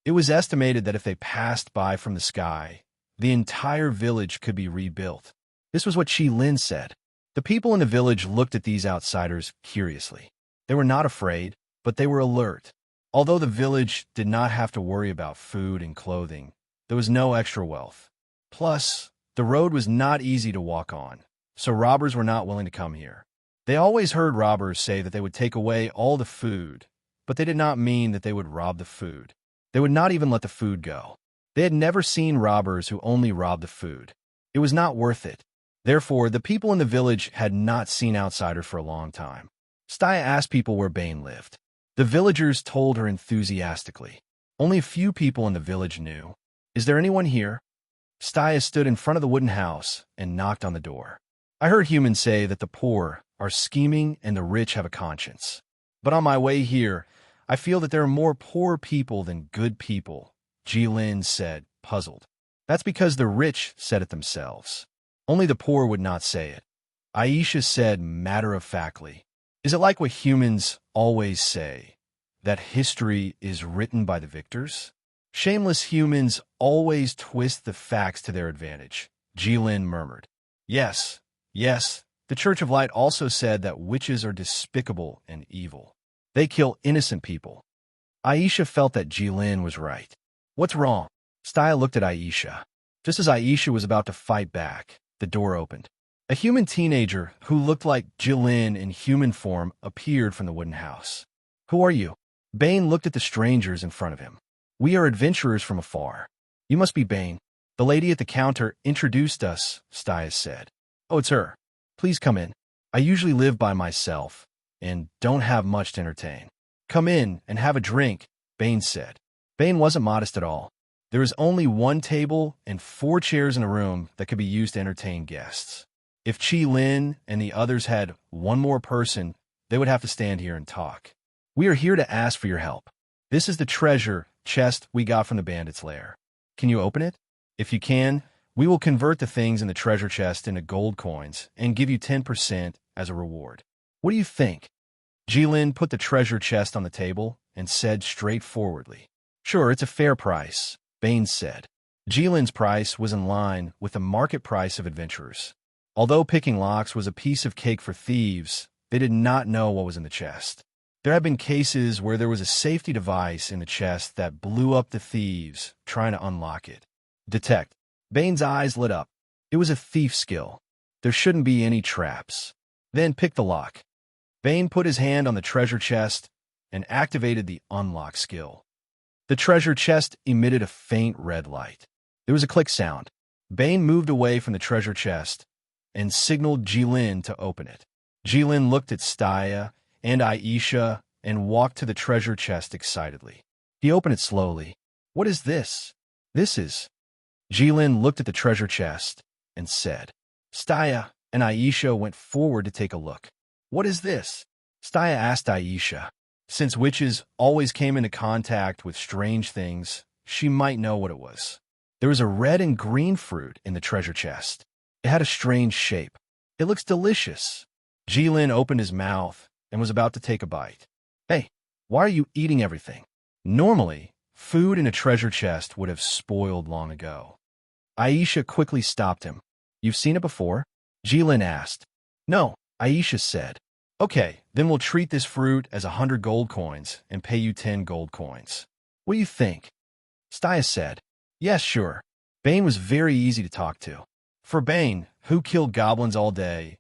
[SPEAKER 1] It was estimated that if they passed by from the sky, the entire village could be rebuilt. This was what Jilin said. The people in the village looked at these outsiders curiously. They were not afraid, but they were alert. Although the village did not have to worry about food and clothing, there was no extra wealth. Plus, the road was not easy to walk on, so robbers were not willing to come here. They always heard robbers say that they would take away all the food, but they did not mean that they would rob the food. They would not even let the food go. They had never seen robbers who only robbed the food. It was not worth it. Therefore, the people in the village had not seen outsiders for a long time. Staya asked people where Bane lived. The villagers told her enthusiastically. Only a few people in the village knew. Is there anyone here? Staya stood in front of the wooden house and knocked on the door. I heard humans say that the poor are scheming and the rich have a conscience. But on my way here, I feel that there are more poor people than good people, Jilin said, puzzled. That's because the rich said it themselves. Only the poor would not say it. Aisha said matter-of-factly. Is it like what humans always say, that history is written by the victors? Shameless humans always twist the facts to their advantage, Jilin murmured. Yes, the Church of Light also said that witches are despicable and evil. They kill innocent people. Aisha felt that Jilin was right. What's wrong? Staya looked at Aisha. Just as Aisha was about to fight back, the door opened. A human teenager who looked like Jilin in human form appeared from the wooden house. Who are you? Bane looked at the strangers in front of him. We are adventurers from afar. You must be Bane. The lady at the counter introduced us, Staya said. Oh, it's her. Please come in. I usually live by myself and don't have much to entertain. Come in and have a drink, Bane said. Bane wasn't modest at all. There was only one table and 4 chairs in a room that could be used to entertain guests. If Jilin and the others had one more person, they would have to stand here and talk. We are here to ask for your help. This is the treasure chest we got from the bandit's lair. Can you open it? If you can, We will convert the things in the treasure chest into gold coins and give you 10% as a reward. What do you think? Jilin put the treasure chest on the table and said straightforwardly. Sure, it's a fair price, Bane said. Jilin's price was in line with the market price of adventurers. Although picking locks was a piece of cake for thieves, they did not know what was in the chest. There have been cases where there was a safety device in the chest that blew up the thieves trying to unlock it. Detect. Bane's eyes lit up. It was a thief skill. There shouldn't be any traps. Then pick the lock. Bane put his hand on the treasure chest and activated the unlock skill. The treasure chest emitted a faint red light. There was a click sound. Bane moved away from the treasure chest and signaled Jilin to open it. Jilin looked at Staya and Aisha and walked to the treasure chest excitedly. He opened it slowly. What is this? This is... Jilin looked at the treasure chest and said. Staya and Aisha went forward to take a look. What is this? Staya asked Aisha. Since witches always came into contact with strange things, she might know what it was. There was a red and green fruit in the treasure chest. It had a strange shape. It looks delicious. Jilin opened his mouth and was about to take a bite. Hey, why are you eating everything? Normally, food in a treasure chest would have spoiled long ago. Aisha quickly stopped him. You've seen it before? Jilin asked. No, Aisha said. Okay, then we'll treat this fruit as 100 gold coins and pay you 10 gold coins. What do you think? Staya said. Yes, sure. Bane was very easy to talk to. For Bane, who killed goblins all day,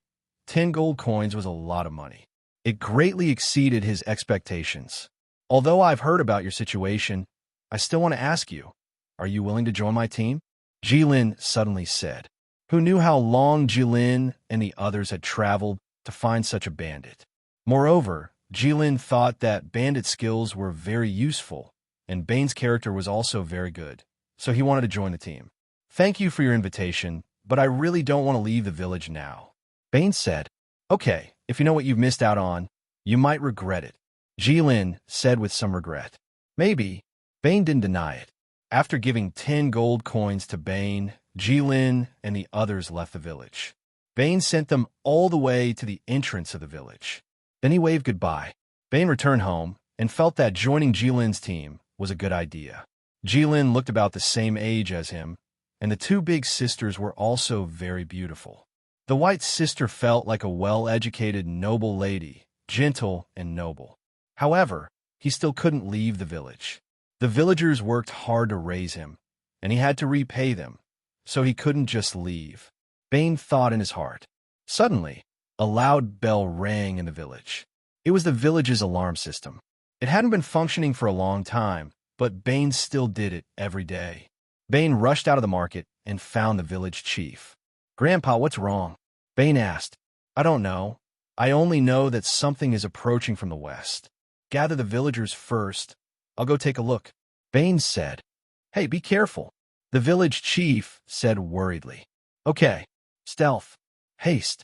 [SPEAKER 1] 10 gold coins was a lot of money. It greatly exceeded his expectations. Although I've heard about your situation, I still want to ask you, are you willing to join my team? Jilin suddenly said. Who knew how long Jilin and the others had traveled to find such a bandit? Moreover, Jilin thought that bandit skills were very useful, and Bane's character was also very good, so he wanted to join the team. Thank you for your invitation, but I really don't want to leave the village now. Bane said. Okay, if you know what you've missed out on, you might regret it. Jilin said with some regret. Maybe. Bane didn't deny it. After giving 10 gold coins to Bane, Jilin and the others left the village. Bane sent them all the way to the entrance of the village. Then he waved goodbye. Bane returned home and felt that joining Jilin's team was a good idea. Jilin looked about the same age as him, and the two big sisters were also very beautiful. The white sister felt like a well-educated, noble lady, gentle and noble. However, he still couldn't leave the village. The villagers worked hard to raise him, and he had to repay them, so he couldn't just leave. Bane thought in his heart. Suddenly, a loud bell rang in the village. It was the village's alarm system. It hadn't been functioning for a long time, but Bane still did it every day. Bane rushed out of the market and found the village chief. Grandpa, what's wrong? Bane asked. I don't know. I only know that something is approaching from the west. Gather the villagers first. I'll go take a look. Bane said. Hey, be careful. The village chief said worriedly. Okay. Stealth. Haste.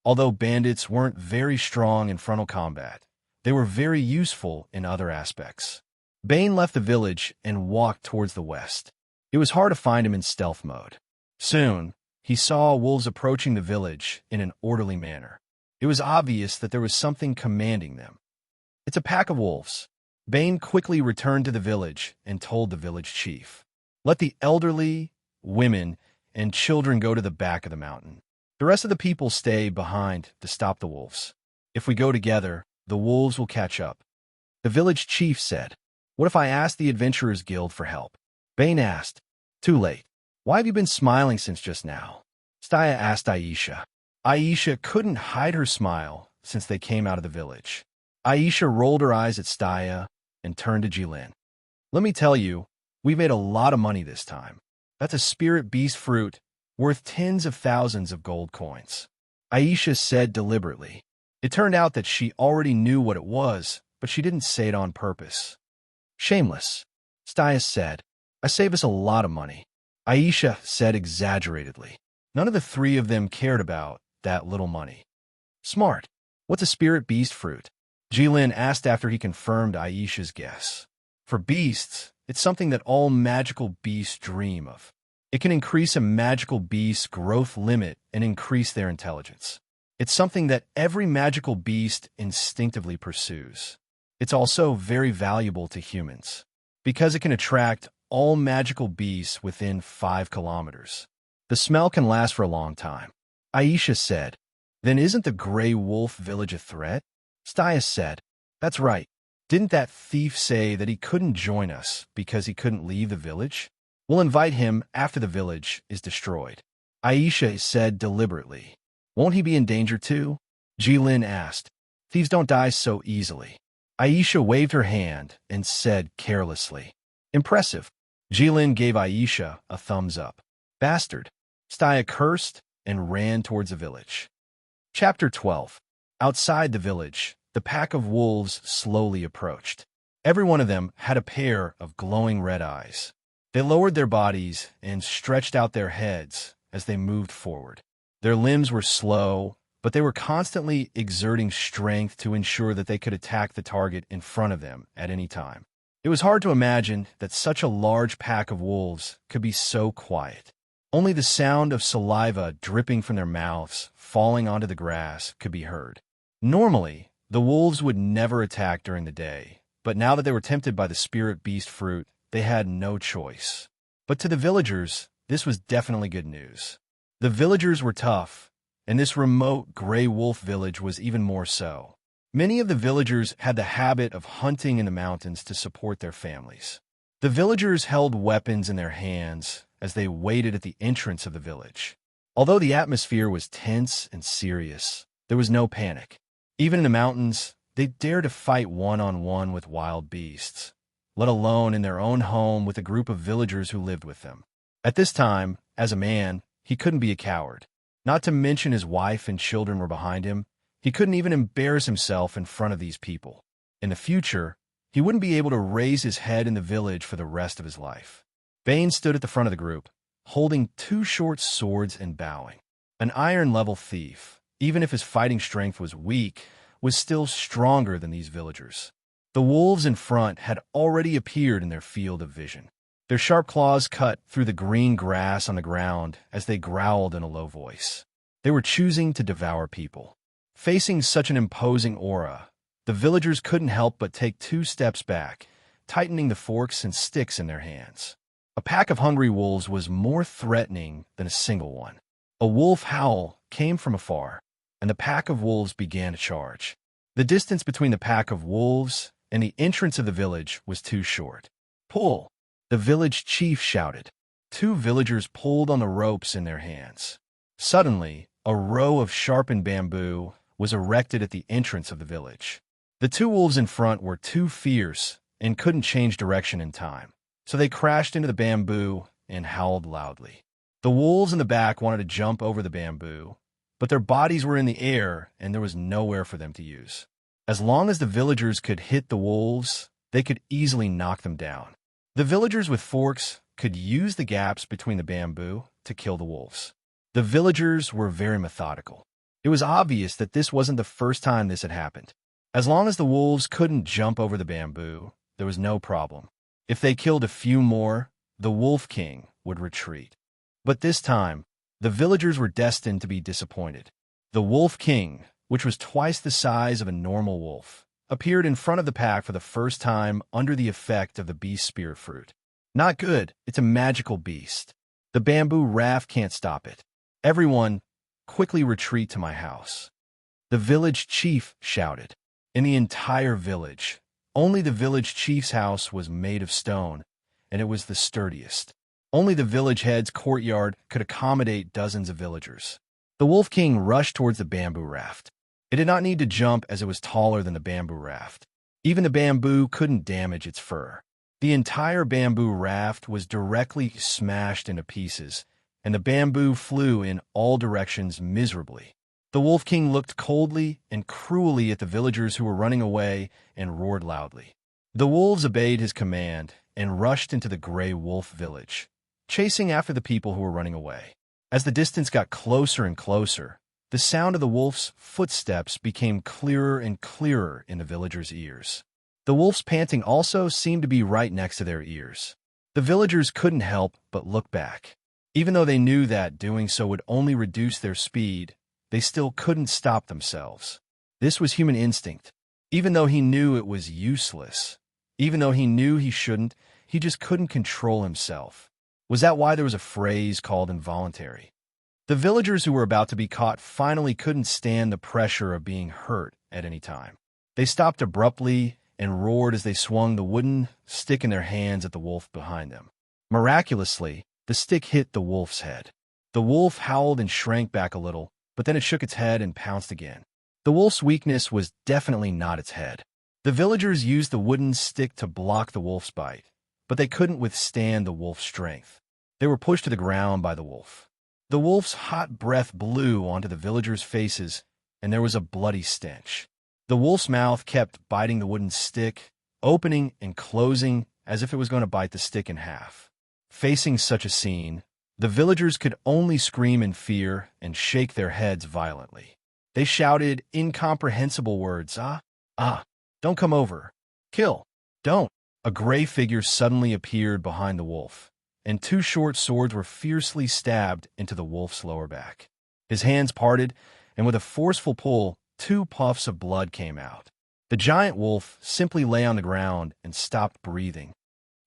[SPEAKER 1] Although bandits weren't very strong in frontal combat, they were very useful in other aspects. Bane left the village and walked towards the west. It was hard to find him in stealth mode. Soon, he saw wolves approaching the village in an orderly manner. It was obvious that there was something commanding them. It's a pack of wolves. Bane quickly returned to the village and told the village chief. Let the elderly, women, and children go to the back of the mountain. The rest of the people stay behind to stop the wolves. If we go together, the wolves will catch up. The village chief said. What if I ask the Adventurers Guild for help? Bane asked. Too late. Why have you been smiling since just now? Staya asked Aisha. Aisha couldn't hide her smile since they came out of the village. Aisha rolled her eyes at Staya and turned to Jilin. Let me tell you, we made a lot of money this time. That's a spirit beast fruit worth tens of thousands of gold coins. Aisha said deliberately. It turned out that she already knew what it was, but she didn't say it on purpose. Shameless. Staya said. I save us a lot of money. Aisha said exaggeratedly. None of the three of them cared about that little money. Smart. What's a spirit beast fruit? Jilin asked after he confirmed Aisha's guess. For beasts, it's something that all magical beasts dream of. It can increase a magical beast's growth limit and increase their intelligence. It's something that every magical beast instinctively pursues. It's also very valuable to humans, because it can attract all magical beasts within 5 kilometers. The smell can last for a long time. Aisha said, "Then isn't the Grey Wolf village a threat?" Stias said, "That's right. Didn't that thief say that he couldn't join us because he couldn't leave the village? We'll invite him after the village is destroyed." Aisha said deliberately, "Won't he be in danger too?" Jilin asked. "Thieves don't die so easily." Aisha waved her hand and said carelessly, "Impressive." Jilin gave Aisha a thumbs up. "Bastard." Stia cursed and ran towards the village. Chapter 12. Outside the village, the pack of wolves slowly approached. Every one of them had a pair of glowing red eyes. They lowered their bodies and stretched out their heads as they moved forward. Their limbs were slow, but they were constantly exerting strength to ensure that they could attack the target in front of them at any time. It was hard to imagine that such a large pack of wolves could be so quiet. Only the sound of saliva dripping from their mouths falling onto the grass could be heard. Normally, the wolves would never attack during the day, but now that they were tempted by the spirit beast fruit, they had no choice. But to the villagers, this was definitely good news. The villagers were tough, and this remote gray wolf village was even more so. Many of the villagers had the habit of hunting in the mountains to support their families. The villagers held weapons in their hands as they waited at the entrance of the village. Although the atmosphere was tense and serious, there was no panic. Even in the mountains, they dared to fight one-on-one with wild beasts, let alone in their own home with a group of villagers who lived with them. At this time, as a man, he couldn't be a coward. Not to mention his wife and children were behind him. He couldn't even embarrass himself in front of these people. In the future, he wouldn't be able to raise his head in the village for the rest of his life. Bane stood at the front of the group, holding 2 short swords and bowing. An iron-level thief, even if his fighting strength was weak, was still stronger than these villagers. The wolves in front had already appeared in their field of vision. Their sharp claws cut through the green grass on the ground as they growled in a low voice. They were choosing to devour people. Facing such an imposing aura, the villagers couldn't help but take 2 steps back, tightening the forks and sticks in their hands. A pack of hungry wolves was more threatening than a single one. A wolf howl came from afar, and the pack of wolves began to charge. The distance between the pack of wolves and the entrance of the village was too short. "Pull!" the village chief shouted. 2 villagers pulled on the ropes in their hands. Suddenly, a row of sharpened bamboo was erected at the entrance of the village. The 2 wolves in front were too fierce and couldn't change direction in time, so they crashed into the bamboo and howled loudly. The wolves in the back wanted to jump over the bamboo, but their bodies were in the air and there was nowhere for them to use. As long as the villagers could hit the wolves, they could easily knock them down. The villagers with forks could use the gaps between the bamboo to kill the wolves. The villagers were very methodical. It was obvious that this wasn't the first time this had happened. As long as the wolves couldn't jump over the bamboo, there was no problem. If they killed a few more, the Wolf King would retreat. But this time, the villagers were destined to be disappointed. The Wolf King, which was twice the size of a normal wolf, appeared in front of the pack for the first time under the effect of the beast spirit fruit. "Not good, it's a magical beast. The bamboo raft can't stop it. Everyone, quickly retreat to my house," the village chief shouted. In the entire village, only the village chief's house was made of stone, and it was the sturdiest. Only the village head's courtyard could accommodate dozens of villagers. The Wolf King rushed towards the bamboo raft. It did not need to jump as it was taller than the bamboo raft. Even the bamboo couldn't damage its fur. The entire bamboo raft was directly smashed into pieces, and the bamboo flew in all directions miserably. The Wolf King looked coldly and cruelly at the villagers who were running away and roared loudly. The wolves obeyed his command and rushed into the Grey Wolf village, chasing after the people who were running away. As the distance got closer and closer, the sound of the wolf's footsteps became clearer and clearer in the villagers' ears. The wolf's panting also seemed to be right next to their ears. The villagers couldn't help but look back. Even though they knew that doing so would only reduce their speed, they still couldn't stop themselves. This was human instinct. Even though he knew it was useless, even though he knew he shouldn't, he just couldn't control himself. Was that why there was a phrase called involuntary? The villagers who were about to be caught finally couldn't stand the pressure of being hurt at any time. They stopped abruptly and roared as they swung the wooden stick in their hands at the wolf behind them. Miraculously, the stick hit the wolf's head. The wolf howled and shrank back a little, but then it shook its head and pounced again. The wolf's weakness was definitely not its head. The villagers used the wooden stick to block the wolf's bite, but they couldn't withstand the wolf's strength. They were pushed to the ground by the wolf. The wolf's hot breath blew onto the villagers' faces, and there was a bloody stench. The wolf's mouth kept biting the wooden stick, opening and closing as if it was going to bite the stick in half. Facing such a scene, the villagers could only scream in fear and shake their heads violently. They shouted incomprehensible words, don't come over, kill, don't. A gray figure suddenly appeared behind the wolf, and two short swords were fiercely stabbed into the wolf's lower back. His hands parted, and with a forceful pull, 2 puffs of blood came out. The giant wolf simply lay on the ground and stopped breathing.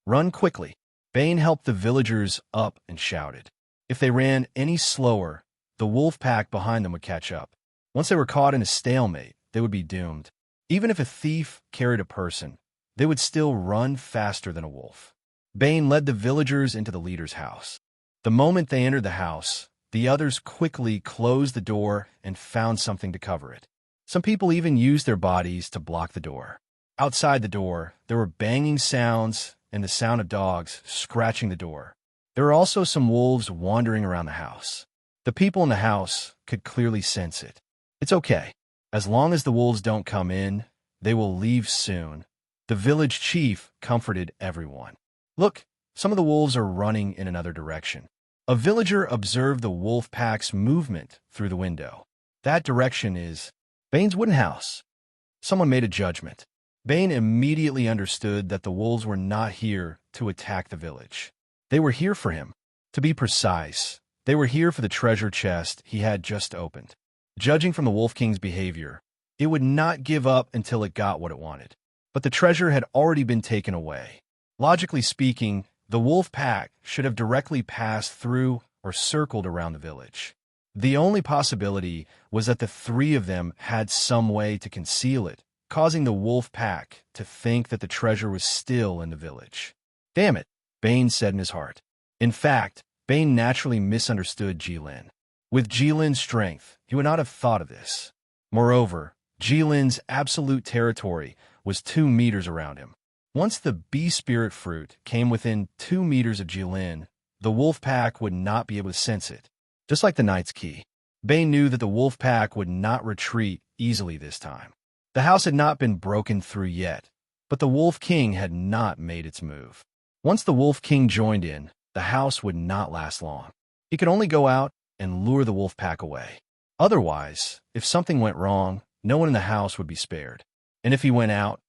[SPEAKER 1] Run quickly. Bane helped the villagers up and shouted. If they ran any slower, the wolf pack behind them would catch up. Once they were caught in a stalemate, they would be doomed. Even if a thief carried a person, they would still run faster than a wolf. Bane led the villagers into the leader's house. The moment they entered the house, the others quickly closed the door and found something to cover it. Some people even used their bodies to block the door. Outside the door, there were banging sounds and the sound of dogs scratching the door. There were also some wolves wandering around the house. The people in the house could clearly sense it. It's okay. As long as the wolves don't come in, they will leave soon. The village chief comforted everyone. Look, some of the wolves are running in another direction. A villager observed the wolf pack's movement through the window. That direction is Bane's wooden house. Someone made a judgment. Bane immediately understood that the wolves were not here to attack the village. They were here for him. To be precise, they were here for the treasure chest he had just opened. Judging from the Wolf King's behavior, it would not give up until it got what it wanted. But the treasure had already been taken away. Logically speaking, the wolf pack should have directly passed through or circled around the village. The only possibility was that the 3 of them had some way to conceal it, causing the wolf pack to think that the treasure was still in the village. Damn it, Bane said in his heart. In fact, Bane naturally misunderstood Jilin. With Jilin's strength, he would not have thought of this. Moreover, Jilin's absolute territory was 2 meters around him. Once the bee spirit fruit came within 2 meters of Jilin, the wolf pack would not be able to sense it. Just like the Knight's Key, Bane knew that the wolf pack would not retreat easily this time. The house had not been broken through yet, but the Wolf King had not made its move. Once the Wolf King joined in, the house would not last long. He could only go out and lure the wolf pack away. Otherwise, if something went wrong, no one in the house would be spared. And if he went out,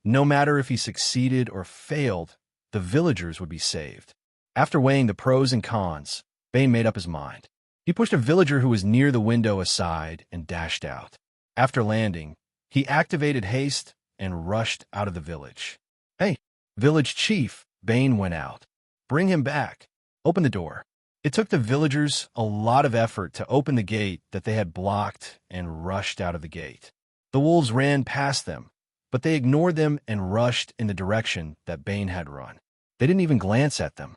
[SPEAKER 1] no matter if he succeeded or failed, the villagers would be saved. After weighing the pros and cons, Bane made up his mind. He pushed a villager who was near the window aside and dashed out. After landing, he activated haste and rushed out of the village. Hey, village chief, Bane went out. Bring him back. Open the door. It took the villagers a lot of effort to open the gate that they had blocked and rushed out of the gate. The wolves ran past them, but they ignored them and rushed in the direction that Bane had run. They didn't even glance at them.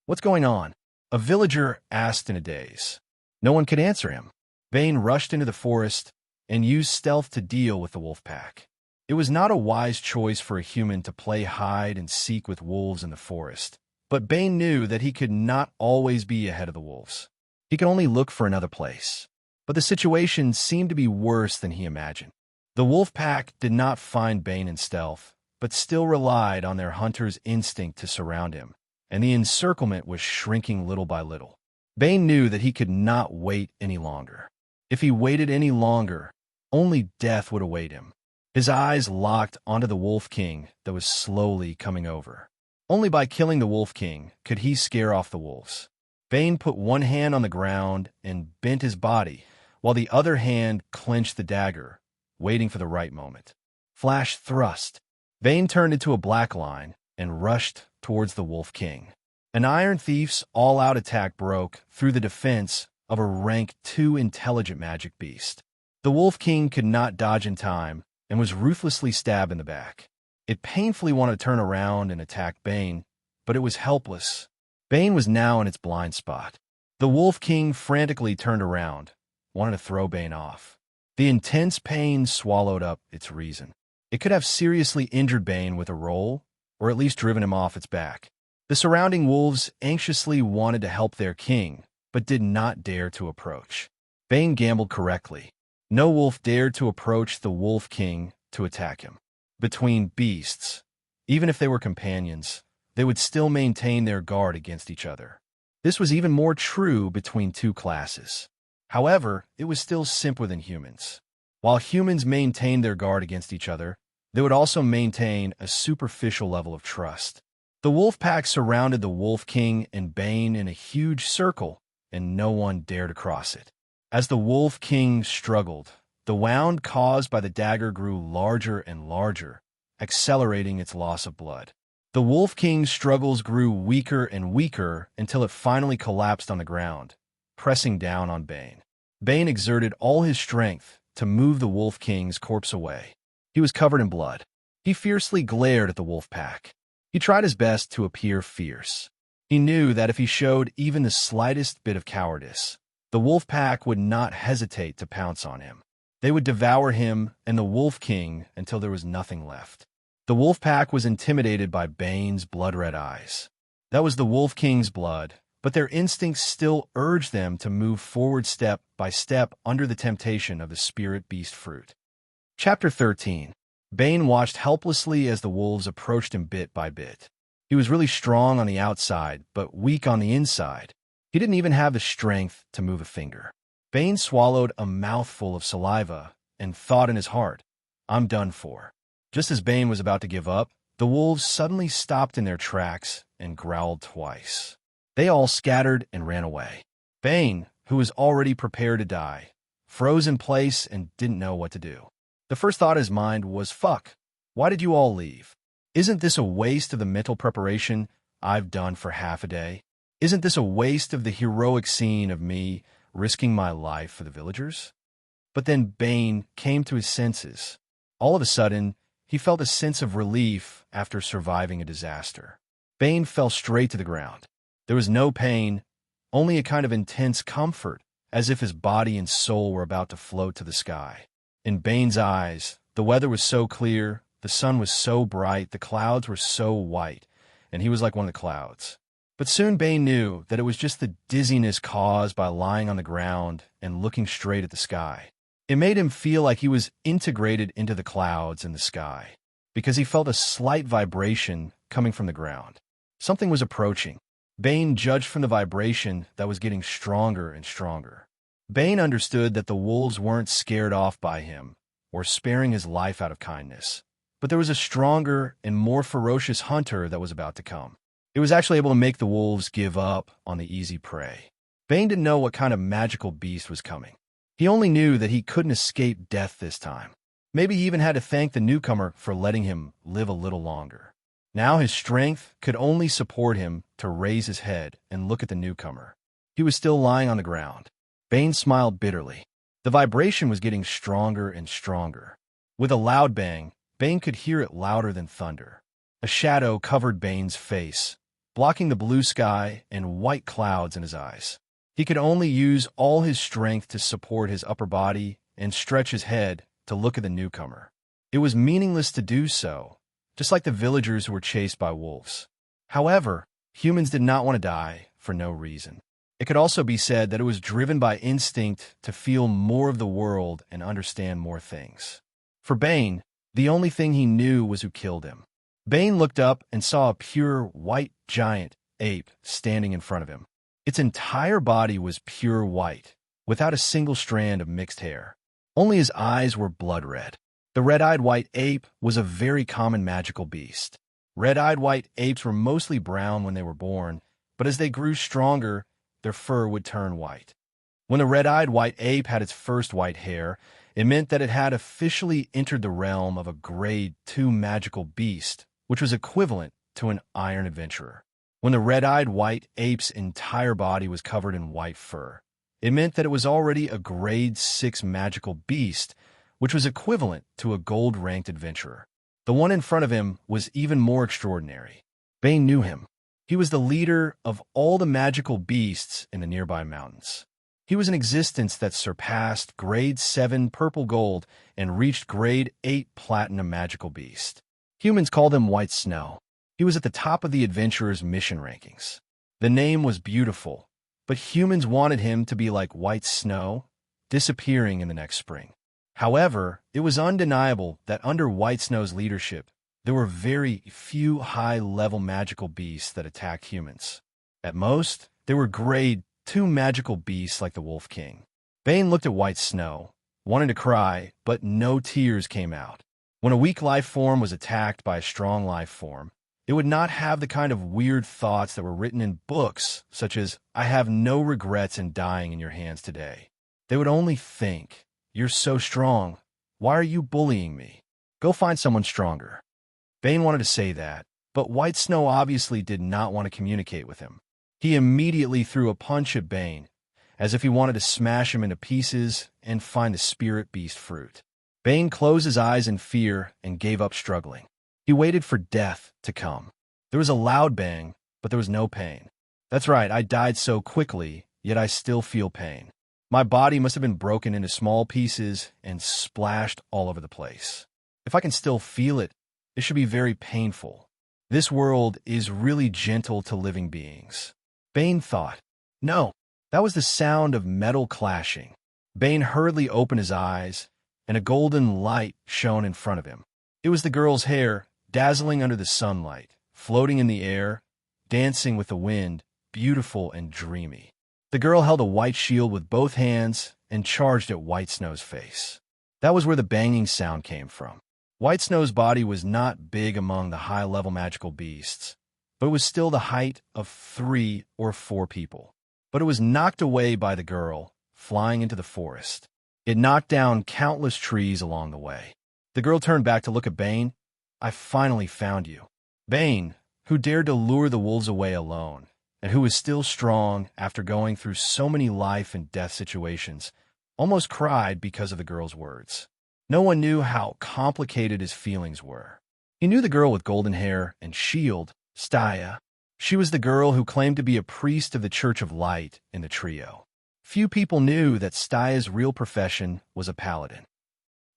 [SPEAKER 1] What's going on? A villager asked in a daze. No one could answer him. Bane rushed into the forest and used stealth to deal with the wolf pack. It was not a wise choice for a human to play hide and seek with wolves in the forest, but Bane knew that he could not always be ahead of the wolves. He could only look for another place. But the situation seemed to be worse than he imagined. The wolf pack did not find Bane in stealth, but still relied on their hunter's instinct to surround him, and the encirclement was shrinking little by little. Bane knew that he could not wait any longer. If he waited any longer, only death would await him. His eyes locked onto the Wolf King that was slowly coming over. Only by killing the Wolf King could he scare off the wolves. Bane put one hand on the ground and bent his body, while the other hand clenched the dagger, waiting for the right moment. Flash thrust. Bane turned into a black line and rushed towards the Wolf King. An Iron Thief's all-out attack broke through the defense of a rank 2 intelligent magic beast. The Wolf King could not dodge in time and was ruthlessly stabbed in the back. It painfully wanted to turn around and attack Bane, but it was helpless. Bane was now in its blind spot. The Wolf King frantically turned around, wanted to throw Bane off. The intense pain swallowed up its reason. It could have seriously injured Bane with a roll, or at least driven him off its back. The surrounding wolves anxiously wanted to help their king, but did not dare to approach. Bane gambled correctly. No wolf dared to approach the Wolf King to attack him. Between beasts, even if they were companions, they would still maintain their guard against each other. This was even more true between two classes. However, it was still simpler than humans. While humans maintained their guard against each other, they would also maintain a superficial level of trust. The wolf pack surrounded the Wolf King and Bane in a huge circle, and no one dared to cross it. As the Wolf King struggled, the wound caused by the dagger grew larger and larger, accelerating its loss of blood. The Wolf King's struggles grew weaker and weaker until it finally collapsed on the ground, pressing down on Bane. Bane exerted all his strength to move the Wolf King's corpse away. He was covered in blood. He fiercely glared at the wolf pack. He tried his best to appear fierce. He knew that if he showed even the slightest bit of cowardice, the wolf pack would not hesitate to pounce on him. They would devour him and the Wolf King until there was nothing left. The wolf pack was intimidated by Bane's blood-red eyes. That was the Wolf King's blood, but their instincts still urged them to move forward step by step under the temptation of the spirit beast fruit. Chapter 13. Bane watched helplessly as the wolves approached him bit by bit. He was really strong on the outside, but weak on the inside. He didn't even have the strength to move a finger. Bane swallowed a mouthful of saliva and thought in his heart, "I'm done for." Just as Bane was about to give up, the wolves suddenly stopped in their tracks and growled twice. They all scattered and ran away. Bane, who was already prepared to die, froze in place and didn't know what to do. The first thought in his mind was, "Fuck, why did you all leave? Isn't this a waste of the mental preparation I've done for half a day? Isn't this a waste of the heroic scene of me risking my life for the villagers?" But then Bane came to his senses. All of a sudden, he felt a sense of relief after surviving a disaster. Bane fell straight to the ground. There was no pain, only a kind of intense comfort, as if his body and soul were about to float to the sky. In Bane's eyes, the weather was so clear, the sun was so bright, the clouds were so white, and he was like one of the clouds. But soon Bane knew that it was just the dizziness caused by lying on the ground and looking straight at the sky. It made him feel like he was integrated into the clouds and the sky, because he felt a slight vibration coming from the ground. Something was approaching. Bane judged from the vibration that was getting stronger and stronger. Bane understood that the wolves weren't scared off by him or sparing his life out of kindness, but there was a stronger and more ferocious hunter that was about to come. It was actually able to make the wolves give up on the easy prey. Bane didn't know what kind of magical beast was coming. He only knew that he couldn't escape death this time. Maybe he even had to thank the newcomer for letting him live a little longer. Now his strength could only support him to raise his head and look at the newcomer. He was still lying on the ground. Bane smiled bitterly. The vibration was getting stronger and stronger. With a loud bang, Bane could hear it louder than thunder. A shadow covered Bane's face, blocking the blue sky and white clouds in his eyes. He could only use all his strength to support his upper body and stretch his head to look at the newcomer. It was meaningless to do so, just like the villagers who were chased by wolves. However, humans did not want to die for no reason. It could also be said that it was driven by instinct to feel more of the world and understand more things. For Bane, the only thing he knew was who killed him. Bane looked up and saw a pure white giant ape standing in front of him. Its entire body was pure white, without a single strand of mixed hair. Only his eyes were blood red. The red-eyed white ape was a very common magical beast. Red-eyed white apes were mostly brown when they were born, but as they grew stronger, their fur would turn white. When the red-eyed white ape had its first white hair, it meant that it had officially entered the realm of a Grade 2 magical beast, which was equivalent to an iron adventurer. When the red-eyed white ape's entire body was covered in white fur, it meant that it was already a Grade 6 magical beast, which was equivalent to a gold-ranked adventurer. The one in front of him was even more extraordinary. Bane knew him. He was the leader of all the magical beasts in the nearby mountains. He was an existence that surpassed Grade 7 purple gold and reached Grade 8 platinum magical beast. Humans called him White Snow. He was at the top of the adventurer's mission rankings. The name was beautiful, but humans wanted him to be like white snow, disappearing in the next spring. However, it was undeniable that under White Snow's leadership, there were very few high-level magical beasts that attacked humans. At most, there were Grade 2 magical beasts like the Wolf King. Bane looked at White Snow, wanting to cry, but no tears came out. When a weak life form was attacked by a strong life form, it would not have the kind of weird thoughts that were written in books, such as, "I have no regrets in dying in your hands today." They would only think, "You're so strong. Why are you bullying me? Go find someone stronger." Bane wanted to say that, but White Snow obviously did not want to communicate with him. He immediately threw a punch at Bane, as if he wanted to smash him into pieces and find the spirit beast fruit. Bane closed his eyes in fear and gave up struggling. He waited for death to come. There was a loud bang, but there was no pain. That's right, I died so quickly, yet I still feel pain. My body must have been broken into small pieces and splashed all over the place. If I can still feel it, it should be very painful. This world is really gentle to living beings. Bane thought. No, that was the sound of metal clashing. Bane hurriedly opened his eyes, and a golden light shone in front of him. It was the girl's hair, dazzling under the sunlight, floating in the air, dancing with the wind, beautiful and dreamy. The girl held a white shield with both hands and charged at White Snow's face. That was where the banging sound came from. White Snow's body was not big among the high-level magical beasts, but it was still the height of 3 or 4 people. But it was knocked away by the girl, flying into the forest. It knocked down countless trees along the way. The girl turned back to look at Bane. "I finally found you." Bane, who dared to lure the wolves away alone, and who was still strong after going through so many life and death situations, almost cried because of the girl's words. No one knew how complicated his feelings were. He knew the girl with golden hair and shield, Staya. She was the girl who claimed to be a priest of the Church of Light in the trio. Few people knew that Staya's real profession was a paladin.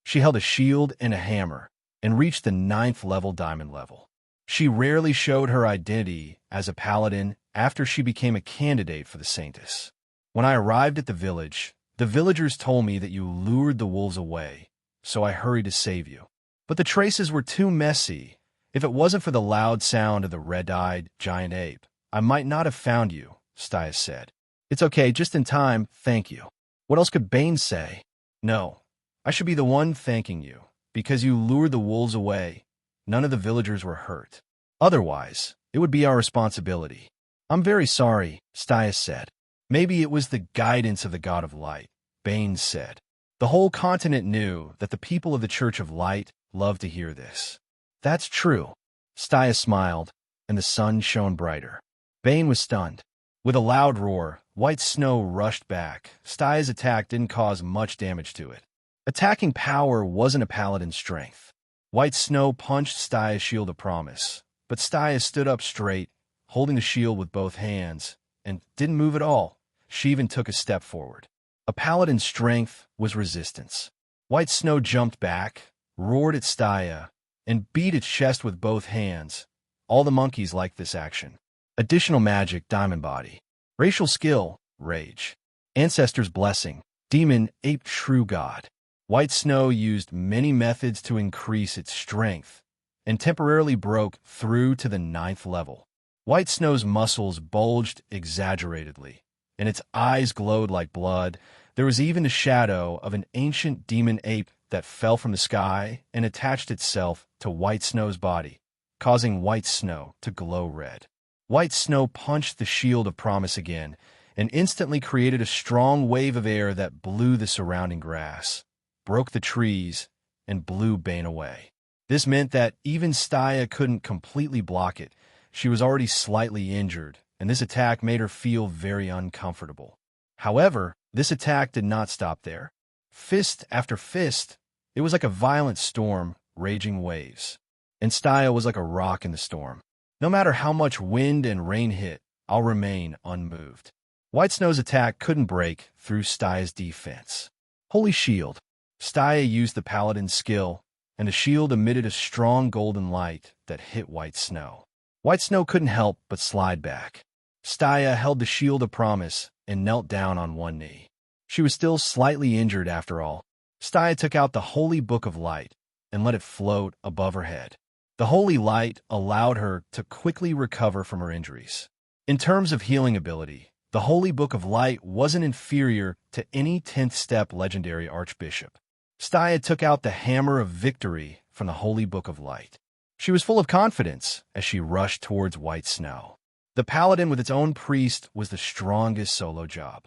[SPEAKER 1] She held a shield and a hammer, and reached the 9th level diamond level. She rarely showed her identity as a paladin after she became a candidate for the Saintess. When I arrived at the village, the villagers told me that you lured the wolves away, so I hurried to save you. But the traces were too messy. If it wasn't for the loud sound of the red-eyed giant ape, I might not have found you, Staya said. It's okay, just in time, thank you. What else could Bane say? No, I should be the one thanking you, because you lured the wolves away. None of the villagers were hurt. Otherwise, it would be our responsibility. I'm very sorry, Staya said. Maybe it was the guidance of the God of Light, Bane said. The whole continent knew that the people of the Church of Light loved to hear this. That's true. Staya smiled, and the sun shone brighter. Bane was stunned. With a loud roar, White Snow rushed back. Staya's attack didn't cause much damage to it. Attacking power wasn't a paladin's strength. White Snow punched Staya's shield of promise, but Staya stood up straight, holding the shield with both hands, and didn't move at all. She even took a step forward. A paladin's strength was resistance. White Snow jumped back, roared at Staya, and beat its chest with both hands. All the monkeys liked this action. Additional magic, Diamond Body. Racial skill, Rage. Ancestors' Blessing, Demon, Ape, True God. White Snow used many methods to increase its strength, and temporarily broke through to the 9th level. White Snow's muscles bulged exaggeratedly, and its eyes glowed like blood. There was even a shadow of an ancient demon ape that fell from the sky and attached itself to White Snow's body, causing White Snow to glow red. White Snow punched the shield of promise again, and instantly created a strong wave of air that blew the surrounding grass, broke the trees, and blew Bane away. This meant that even Staya couldn't completely block it. She was already slightly injured, and this attack made her feel very uncomfortable. However, this attack did not stop there. Fist after fist, it was like a violent storm, raging waves. And Staya was like a rock in the storm. No matter how much wind and rain hit, I'll remain unmoved. White Snow's attack couldn't break through Staya's defense. Holy Shield. Staya used the Paladin's skill, and the shield emitted a strong golden light that hit White Snow. White Snow couldn't help but slide back. Staya held the Shield of Promise and knelt down on one knee. She was still slightly injured after all. Staya took out the Holy Book of Light and let it float above her head. The holy light allowed her to quickly recover from her injuries. In terms of healing ability, the Holy Book of Light wasn't inferior to any 10th step legendary archbishop. Staya took out the Hammer of Victory from the Holy Book of Light. She was full of confidence as she rushed towards White Snow. The Paladin with its own priest was the strongest solo job.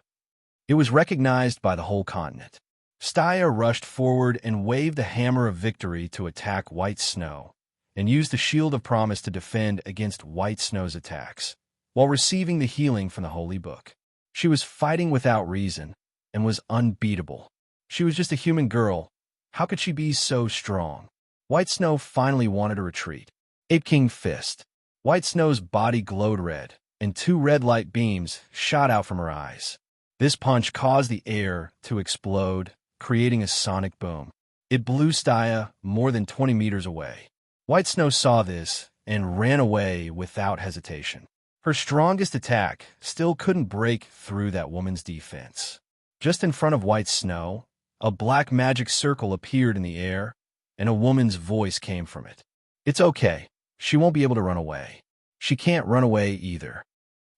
[SPEAKER 1] It was recognized by the whole continent. Staya rushed forward and waved the Hammer of Victory to attack White Snow, and used the Shield of Promise to defend against White Snow's attacks, while receiving the healing from the Holy Book. She was fighting without reason, and was unbeatable. She was just a human girl. How could she be so strong? White Snow finally wanted to retreat. Ape King Fist. White Snow's body glowed red, and 2 red light beams shot out from her eyes. This punch caused the air to explode, creating a sonic boom. It blew Staya more than 20 meters away. White Snow saw this and ran away without hesitation. Her strongest attack still couldn't break through that woman's defense. Just in front of White Snow, a black magic circle appeared in the air, and a woman's voice came from it. It's okay. She won't be able to run away. She can't run away either.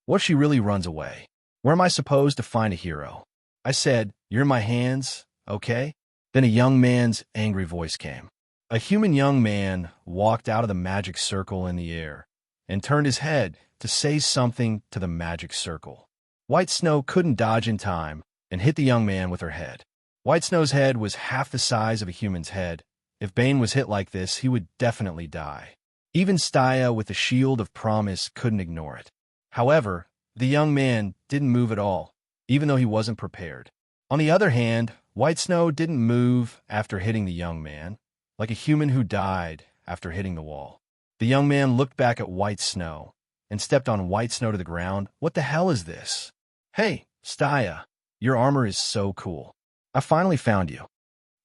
[SPEAKER 1] What if she really runs away? Where am I supposed to find a hero? I said, you're in my hands, okay? Then a young man's angry voice came. A human young man walked out of the magic circle in the air and turned his head to say something to the magic circle. White Snow couldn't dodge in time and hit the young man with her head. White Snow's head was half the size of a human's head. If Bane was hit like this, he would definitely die. Even Staya with the Shield of Promise couldn't ignore it. However, the young man didn't move at all, even though he wasn't prepared. On the other hand, White Snow didn't move after hitting the young man, like a human who died after hitting the wall. The young man looked back at White Snow and stepped on White Snow to the ground. What the hell is this? Hey, Staya, your armor is so cool. I finally found you.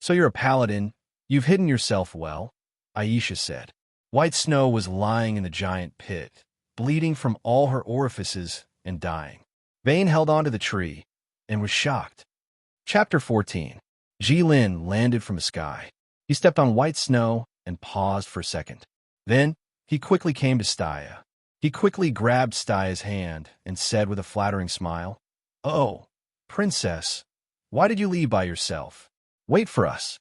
[SPEAKER 1] So you're a paladin. You've hidden yourself well, Aisha said. White Snow was lying in the giant pit, bleeding from all her orifices and dying. Bane held onto the tree and was shocked. Chapter 14. Jilin landed from the sky. He stepped on White Snow and paused for a second. Then, he quickly came to Staya. He quickly grabbed Staya's hand and said with a flattering smile, "Oh, princess, why did you leave by yourself? Wait for us.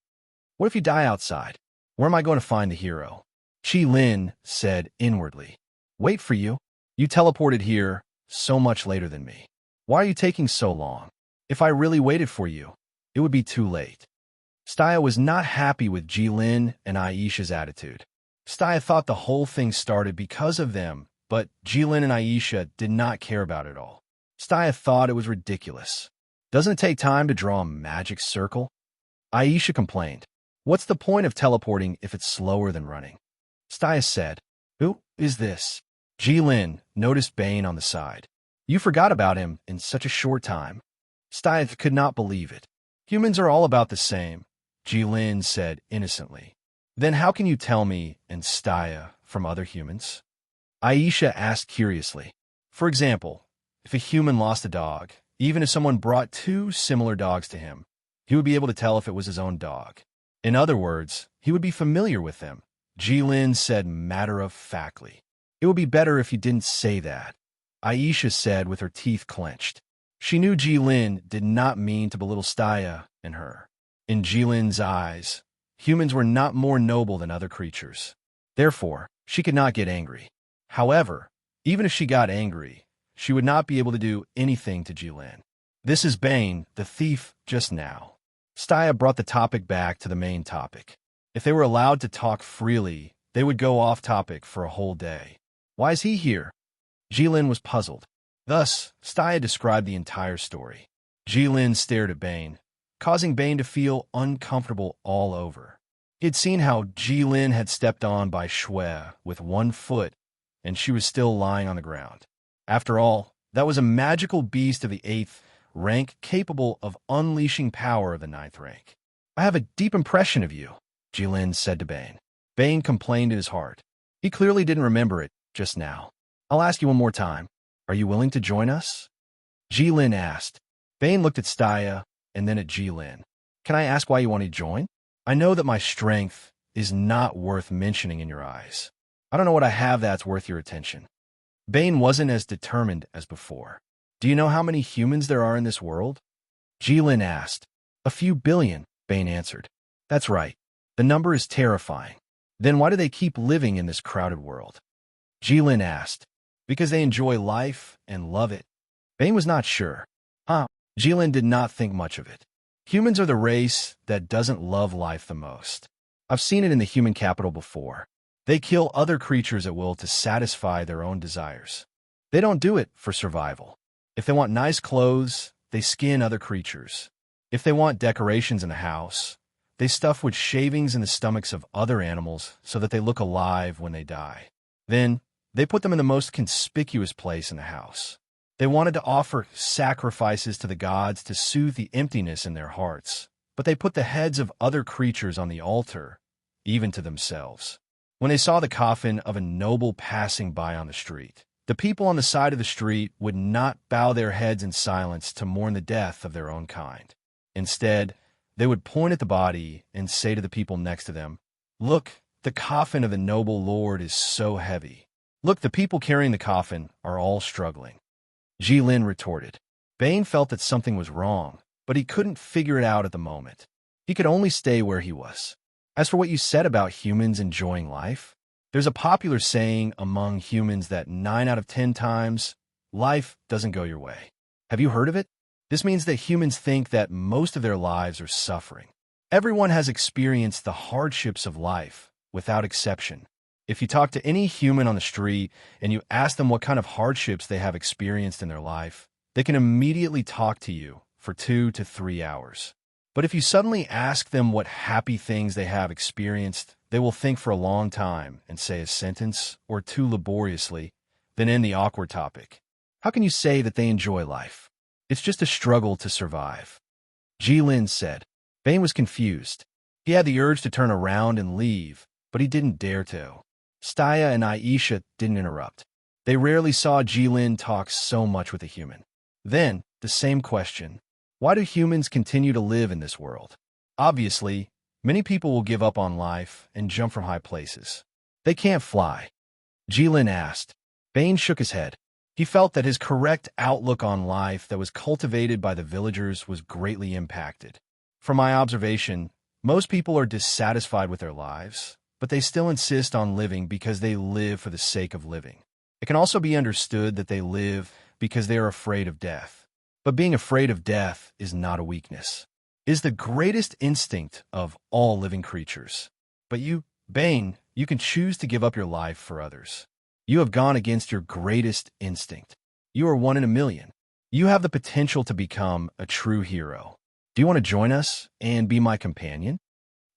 [SPEAKER 1] What if you die outside? Where am I going to find the hero?" Jilin said inwardly, "Wait for you? You teleported here so much later than me. Why are you taking so long? If I really waited for you, it would be too late." Staya was not happy with Jilin and Aisha's attitude. Staya thought the whole thing started because of them, but Jilin and Aisha did not care about it all. Staya thought it was ridiculous. Doesn't it take time to draw a magic circle? Aisha complained. What's the point of teleporting if it's slower than running? Staya said, "Who is this?" Jilin noticed Bane on the side. You forgot about him in such a short time. Staya could not believe it. Humans are all about the same, Jilin said innocently. Then how can you tell me and Staya from other humans? Aisha asked curiously. For example, if a human lost a dog, even if someone brought 2 similar dogs to him, he would be able to tell if it was his own dog. In other words, he would be familiar with them, Jilin said matter-of-factly. It would be better if you didn't say that, Aisha said with her teeth clenched. She knew Jilin did not mean to belittle Staya and her. In Jilin's eyes, humans were not more noble than other creatures. Therefore, she could not get angry. However, even if she got angry, she would not be able to do anything to Jilin. This is Bane, the thief, just now. Staya brought the topic back to the main topic. If they were allowed to talk freely, they would go off topic for a whole day. Why is he here? Jilin was puzzled. Thus, Staya described the entire story. Jilin stared at Bane, causing Bane to feel uncomfortable all over. He had seen how Jilin had stepped on by Shui with 1 foot, and she was still lying on the ground. After all, that was a magical beast of the 8th rank capable of unleashing power of the 9th rank. I have a deep impression of you, Jilin said to Bane. Bane complained in his heart. He clearly didn't remember it just now. I'll ask you one more time. Are you willing to join us? Jilin asked. Bane looked at Staya and then at Jilin. Can I ask why you want to join? I know that my strength is not worth mentioning in your eyes. I don't know what I have that's worth your attention. Bane wasn't as determined as before. Do you know how many humans there are in this world? Jilin asked. A few billion, Bane answered. That's right. The number is terrifying. Then why do they keep living in this crowded world? Jilin asked. Because they enjoy life and love it. Bane was not sure. Jilin did not think much of it. Humans are the race that doesn't love life the most. I've seen it in the human capital before. They kill other creatures at will to satisfy their own desires. They don't do it for survival. If they want nice clothes, they skin other creatures. If they want decorations in a house, they stuff with shavings in the stomachs of other animals so that they look alive when they die. Then, they put them in the most conspicuous place in the house. They wanted to offer sacrifices to the gods to soothe the emptiness in their hearts, but they put the heads of other creatures on the altar, even to themselves. When they saw the coffin of a noble passing by on the street, the people on the side of the street would not bow their heads in silence to mourn the death of their own kind. Instead, they would point at the body and say to the people next to them, "Look, the coffin of the noble lord is so heavy. Look, the people carrying the coffin are all struggling." Jilin retorted. Bane felt that something was wrong, but he couldn't figure it out at the moment. He could only stay where he was. As for what you said about humans enjoying life, there's a popular saying among humans that 9 out of 10 times, life doesn't go your way. Have you heard of it? This means that humans think that most of their lives are suffering. Everyone has experienced the hardships of life, without exception. If you talk to any human on the street and you ask them what kind of hardships they have experienced in their life, they can immediately talk to you for 2 to 3 hours. But if you suddenly ask them what happy things they have experienced, they will think for a long time and say a sentence or two laboriously, then end the awkward topic. How can you say that they enjoy life? It's just a struggle to survive. Jilin said. Bane was confused. He had the urge to turn around and leave, but he didn't dare to. Staya and Aisha didn't interrupt. They rarely saw Jilin talk so much with a human. Then, the same question. Why do humans continue to live in this world? Obviously, many people will give up on life and jump from high places. They can't fly. Jilin asked. Bane shook his head. He felt that his correct outlook on life that was cultivated by the villagers was greatly impacted. From my observation, most people are dissatisfied with their lives, but they still insist on living because they live for the sake of living. It can also be understood that they live because they are afraid of death. But being afraid of death is not a weakness. It is the greatest instinct of all living creatures. But you, Bane, you can choose to give up your life for others. You have gone against your greatest instinct. You are 1 in a million. You have the potential to become a true hero. Do you want to join us and be my companion?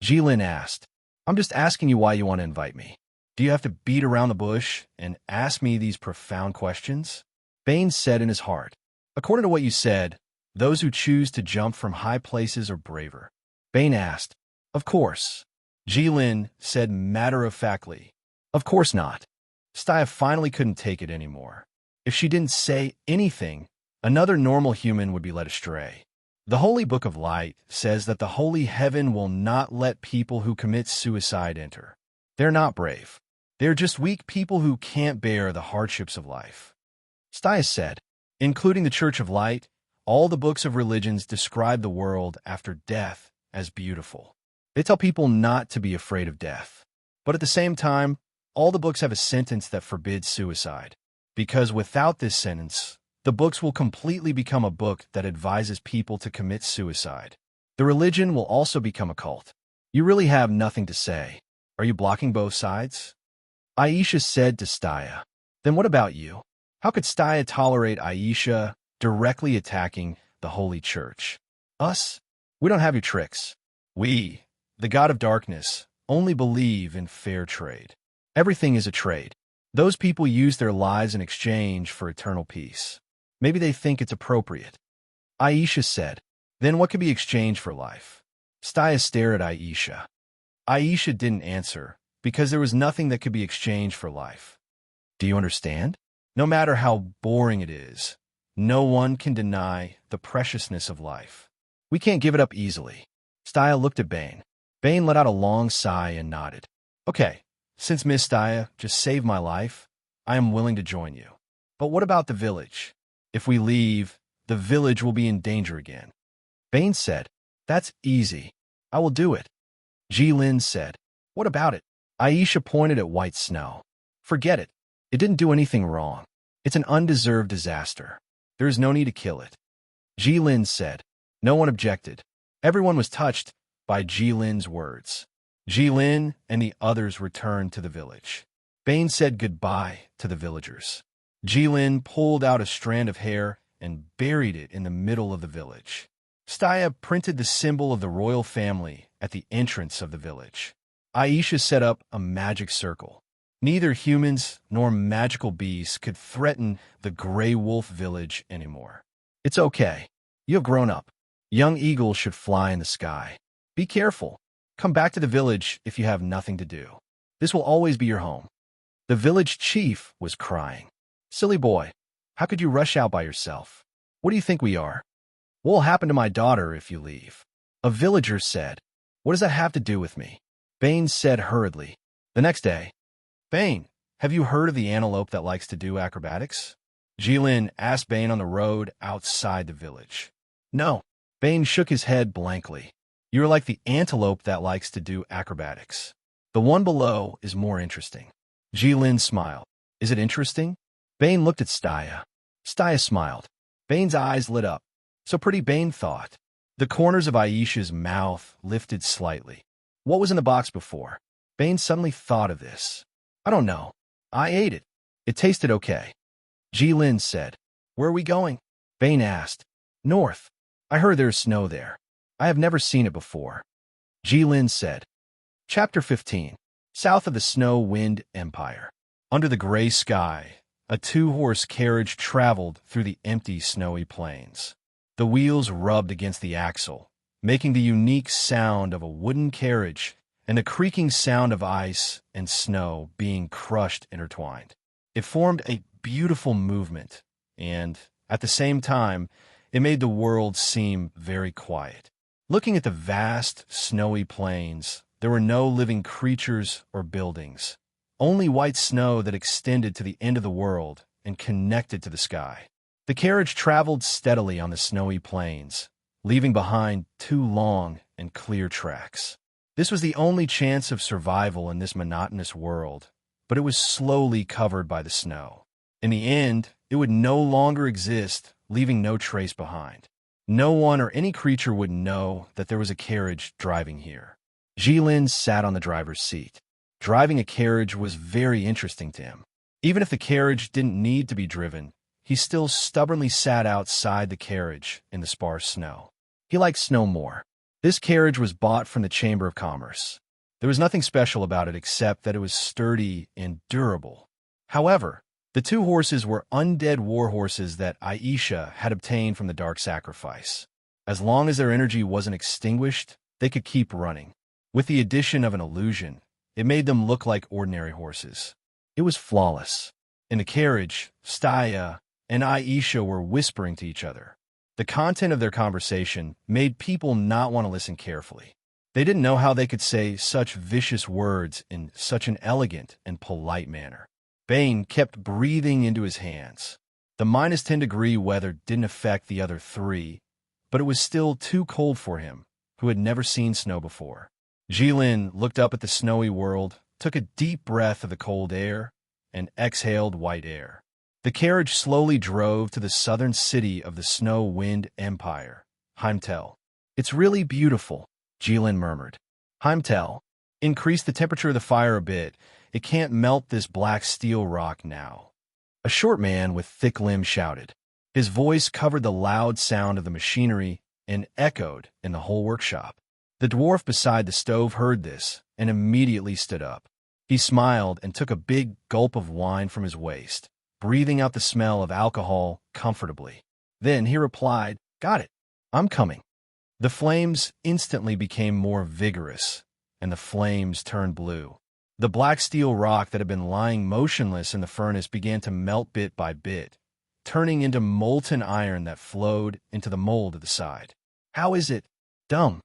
[SPEAKER 1] Jilin asked. I'm just asking you why you want to invite me. Do you have to beat around the bush and ask me these profound questions? Bane said in his heart. According to what you said, those who choose to jump from high places are braver. Bane asked. Of course. Jilin said matter-of-factly. Of course not. Staya finally couldn't take it anymore. If she didn't say anything, another normal human would be led astray. The Holy Book of Light says that the holy heaven will not let people who commit suicide enter. They're not brave. They're just weak people who can't bear the hardships of life. Staya said, including the Church of Light, all the books of religions describe the world after death as beautiful. They tell people not to be afraid of death. But at the same time, all the books have a sentence that forbids suicide. Because without this sentence, the books will completely become a book that advises people to commit suicide. The religion will also become a cult. You really have nothing to say. Are you blocking both sides? Aisha said to Staya. Then what about you? How could Staya tolerate Aisha directly attacking the Holy Church? Us? We don't have your tricks. We, the God of Darkness, only believe in fair trade. Everything is a trade. Those people use their lives in exchange for eternal peace. Maybe they think it's appropriate. Aisha said, then what could be exchanged for life? Staya stared at Aisha. Aisha didn't answer, because there was nothing that could be exchanged for life. Do you understand? No matter how boring it is, no one can deny the preciousness of life. We can't give it up easily. Staya looked at Bane. Bane let out a long sigh and nodded. Okay, since Miss Staya just saved my life, I am willing to join you. But what about the village? If we leave, the village will be in danger again. Bane said, that's easy. I will do it. Jilin said, what about it? Aisha pointed at white snow. Forget it. It didn't do anything wrong. It's an undeserved disaster. There is no need to kill it. Jilin said. No one objected. Everyone was touched by Jilin's words. Jilin and the others returned to the village. Bane said goodbye to the villagers. Jilin pulled out a strand of hair and buried it in the middle of the village. Staya printed the symbol of the royal family at the entrance of the village. Aisha set up a magic circle. Neither humans nor magical beasts could threaten the Grey Wolf village anymore. It's okay. You have grown up. Young eagles should fly in the sky. Be careful. Come back to the village if you have nothing to do. This will always be your home. The village chief was crying. Silly boy, how could you rush out by yourself? What do you think we are? What will happen to my daughter if you leave? A villager said. What does that have to do with me? Bane said hurriedly. The next day, Bane, have you heard of the antelope that likes to do acrobatics? Jilin asked Bane on the road outside the village. No. Bane shook his head blankly. You're like the antelope that likes to do acrobatics. The one below is more interesting. Jilin smiled. Is it interesting? Bane looked at Staya. Staya smiled. Bane's eyes lit up. So pretty, Bane thought. The corners of Aisha's mouth lifted slightly. What was in the box before? Bane suddenly thought of this. I don't know. I ate it. It tasted okay. Jilin said. Where are we going? Bane asked. North. I heard there's snow there. I have never seen it before. Jilin said. Chapter 15. South of the Snow Wind Empire. Under the gray sky, a two-horse carriage traveled through the empty snowy plains. The wheels rubbed against the axle, making the unique sound of a wooden carriage and the creaking sound of ice and snow being crushed intertwined. It formed a beautiful movement, and, at the same time, it made the world seem very quiet. Looking at the vast, snowy plains, there were no living creatures or buildings, only white snow that extended to the end of the world and connected to the sky. The carriage traveled steadily on the snowy plains, leaving behind two long and clear tracks. This was the only chance of survival in this monotonous world, but it was slowly covered by the snow. In the end, it would no longer exist, leaving no trace behind. No one or any creature would know that there was a carriage driving here. Jilin sat on the driver's seat. Driving a carriage was very interesting to him. Even if the carriage didn't need to be driven, he still stubbornly sat outside the carriage in the sparse snow. He liked snow more. This carriage was bought from the Chamber of Commerce. There was nothing special about it except that it was sturdy and durable. However, the two horses were undead war horses that Aisha had obtained from the Dark Sacrifice. As long as their energy wasn't extinguished, they could keep running. With the addition of an illusion, it made them look like ordinary horses. It was flawless. In the carriage, Staya and Aisha were whispering to each other. The content of their conversation made people not want to listen carefully. They didn't know how they could say such vicious words in such an elegant and polite manner. Bane kept breathing into his hands. The -10-degree weather didn't affect the other three, but it was still too cold for him, who had never seen snow before. Jilin looked up at the snowy world, took a deep breath of the cold air, and exhaled white air. The carriage slowly drove to the southern city of the Snow-Wind Empire, Heimtel. "It's really beautiful," Jilin murmured. "Heimtel, increase the temperature of the fire a bit. It can't melt this black steel rock now." A short man with thick limbs shouted. His voice covered the loud sound of the machinery and echoed in the whole workshop. The dwarf beside the stove heard this and immediately stood up. He smiled and took a big gulp of wine from his waist, breathing out the smell of alcohol comfortably. Then he replied, "Got it. I'm coming." The flames instantly became more vigorous, and the flames turned blue. The black steel rock that had been lying motionless in the furnace began to melt bit by bit, turning into molten iron that flowed into the mold at the side. "How is it? Dumb."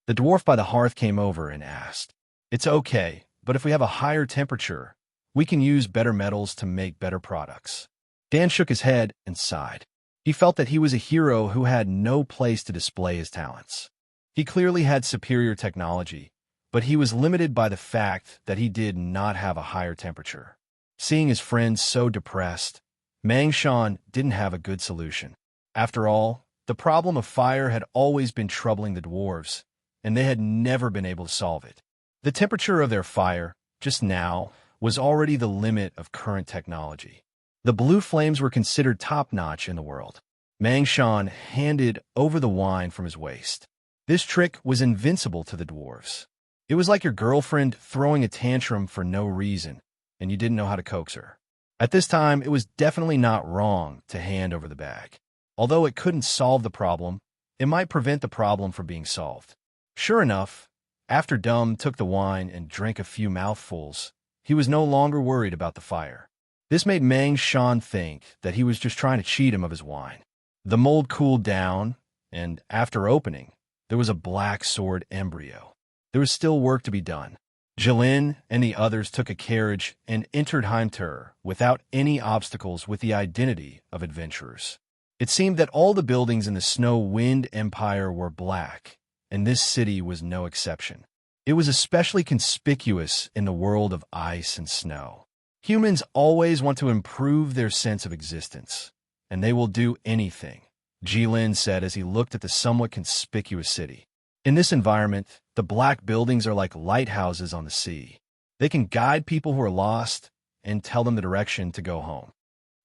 [SPEAKER 1] The dwarf by the hearth came over and asked. "It's okay, but if we have a higher temperature, we can use better metals to make better products." Dan shook his head and sighed. He felt that he was a hero who had no place to display his talents. He clearly had superior technology, but he was limited by the fact that he did not have a higher temperature. Seeing his friends so depressed, Mangshan didn't have a good solution. After all, the problem of fire had always been troubling the dwarves, and they had never been able to solve it. The temperature of their fire, just now, was already the limit of current technology. The blue flames were considered top-notch in the world. Mangshan handed over the wine from his waist. This trick was invincible to the dwarves. It was like your girlfriend throwing a tantrum for no reason, and you didn't know how to coax her. At this time, it was definitely not wrong to hand over the bag. Although it couldn't solve the problem, it might prevent the problem from being solved. Sure enough, after Dum took the wine and drank a few mouthfuls, he was no longer worried about the fire. This made Mangshan think that he was just trying to cheat him of his wine. The mold cooled down, and after opening, there was a black sword embryo. There was still work to be done. Jilin and the others took a carriage and entered Heimter without any obstacles with the identity of adventurers. It seemed that all the buildings in the Snow-Wind Empire were black, and this city was no exception. It was especially conspicuous in the world of ice and snow. Humans always want to improve their sense of existence, and they will do anything, Jilin said as he looked at the somewhat conspicuous city. In this environment, the black buildings are like lighthouses on the sea. They can guide people who are lost and tell them the direction to go home.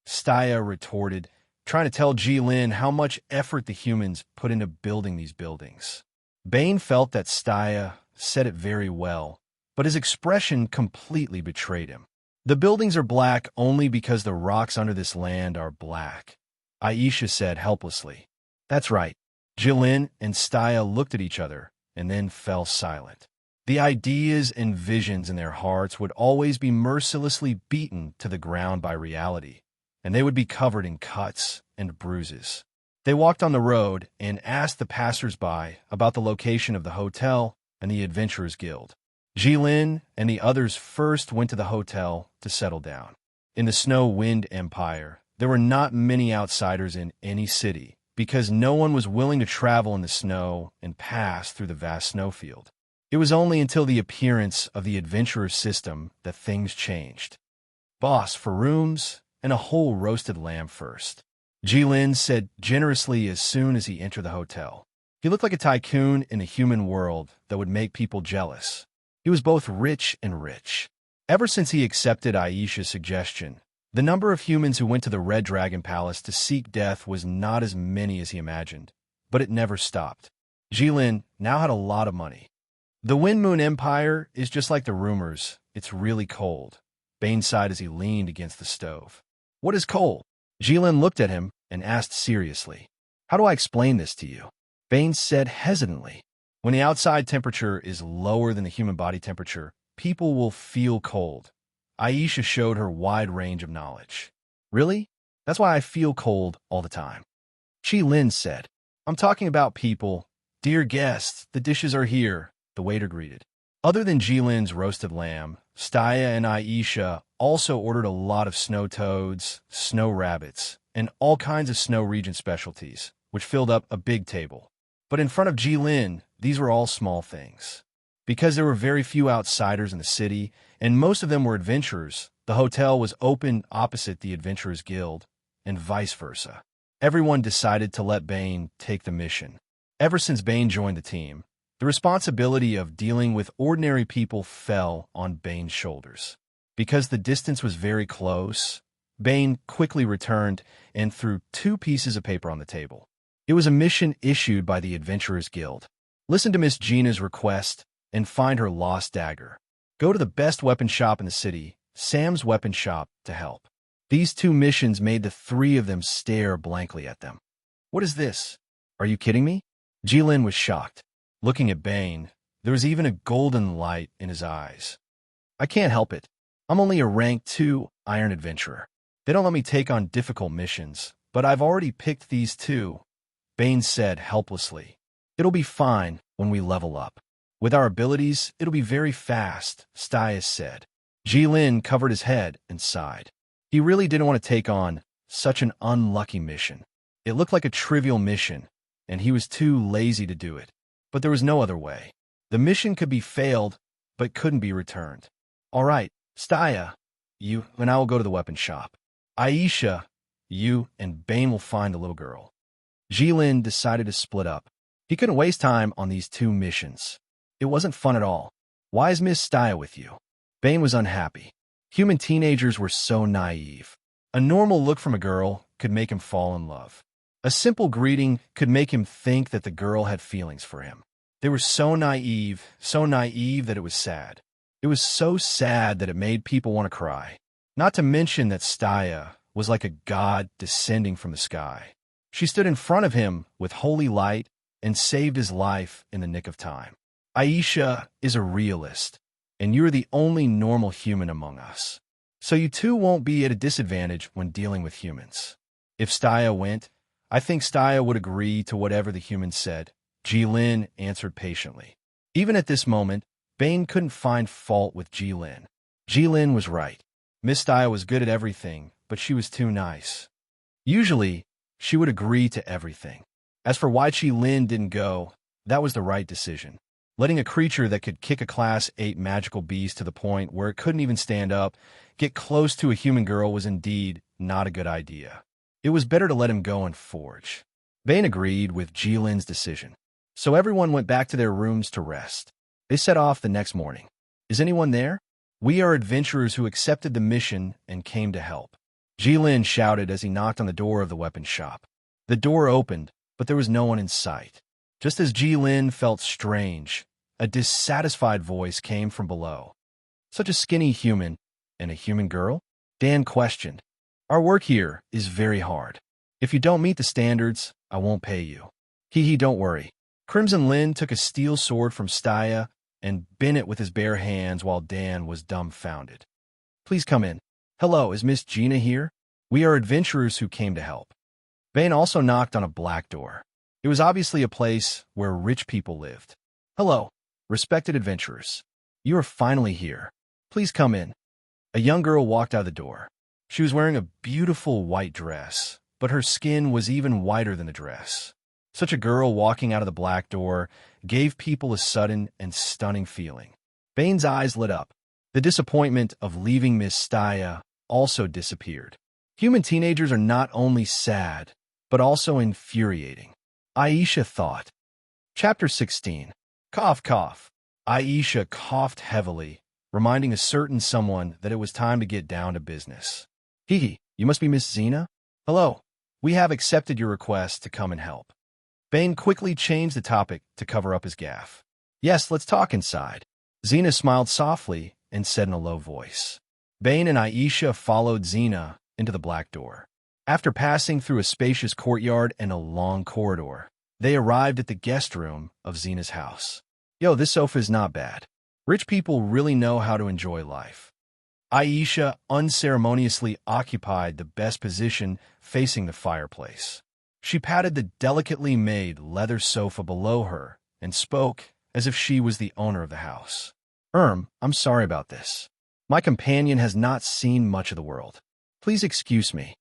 [SPEAKER 1] Staya retorted, trying to tell Jilin how much effort the humans put into building these buildings. Bane felt that Staya said it very well, but his expression completely betrayed him. "The buildings are black only because the rocks under this land are black," Aisha said helplessly. "That's right." Jilin and Staya looked at each other and then fell silent. The ideas and visions in their hearts would always be mercilessly beaten to the ground by reality, and they would be covered in cuts and bruises. They walked on the road and asked the passers-by about the location of the hotel and the Adventurers Guild. Jilin and the others first went to the hotel to settle down. In the Snow-Wind Empire, there were not many outsiders in any city because no one was willing to travel in the snow and pass through the vast snowfield. It was only until the appearance of the Adventurer system that things changed. "Boss, for rooms and a whole roasted lamb first," Jilin said generously as soon as he entered the hotel. He looked like a tycoon in the human world that would make people jealous. He was both rich and rich. Ever since he accepted Aisha's suggestion, the number of humans who went to the Red Dragon Palace to seek death was not as many as he imagined, but it never stopped. Jilin now had a lot of money. "The Wind Moon Empire is just like the rumors. It's really cold," Bane sighed as he leaned against the stove. "What is cold?" Jilin looked at him and asked seriously. "How do I explain this to you?" Bane said hesitantly. "When the outside temperature is lower than the human body temperature, people will feel cold." Aisha showed her wide range of knowledge. "Really? That's why I feel cold all the time." Jilin said, "I'm talking about people. Dear guests, the dishes are here," the waiter greeted. Other than Jilin's roasted lamb, Staya and Aisha also ordered a lot of snow toads, snow rabbits, and all kinds of snow region specialties, which filled up a big table. But in front of Jilin, these were all small things. Because there were very few outsiders in the city, and most of them were adventurers, The hotel was open opposite the Adventurers Guild, and vice versa. Everyone decided to let Bane take the mission. Ever since Bane joined the team, the responsibility of dealing with ordinary people fell on Bane's shoulders. Because the distance was very close, Bane quickly returned and threw 2 pieces of paper on the table. It was a mission issued by the Adventurers Guild. Listen to Miss Gina's request and find her lost dagger. Go to the best weapon shop in the city, Sam's Weapon Shop, to help. These 2 missions made the 3 of them stare blankly at them. What is this? Are you kidding me? Jilin was shocked. Looking at Bane, there was even a golden light in his eyes. I can't help it. I'm only a rank 2 Iron Adventurer. They don't let me take on difficult missions, but I've already picked these 2, Bane said helplessly. It'll be fine when we level up. With our abilities, it'll be very fast, Stias said. Jilin covered his head and sighed. He really didn't want to take on such an unlucky mission. It looked like a trivial mission, and he was too lazy to do it. But there was no other way. The mission could be failed, but couldn't be returned. All right, Stia, you and I will go to the weapon shop. Aisha, you and Bane will find the little girl. Jilin decided to split up. He couldn't waste time on these 2 missions. It wasn't fun at all. Why is Miss Stia with you? Bane was unhappy. Human teenagers were so naive. A normal look from a girl could make him fall in love. A simple greeting could make him think that the girl had feelings for him. They were so naive that it was sad. It was so sad that it made people want to cry. Not to mention that Stia was like a god descending from the sky. She stood in front of him with holy light and saved his life in the nick of time. Aisha is a realist, and you're the only normal human among us. So you 2 won't be at a disadvantage when dealing with humans. If Stia went, I think Stia would agree to whatever the humans said, Jilin answered patiently. Even at this moment, Bane couldn't find fault with Jilin. Jilin was right. Miss Stia was good at everything, but she was too nice. Usually, she would agree to everything. As for why Jilin didn't go, that was the right decision. Letting a creature that could kick a Class 8 magical beast to the point where it couldn't even stand up get close to a human girl was indeed not a good idea. It was better to let him go and forge. Bane agreed with Jilin's decision. So everyone went back to their rooms to rest. They set off the next morning. Is anyone there? We are adventurers who accepted the mission and came to help. Jilin shouted as he knocked on the door of the weapon shop. The door opened, but there was no one in sight. Just as Jilin felt strange, a dissatisfied voice came from below. Such a skinny human and a human girl? Dan questioned. Our work here is very hard. If you don't meet the standards, I won't pay you. Hee, don't worry. Crimson Lin took a steel sword from Stia and bent it with his bare hands while Dan was dumbfounded. Please come in. Hello, is Miss Gina here? We are adventurers who came to help. Bane also knocked on a black door. It was obviously a place where rich people lived. Hello, respected adventurers. You are finally here. Please come in. A young girl walked out of the door. She was wearing a beautiful white dress, but her skin was even whiter than the dress. Such a girl walking out of the black door gave people a sudden and stunning feeling. Bane's eyes lit up. The disappointment of leaving Miss Stia also disappeared. Human teenagers are not only sad, but also infuriating. Aisha thought. Chapter 16. Cough, cough. Aisha coughed heavily, reminding a certain someone that it was time to get down to business. Hee, you must be Miss Xena? Hello. We have accepted your request to come and help. Bane quickly changed the topic to cover up his gaffe. Yes, let's talk inside. Xena smiled softly and said in a low voice. Bane and Aisha followed Xena into the black door. After passing through a spacious courtyard and a long corridor, they arrived at the guest room of Xena's house. Yo, this sofa is not bad. Rich people really know how to enjoy life. Aisha unceremoniously occupied the best position facing the fireplace. She patted the delicately made leather sofa below her and spoke as if she was the owner of the house. I'm sorry about this. My companion has not seen much of the world. Please excuse me.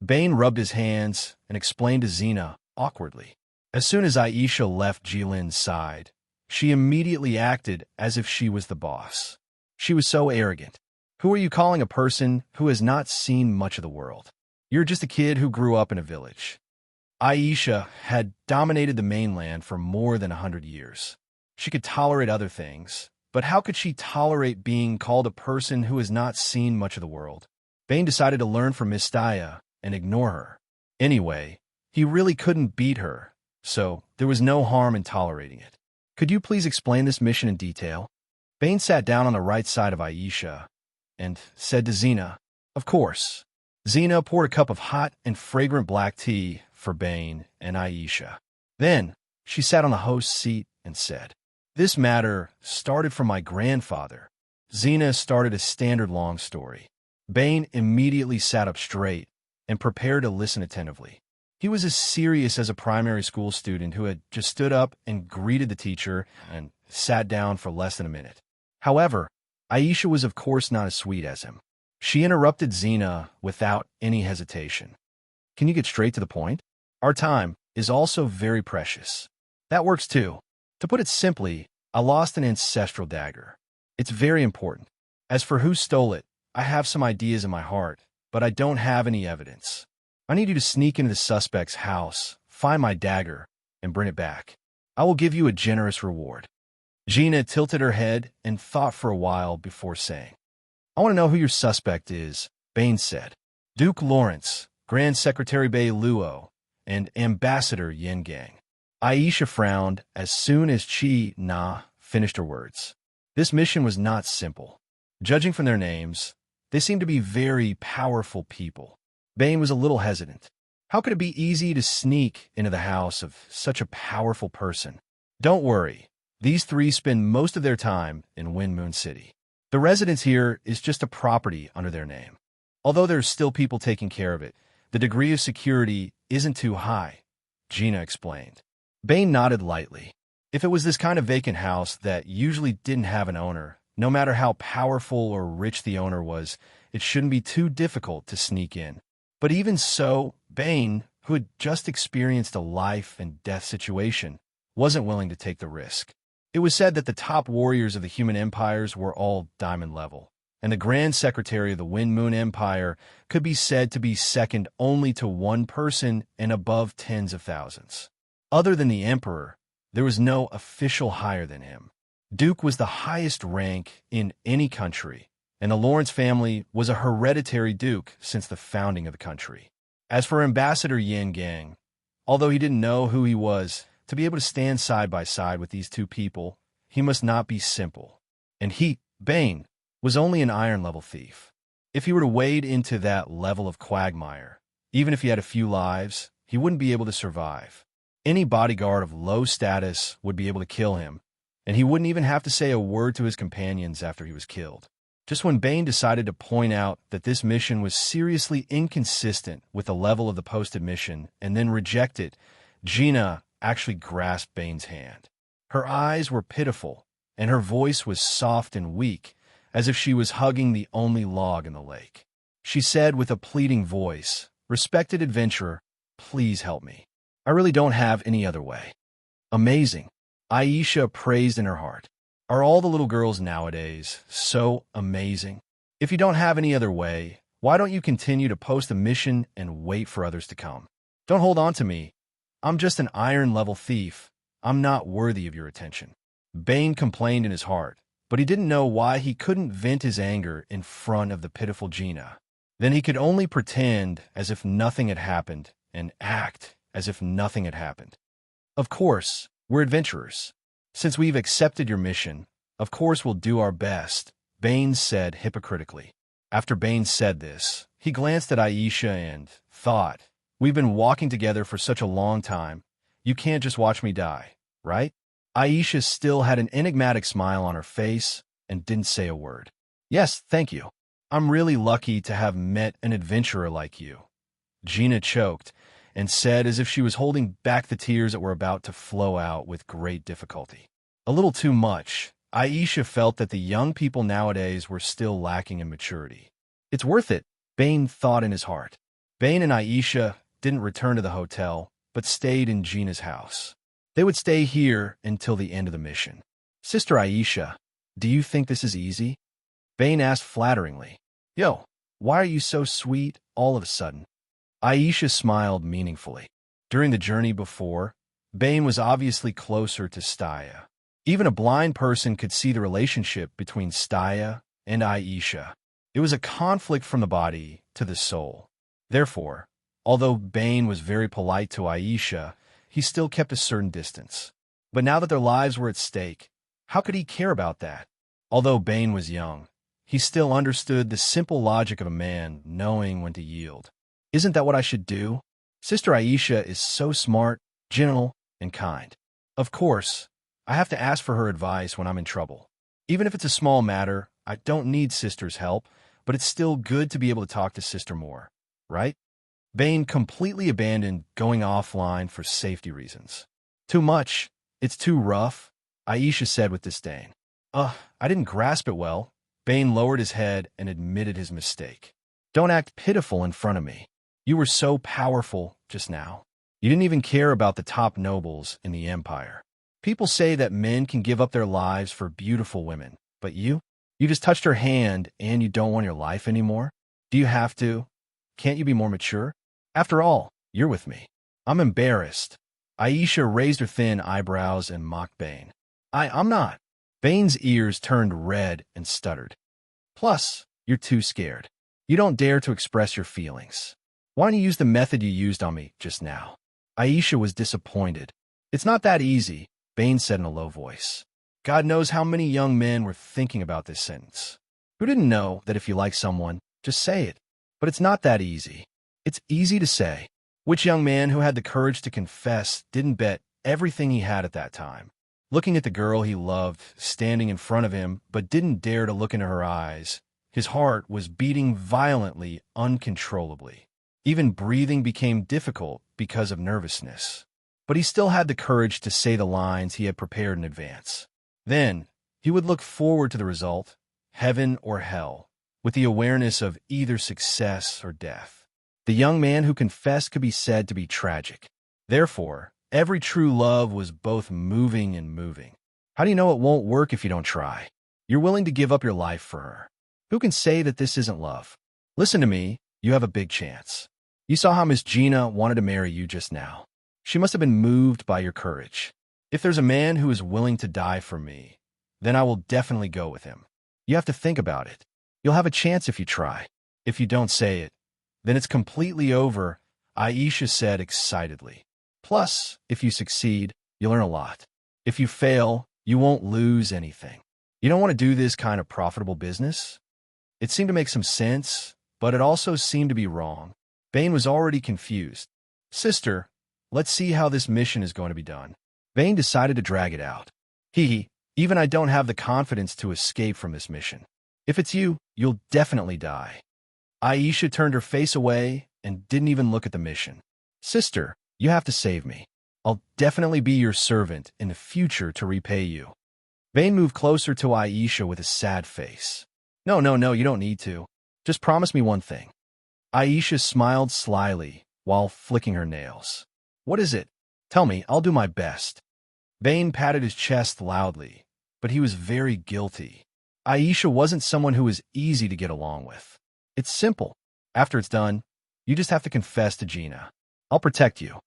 [SPEAKER 1] Bane rubbed his hands and explained to Xena awkwardly. As soon as Aisha left Jilin's side, she immediately acted as if she was the boss. She was so arrogant. Who are you calling a person who has not seen much of the world? You're just a kid who grew up in a village. Aisha had dominated the mainland for more than 100 years. She could tolerate other things, but how could she tolerate being called a person who has not seen much of the world? Bane decided to learn from Misty and ignore her. Anyway, he really couldn't beat her, so there was no harm in tolerating it. Could you please explain this mission in detail? Bane sat down on the right side of Aisha and said to Xena, "Of course." Xena poured a cup of hot and fragrant black tea for Bane and Aisha. Then she sat on the host's seat and said, "This matter started from my grandfather." Xena started a standard long story. Bane immediately sat up straight and prepared to listen attentively. He was as serious as a primary school student who had just stood up and greeted the teacher and sat down for less than a minute. However, Aisha was of course not as sweet as him. She interrupted Xena without any hesitation. "Can you get straight to the point? Our time is also very precious." "That works too. To put it simply, I lost an ancestral dagger. It's very important. As for who stole it, I have some ideas in my heart, but I don't have any evidence. I need you to sneak into the suspect's house, find my dagger, and bring it back. I will give you a generous reward." Xena tilted her head and thought for a while before saying, "I want to know who your suspect is," Bane said. "Duke Lawrence, Grand Secretary Bei Luo, and Ambassador Yengang." Aisha frowned as soon as Chi-Na finished her words. This mission was not simple. Judging from their names, they seemed to be very powerful people. Bane was a little hesitant. How could it be easy to sneak into the house of such a powerful person? Don't worry, these three spend most of their time in Wind Moon City. The residence here is just a property under their name. Although there's still people taking care of it, the degree of security isn't too high, Gina explained. Bane nodded lightly. If it was this kind of vacant house that usually didn't have an owner, no matter how powerful or rich the owner was, it shouldn't be too difficult to sneak in. But even so, Bane, who had just experienced a life and death situation, wasn't willing to take the risk. It was said that the top warriors of the human empires were all diamond level, and the Grand Secretary of the Wind Moon Empire could be said to be second only to one person and above tens of thousands. Other than the Emperor, there was no official higher than him. Duke was the highest rank in any country, and the Lawrence family was a hereditary duke since the founding of the country. As for Ambassador Yengang, although he didn't know who he was, to be able to stand side by side with these two people, he must not be simple. And he, Bane, was only an iron-level thief. If he were to wade into that level of quagmire, even if he had a few lives, he wouldn't be able to survive. Any bodyguard of low status would be able to kill him, and he wouldn't even have to say a word to his companions after he was killed. Just when Bane decided to point out that this mission was seriously inconsistent with the level of the posted mission and then reject it, Gina actually grasped Bane's hand. Her eyes were pitiful, and her voice was soft and weak, as if she was hugging the only log in the lake. She said with a pleading voice, "Respected adventurer, please help me. I really don't have any other way." Amazing, Aisha praised in her heart. Are all the little girls nowadays so amazing? If you don't have any other way, why don't you continue to post a mission and wait for others to come? Don't hold on to me. I'm just an iron-level thief. I'm not worthy of your attention. Bane complained in his heart, but he didn't know why he couldn't vent his anger in front of the pitiful Gina. Then he could only pretend as if nothing had happened and act as if nothing had happened. "Of course, we're adventurers. Since we've accepted your mission, of course we'll do our best," Bane said hypocritically. After Bane said this, he glanced at Aisha and thought, "We've been walking together for such a long time. You can't just watch me die, right?" Aisha still had an enigmatic smile on her face and didn't say a word. "Yes, thank you. I'm really lucky to have met an adventurer like you," Gina choked and said as if she was holding back the tears that were about to flow out with great difficulty. A little too much, Aisha felt that the young people nowadays were still lacking in maturity. "It's worth it," Bane thought in his heart. Bane and Aisha didn't return to the hotel, but stayed in Gina's house. They would stay here until the end of the mission. "Sister Aisha, do you think this is easy?" Bane asked flatteringly. Yo, why are you so sweet all of a sudden? Aisha smiled meaningfully. During the journey before, Bane was obviously closer to Staya. Even a blind person could see the relationship between Staya and Aisha. It was a conflict from the body to the soul. Therefore, although Bane was very polite to Aisha, he still kept a certain distance. But now that their lives were at stake, how could he care about that? Although Bane was young, he still understood the simple logic of a man knowing when to yield. Isn't that what I should do? Sister Aisha is so smart, gentle, and kind. Of course, I have to ask for her advice when I'm in trouble. Even if it's a small matter, I don't need Sister's help, but it's still good to be able to talk to Sister more, right? Bane completely abandoned going offline for safety reasons. Too much. It's too rough, Aisha said with disdain. I didn't grasp it well. Bane lowered his head and admitted his mistake. Don't act pitiful in front of me. You were so powerful just now. You didn't even care about the top nobles in the empire. People say that men can give up their lives for beautiful women, but you just touched her hand and you don't want your life anymore? Do you have to? Can't you be more mature? After all, you're with me. I'm embarrassed. Aisha raised her thin eyebrows and mocked Bane. I'm not. Bane's ears turned red and stuttered. Plus, you're too scared. You don't dare to express your feelings. Why don't you use the method you used on me just now? Aisha was disappointed. It's not that easy, Bane said in a low voice. God knows how many young men were thinking about this sentence. Who didn't know that if you like someone, just say it? But it's not that easy. It's easy to say. Which young man who had the courage to confess didn't bet everything he had at that time? Looking at the girl he loved standing in front of him but didn't dare to look into her eyes, his heart was beating violently, uncontrollably. Even breathing became difficult because of nervousness. But he still had the courage to say the lines he had prepared in advance. Then, he would look forward to the result, heaven or hell, with the awareness of either success or death. The young man who confessed could be said to be tragic. Therefore, every true love was both moving and moving. How do you know it won't work if you don't try? You're willing to give up your life for her. Who can say that this isn't love? Listen to me, you have a big chance. You saw how Miss Gina wanted to marry you just now. She must have been moved by your courage. If there's a man who is willing to die for me, then I will definitely go with him. You have to think about it. You'll have a chance if you try. If you don't say it, then it's completely over, Aisha said excitedly. Plus, if you succeed, you'll learn a lot. If you fail, you won't lose anything. You don't want to do this kind of profitable business? It seemed to make some sense, but it also seemed to be wrong. Bane was already confused. Sister, let's see how this mission is going to be done. Bane decided to drag it out. Even I don't have the confidence to escape from this mission. If it's you, you'll definitely die. Aisha turned her face away and didn't even look at the mission. Sister, you have to save me. I'll definitely be your servant in the future to repay you. Bane moved closer to Aisha with a sad face. No, you don't need to. Just promise me one thing. Aisha smiled slyly while flicking her nails. What is it? Tell me, I'll do my best. Bane patted his chest loudly, but he was very guilty. Aisha wasn't someone who was easy to get along with. It's simple. After it's done, you just have to confess to Gina. I'll protect you.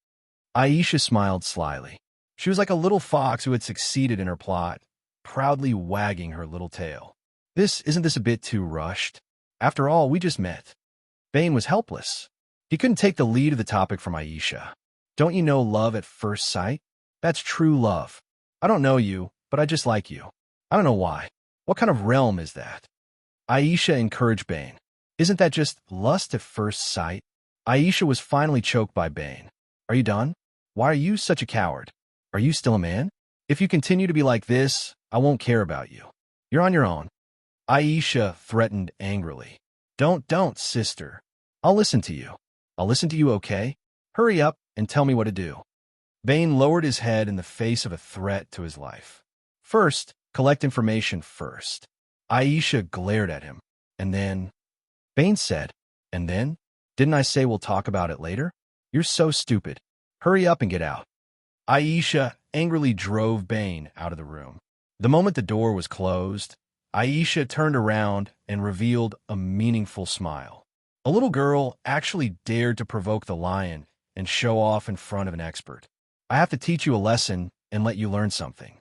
[SPEAKER 1] Aisha smiled slyly. She was like a little fox who had succeeded in her plot, proudly wagging her little tail. Isn't this a bit too rushed? After all, we just met. Bane was helpless. He couldn't take the lead of the topic from Aisha. Don't you know love at first sight? That's true love. I don't know you, but I just like you. I don't know why. What kind of realm is that? Aisha encouraged Bane. Isn't that just lust at first sight? Aisha was finally choked by Bane. Are you done? Why are you such a coward? Are you still a man? If you continue to be like this, I won't care about you. You're on your own. Aisha threatened angrily. Don't, sister. I'll listen to you. I'll listen to you, okay? Hurry up and tell me what to do. Bane lowered his head in the face of a threat to his life. First, collect information first. Aisha glared at him. And then? Bane said, and then? Didn't I say we'll talk about it later? You're so stupid. Hurry up and get out. Aisha angrily drove Bane out of the room. The moment the door was closed, Aisha turned around and revealed a meaningful smile. A little girl actually dared to provoke the lion and show off in front of an expert. I have to teach you a lesson and let you learn something.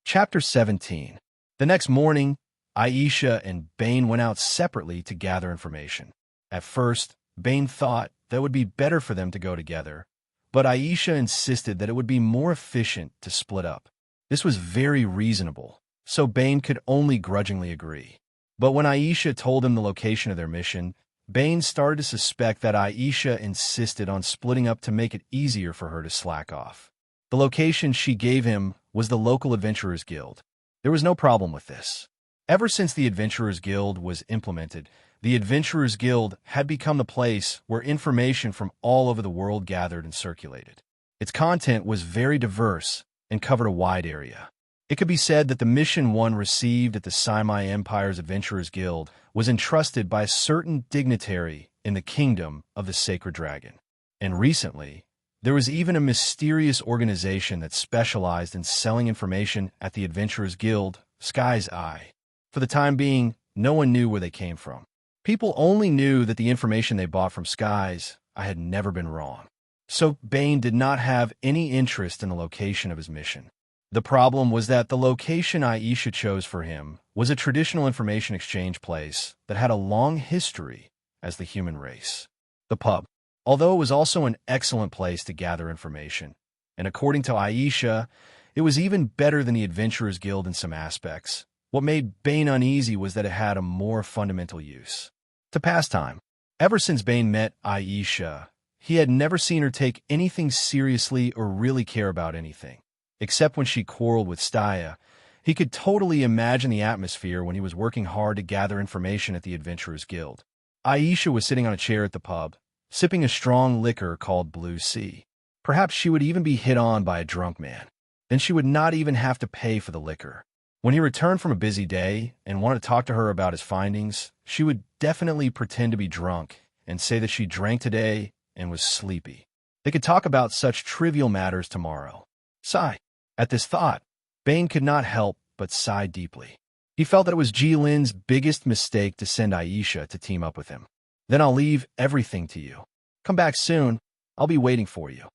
[SPEAKER 1] Chapter 17. The next morning, Aisha and Bane went out separately to gather information. At first, Bane thought that it would be better for them to go together, but Aisha insisted that it would be more efficient to split up. This was very reasonable, so Bane could only grudgingly agree. But when Aisha told him the location of their mission, Bane started to suspect that Aisha insisted on splitting up to make it easier for her to slack off. The location she gave him was the local Adventurers Guild. There was no problem with this. Ever since the Adventurers Guild was implemented, the Adventurers Guild had become the place where information from all over the world gathered and circulated. Its content was very diverse and covered a wide area. It could be said that the mission one received at the Simai Empire's Adventurers Guild was entrusted by a certain dignitary in the kingdom of the Sacred Dragon. And recently, there was even a mysterious organization that specialized in selling information at the Adventurers Guild, Sky's Eye. For the time being, no one knew where they came from. People only knew that the information they bought from Sky's Eye had never been wrong. So Bane did not have any interest in the location of his mission. The problem was that the location Aisha chose for him was a traditional information exchange place that had a long history as the human race. The pub. Although it was also an excellent place to gather information, and according to Aisha, it was even better than the Adventurers Guild in some aspects. What made Bane uneasy was that it had a more fundamental use. To pass time. Ever since Bane met Aisha, he had never seen her take anything seriously or really care about anything. Except when she quarreled with Staya, he could totally imagine the atmosphere when he was working hard to gather information at the Adventurers Guild. Aisha was sitting on a chair at the pub, sipping a strong liquor called Blue Sea. Perhaps she would even be hit on by a drunk man. Then she would not even have to pay for the liquor. When he returned from a busy day and wanted to talk to her about his findings, she would definitely pretend to be drunk and say that she drank today and was sleepy. They could talk about such trivial matters tomorrow. Sigh. At this thought, Bane could not help but sigh deeply. He felt that it was Jilin's biggest mistake to send Aisha to team up with him. Then I'll leave everything to you. Come back soon. I'll be waiting for you.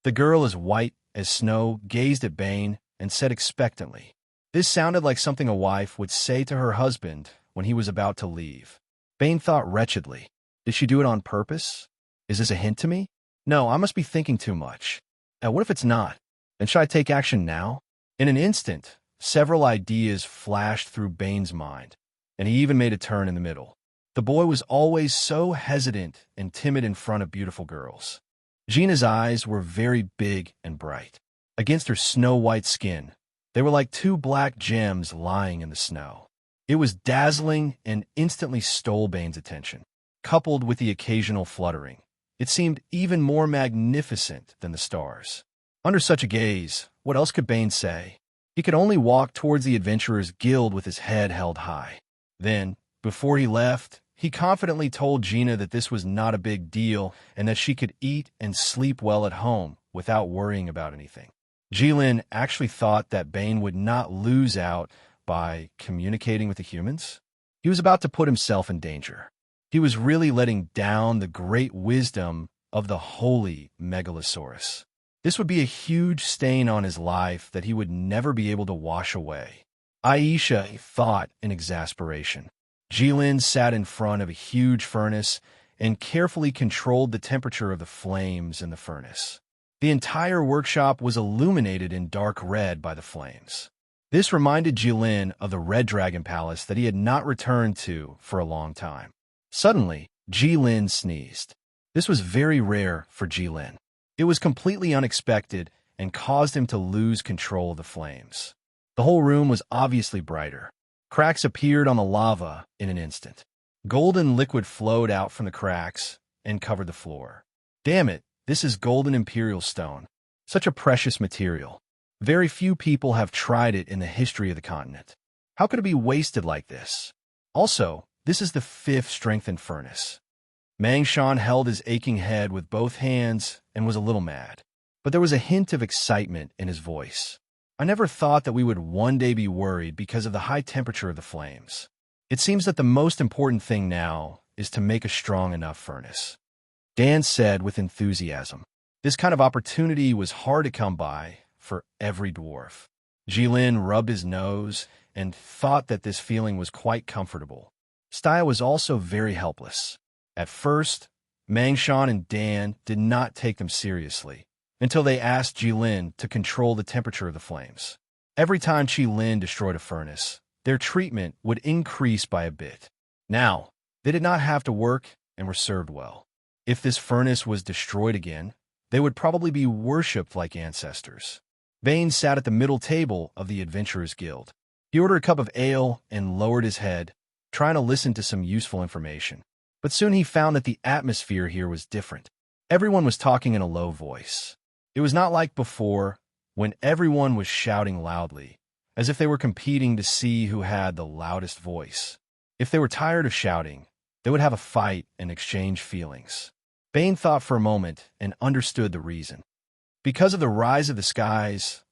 [SPEAKER 1] The girl, as white as snow, gazed at Bane and said expectantly. This sounded like something a wife would say to her husband when he was about to leave. Bane thought wretchedly. Did she do it on purpose? Is this a hint to me? No, I must be thinking too much. Now, what if it's not? Then should I take action now? In an instant, several ideas flashed through Bane's mind, and he even made a turn in the middle. The boy was always so hesitant and timid in front of beautiful girls. Gina's eyes were very big and bright. Against her snow-white skin, they were like two black gems lying in the snow. It was dazzling and instantly stole Bane's attention. Coupled with the occasional fluttering, it seemed even more magnificent than the stars. Under such a gaze, what else could Bane say? He could only walk towards the Adventurers Guild with his head held high. Then, before he left, he confidently told Gina that this was not a big deal and that she could eat and sleep well at home without worrying about anything. Jilin actually thought that Bane would not lose out by communicating with the humans. He was about to put himself in danger. He was really letting down the great wisdom of the holy Megalosaurus. This would be a huge stain on his life that he would never be able to wash away. Aisha thought in exasperation. Jilin sat in front of a huge furnace and carefully controlled the temperature of the flames in the furnace. The entire workshop was illuminated in dark red by the flames. This reminded Jilin of the Red Dragon Palace that he had not returned to for a long time. Suddenly, Jilin sneezed. This was very rare for Jilin. It was completely unexpected and caused him to lose control of the flames. The whole room was obviously brighter. Cracks appeared on the lava in an instant. Golden liquid flowed out from the cracks and covered the floor. Damn it, this is golden imperial stone. Such a precious material. Very few people have tried it in the history of the continent. How could it be wasted like this? Also, this is the 5th strengthened furnace. Mangshan held his aching head with both hands and was a little mad. But there was a hint of excitement in his voice. I never thought that we would one day be worried because of the high temperature of the flames. It seems that the most important thing now is to make a strong enough furnace. Dan said with enthusiasm. This kind of opportunity was hard to come by for every dwarf. Jilin rubbed his nose and thought that this feeling was quite comfortable. Staya was also very helpless. At first, Mangshan and Dan did not take them seriously until they asked Jilin to control the temperature of the flames. Every time Jilin destroyed a furnace, their treatment would increase by a bit. Now, they did not have to work and were served well. If this furnace was destroyed again, they would probably be worshipped like ancestors. Bane sat at the middle table of the Adventurers Guild. He ordered a cup of ale and lowered his head, trying to listen to some useful information. But soon he found that the atmosphere here was different. Everyone was talking in a low voice. It was not like before, when everyone was shouting loudly, as if they were competing to see who had the loudest voice. If they were tired of shouting, they would have a fight and exchange feelings. Bane thought for a moment and understood the reason. Because of the rise of the skies,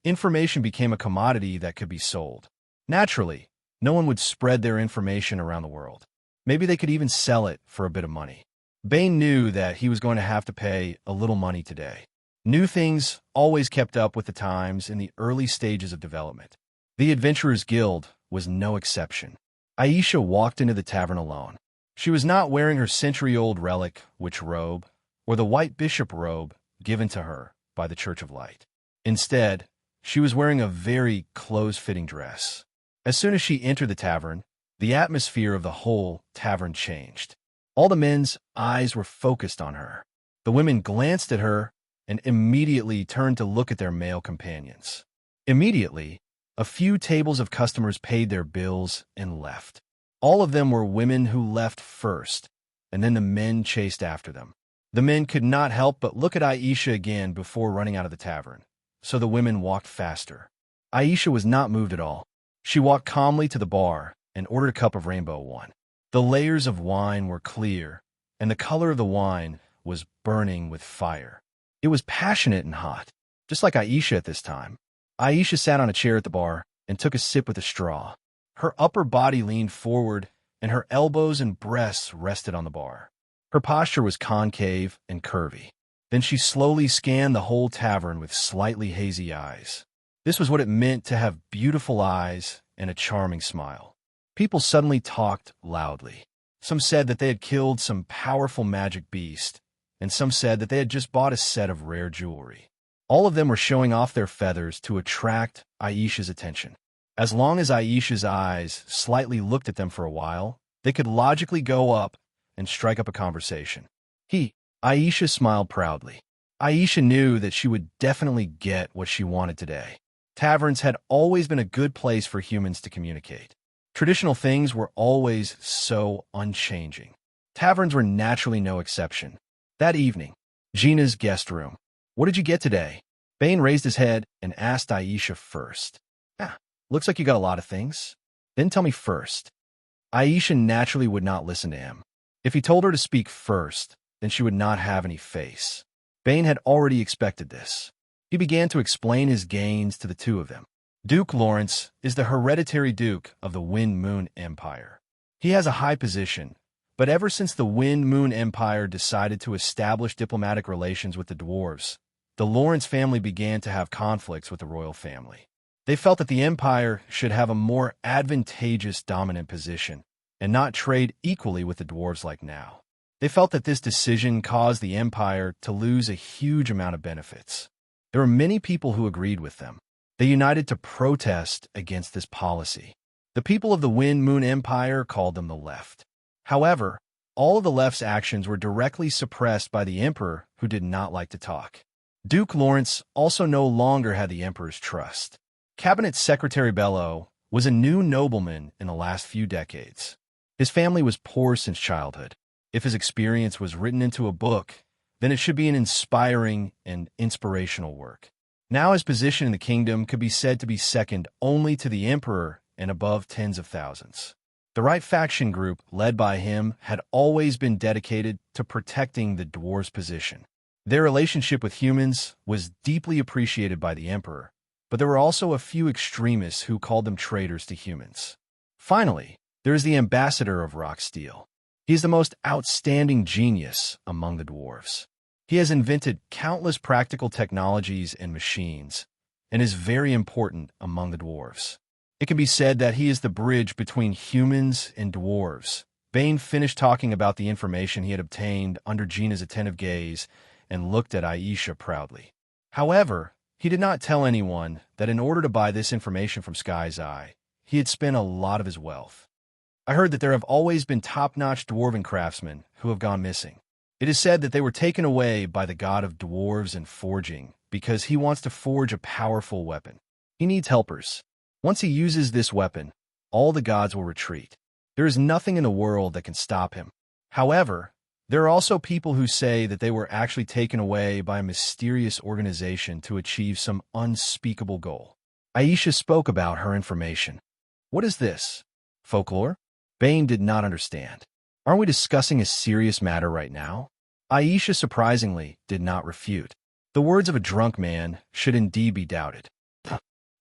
[SPEAKER 1] information became a commodity that could be sold. Naturally, no one would spread their information around the world. Maybe they could even sell it for a bit of money. Bane knew that he was going to have to pay a little money today. New things always kept up with the times in the early stages of development. The Adventurers Guild was no exception. Aisha walked into the tavern alone. She was not wearing her century-old relic, witch robe, or the white bishop robe given to her by the Church of Light. Instead, she was wearing a very close-fitting dress. As soon as she entered the tavern, the atmosphere of the whole tavern changed. All the men's eyes were focused on her. The women glanced at her and immediately turned to look at their male companions. Immediately, a few tables of customers paid their bills and left. All of them were women who left first, and then the men chased after them. The men could not help but look at Aisha again before running out of the tavern, so the women walked faster. Aisha was not moved at all. She walked calmly to the bar and ordered a cup of rainbow wine. The layers of wine were clear, and the color of the wine was burning with fire. It was passionate and hot, just like Aisha at this time. Aisha sat on a chair at the bar and took a sip with a straw. Her upper body leaned forward, and her elbows and breasts rested on the bar. Her posture was concave and curvy. Then she slowly scanned the whole tavern with slightly hazy eyes. This was what it meant to have beautiful eyes and a charming smile. People suddenly talked loudly. Some said that they had killed some powerful magic beast, and some said that they had just bought a set of rare jewelry. All of them were showing off their feathers to attract Aisha's attention. As long as Aisha's eyes slightly looked at them for a while, they could logically go up and strike up a conversation. Aisha smiled proudly. Aisha knew that she would definitely get what she wanted today. Taverns had always been a good place for humans to communicate. Traditional things were always so unchanging. Taverns were naturally no exception. That evening, Gina's guest room. What did you get today? Bane raised his head and asked Aisha first. Looks like you got a lot of things. Then tell me first. Aisha naturally would not listen to him. If he told her to speak first, then she would not have any face. Bane had already expected this. He began to explain his gains to the two of them. Duke Lawrence is the hereditary duke of the Wind Moon Empire. He has a high position, but ever since the Wind Moon Empire decided to establish diplomatic relations with the dwarves, the Lawrence family began to have conflicts with the royal family. They felt that the empire should have a more advantageous dominant position and not trade equally with the dwarves like now. They felt that this decision caused the empire to lose a huge amount of benefits. There were many people who agreed with them. They united to protest against this policy. The people of the Wind Moon Empire called them the left. However, all of the left's actions were directly suppressed by the emperor, who did not like to talk. Duke Lawrence also no longer had the emperor's trust. Cabinet Secretary Bello was a new nobleman in the last few decades. His family was poor since childhood. If his experience was written into a book, then it should be an inspiring and inspirational work. Now his position in the kingdom could be said to be second only to the emperor and above tens of thousands. The right faction group, led by him, had always been dedicated to protecting the dwarves' position. Their relationship with humans was deeply appreciated by the emperor, but there were also a few extremists who called them traitors to humans. Finally, there is the ambassador of rock steel. He is the most outstanding genius among the dwarves. He has invented countless practical technologies and machines, and is very important among the dwarves. It can be said that he is the bridge between humans and dwarves. Bane finished talking about the information he had obtained under Gina's attentive gaze and looked at Aisha proudly. However, he did not tell anyone that in order to buy this information from Sky's Eye, he had spent a lot of his wealth. I heard that there have always been top-notch dwarven craftsmen who have gone missing. It is said that they were taken away by the god of dwarves and forging because he wants to forge a powerful weapon. He needs helpers. Once he uses this weapon, all the gods will retreat. There is nothing in the world that can stop him. However, there are also people who say that they were actually taken away by a mysterious organization to achieve some unspeakable goal. Aisha spoke about her information. What is this? Folklore? Bane did not understand. Aren't we discussing a serious matter right now? Aisha surprisingly did not refute. The words of a drunk man should indeed be doubted.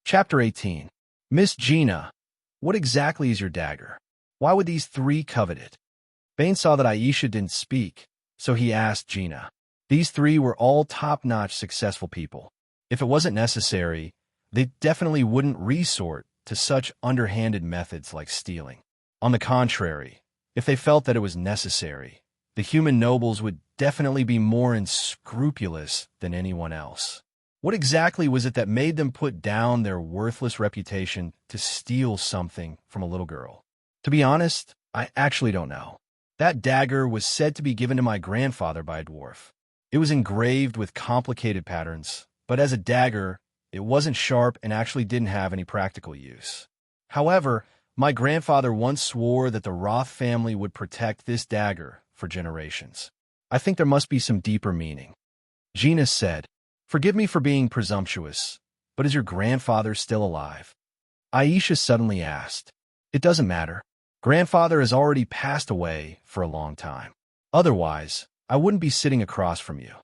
[SPEAKER 1] Chapter 18. Miss Gina, what exactly is your dagger? Why would these three covet it? Bane saw that Aisha didn't speak, so he asked Gina. These three were all top-notch successful people. If it wasn't necessary, they definitely wouldn't resort to such underhanded methods like stealing. On the contrary, if they felt that it was necessary, the human nobles would definitely be more unscrupulous than anyone else. What exactly was it that made them put down their worthless reputation to steal something from a little girl? To be honest, I actually don't know. That dagger was said to be given to my grandfather by a dwarf. It was engraved with complicated patterns, but as a dagger, it wasn't sharp and actually didn't have any practical use. However, my grandfather once swore that the Roth family would protect this dagger for generations. I think there must be some deeper meaning. Gina said, "Forgive me for being presumptuous, but is your grandfather still alive?" Aisha suddenly asked. "It doesn't matter. Grandfather has already passed away for a long time. Otherwise, I wouldn't be sitting across from you."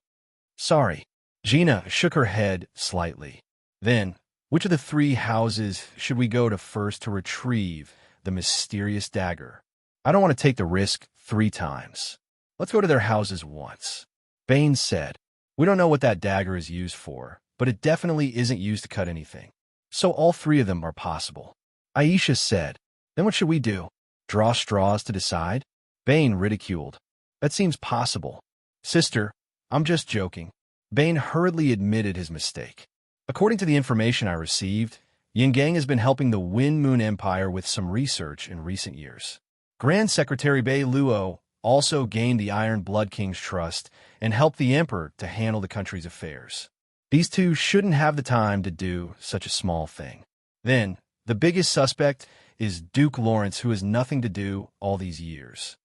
[SPEAKER 1] "Sorry." Gina shook her head slightly. Then, which of the three houses should we go to first to retrieve the mysterious dagger? I don't want to take the risk 3 times. Let's go to their houses once. Bane said, "We don't know what that dagger is used for, but it definitely isn't used to cut anything. So all 3 of them are possible." Aisha said, "Then what should we do? Draw straws to decide?" Bane ridiculed. "That seems possible." "Sister, I'm just joking." Bane hurriedly admitted his mistake. "According to the information I received, Yin Gang has been helping the Wind Moon Empire with some research in recent years. Grand Secretary Bei Luo also gained the Iron Blood King's trust and helped the Emperor to handle the country's affairs. These 2 shouldn't have the time to do such a small thing. Then, the biggest suspect is Duke Lawrence, who has nothing to do all these years."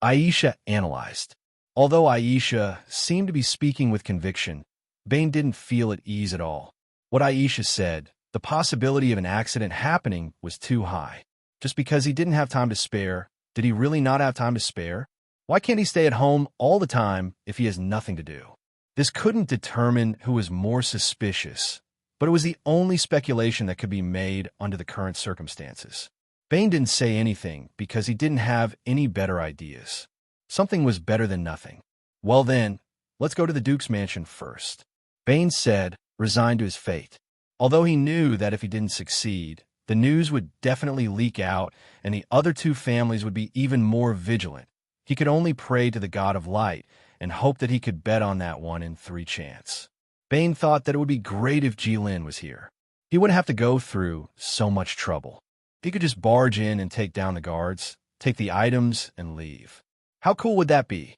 [SPEAKER 1] Aisha analyzed. Although Aisha seemed to be speaking with conviction, Bane didn't feel at ease at all. What Aisha said, the possibility of an accident happening was too high. Just because he didn't have time to spare, did he really not have time to spare? Why can't he stay at home all the time if he has nothing to do? This couldn't determine who was more suspicious, but it was the only speculation that could be made under the current circumstances. Bane didn't say anything because he didn't have any better ideas. Something was better than nothing. "Well then, let's go to the Duke's mansion first," Bane said, resigned to his fate. Although he knew that if he didn't succeed, the news would definitely leak out and the other 2 families would be even more vigilant, he could only pray to the God of Light and hope that he could bet on that 1 in 3 chance. Bane thought that it would be great if Jilin was here. He wouldn't have to go through so much trouble. He could just barge in and take down the guards, take the items, and leave. How cool would that be?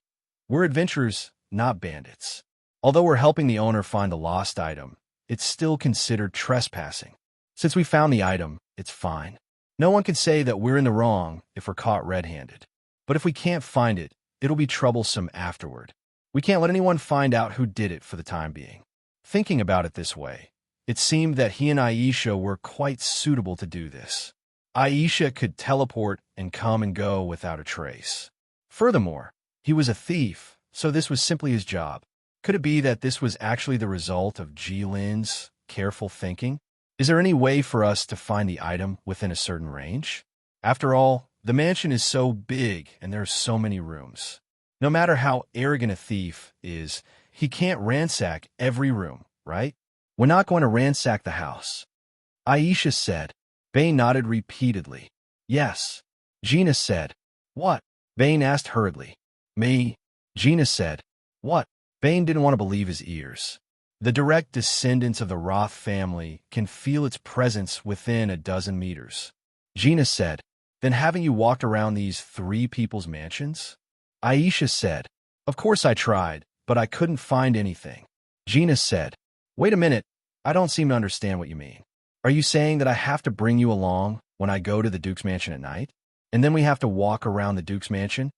[SPEAKER 1] We're adventurers, not bandits. Although we're helping the owner find the lost item, it's still considered trespassing. Since we found the item, it's fine. No one can say that we're in the wrong if we're caught red-handed. But if we can't find it, it'll be troublesome afterward. We can't let anyone find out who did it for the time being." Thinking about it this way, it seemed that he and Aisha were quite suitable to do this. Aisha could teleport and come and go without a trace. Furthermore, he was a thief, so this was simply his job. Could it be that this was actually the result of Jilin's careful thinking? Is there any way for us to find the item within a certain range? After all, the mansion is so big and there are so many rooms. No matter how arrogant a thief is, he can't ransack every room, right? We're not going to ransack the house, Aisha said. Bane nodded repeatedly. Yes. Gina said. What? Bane asked hurriedly. Me? Gina said. What? Bane didn't want to believe his ears. The direct descendants of the Roth family can feel its presence within a dozen meters. Gina said. Then haven't you walked around these three people's mansions? Aisha said. Of course I tried, but I couldn't find anything. Gina said. Wait a minute, I don't seem to understand what you mean. Are you saying that I have to bring you along when I go to the Duke's mansion at night? And then we have to walk around the Duke's mansion?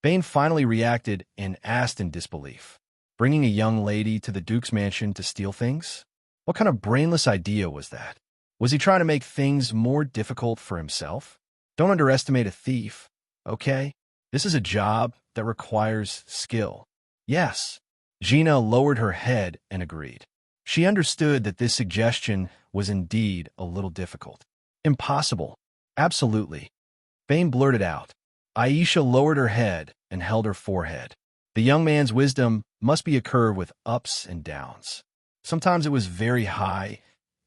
[SPEAKER 1] Bane finally reacted and asked in disbelief. Bringing a young lady to the Duke's mansion to steal things? What kind of brainless idea was that? Was he trying to make things more difficult for himself? Don't underestimate a thief, okay? This is a job that requires skill. Yes. Gina lowered her head and agreed. She understood that this suggestion was indeed a little difficult. Impossible. Absolutely. Bane blurted out. Aisha lowered her head and held her forehead. The young man's wisdom must be a curve with ups and downs. Sometimes it was very high,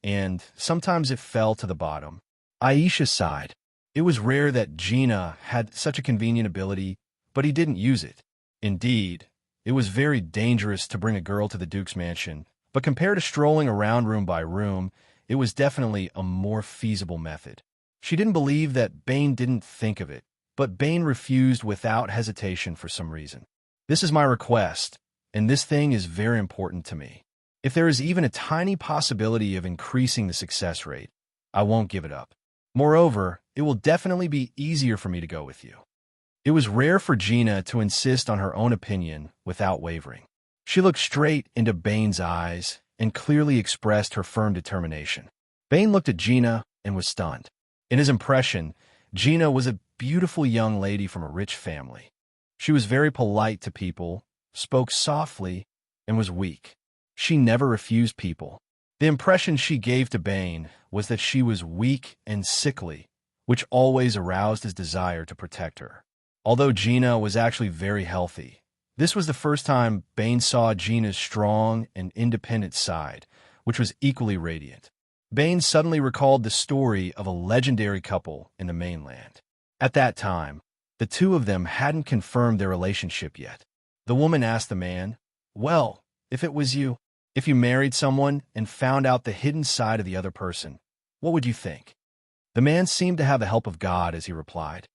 [SPEAKER 1] and sometimes it fell to the bottom. Aisha sighed. It was rare that Gina had such a convenient ability, but he didn't use it. Indeed, it was very dangerous to bring a girl to the Duke's mansion, but compared to strolling around room by room, it was definitely a more feasible method. She didn't believe that Bane didn't think of it, but Bane refused without hesitation for some reason. This is my request, and this thing is very important to me. If there is even a tiny possibility of increasing the success rate, I won't give it up. Moreover, it will definitely be easier for me to go with you. It was rare for Gina to insist on her own opinion without wavering. She looked straight into Bane's eyes and clearly expressed her firm determination. Bane looked at Gina and was stunned. In his impression, Gina was a beautiful young lady from a rich family. She was very polite to people, spoke softly, and was weak. She never refused people. The impression she gave to Bane was that she was weak and sickly, which always aroused his desire to protect her. Although Gina was actually very healthy, this was the first time Bane saw Gina's strong and independent side, which was equally radiant. Bane suddenly recalled the story of a legendary couple in the mainland. At that time, the two of them hadn't confirmed their relationship yet. The woman asked the man, well, if it was you, if you married someone and found out the hidden side of the other person, what would you think? The man seemed to have the help of God as he replied,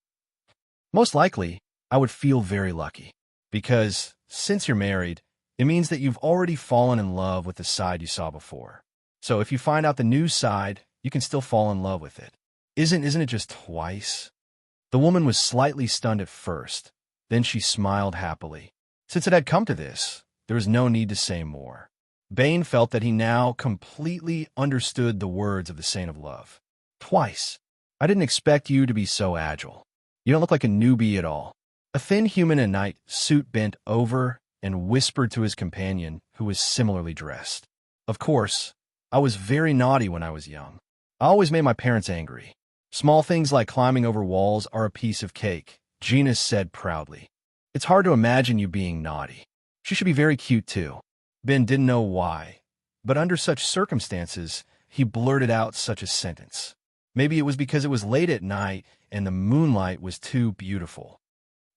[SPEAKER 1] most likely, I would feel very lucky, because since you're married, it means that you've already fallen in love with the side you saw before. So if you find out the new side, you can still fall in love with it. Isn't it just twice? The woman was slightly stunned at first, then she smiled happily. Since it had come to this, there was no need to say more. Bane felt that he now completely understood the words of the Saint of Love. Twice. I didn't expect you to be so agile. You don't look like a newbie at all. A thin human in a night suit bent over and whispered to his companion, who was similarly dressed. Of course, I was very naughty when I was young. I always made my parents angry. Small things like climbing over walls are a piece of cake, Gina said proudly. It's hard to imagine you being naughty. She should be very cute too. Ben didn't know why, but under such circumstances, he blurted out such a sentence. Maybe it was because it was late at night and the moonlight was too beautiful.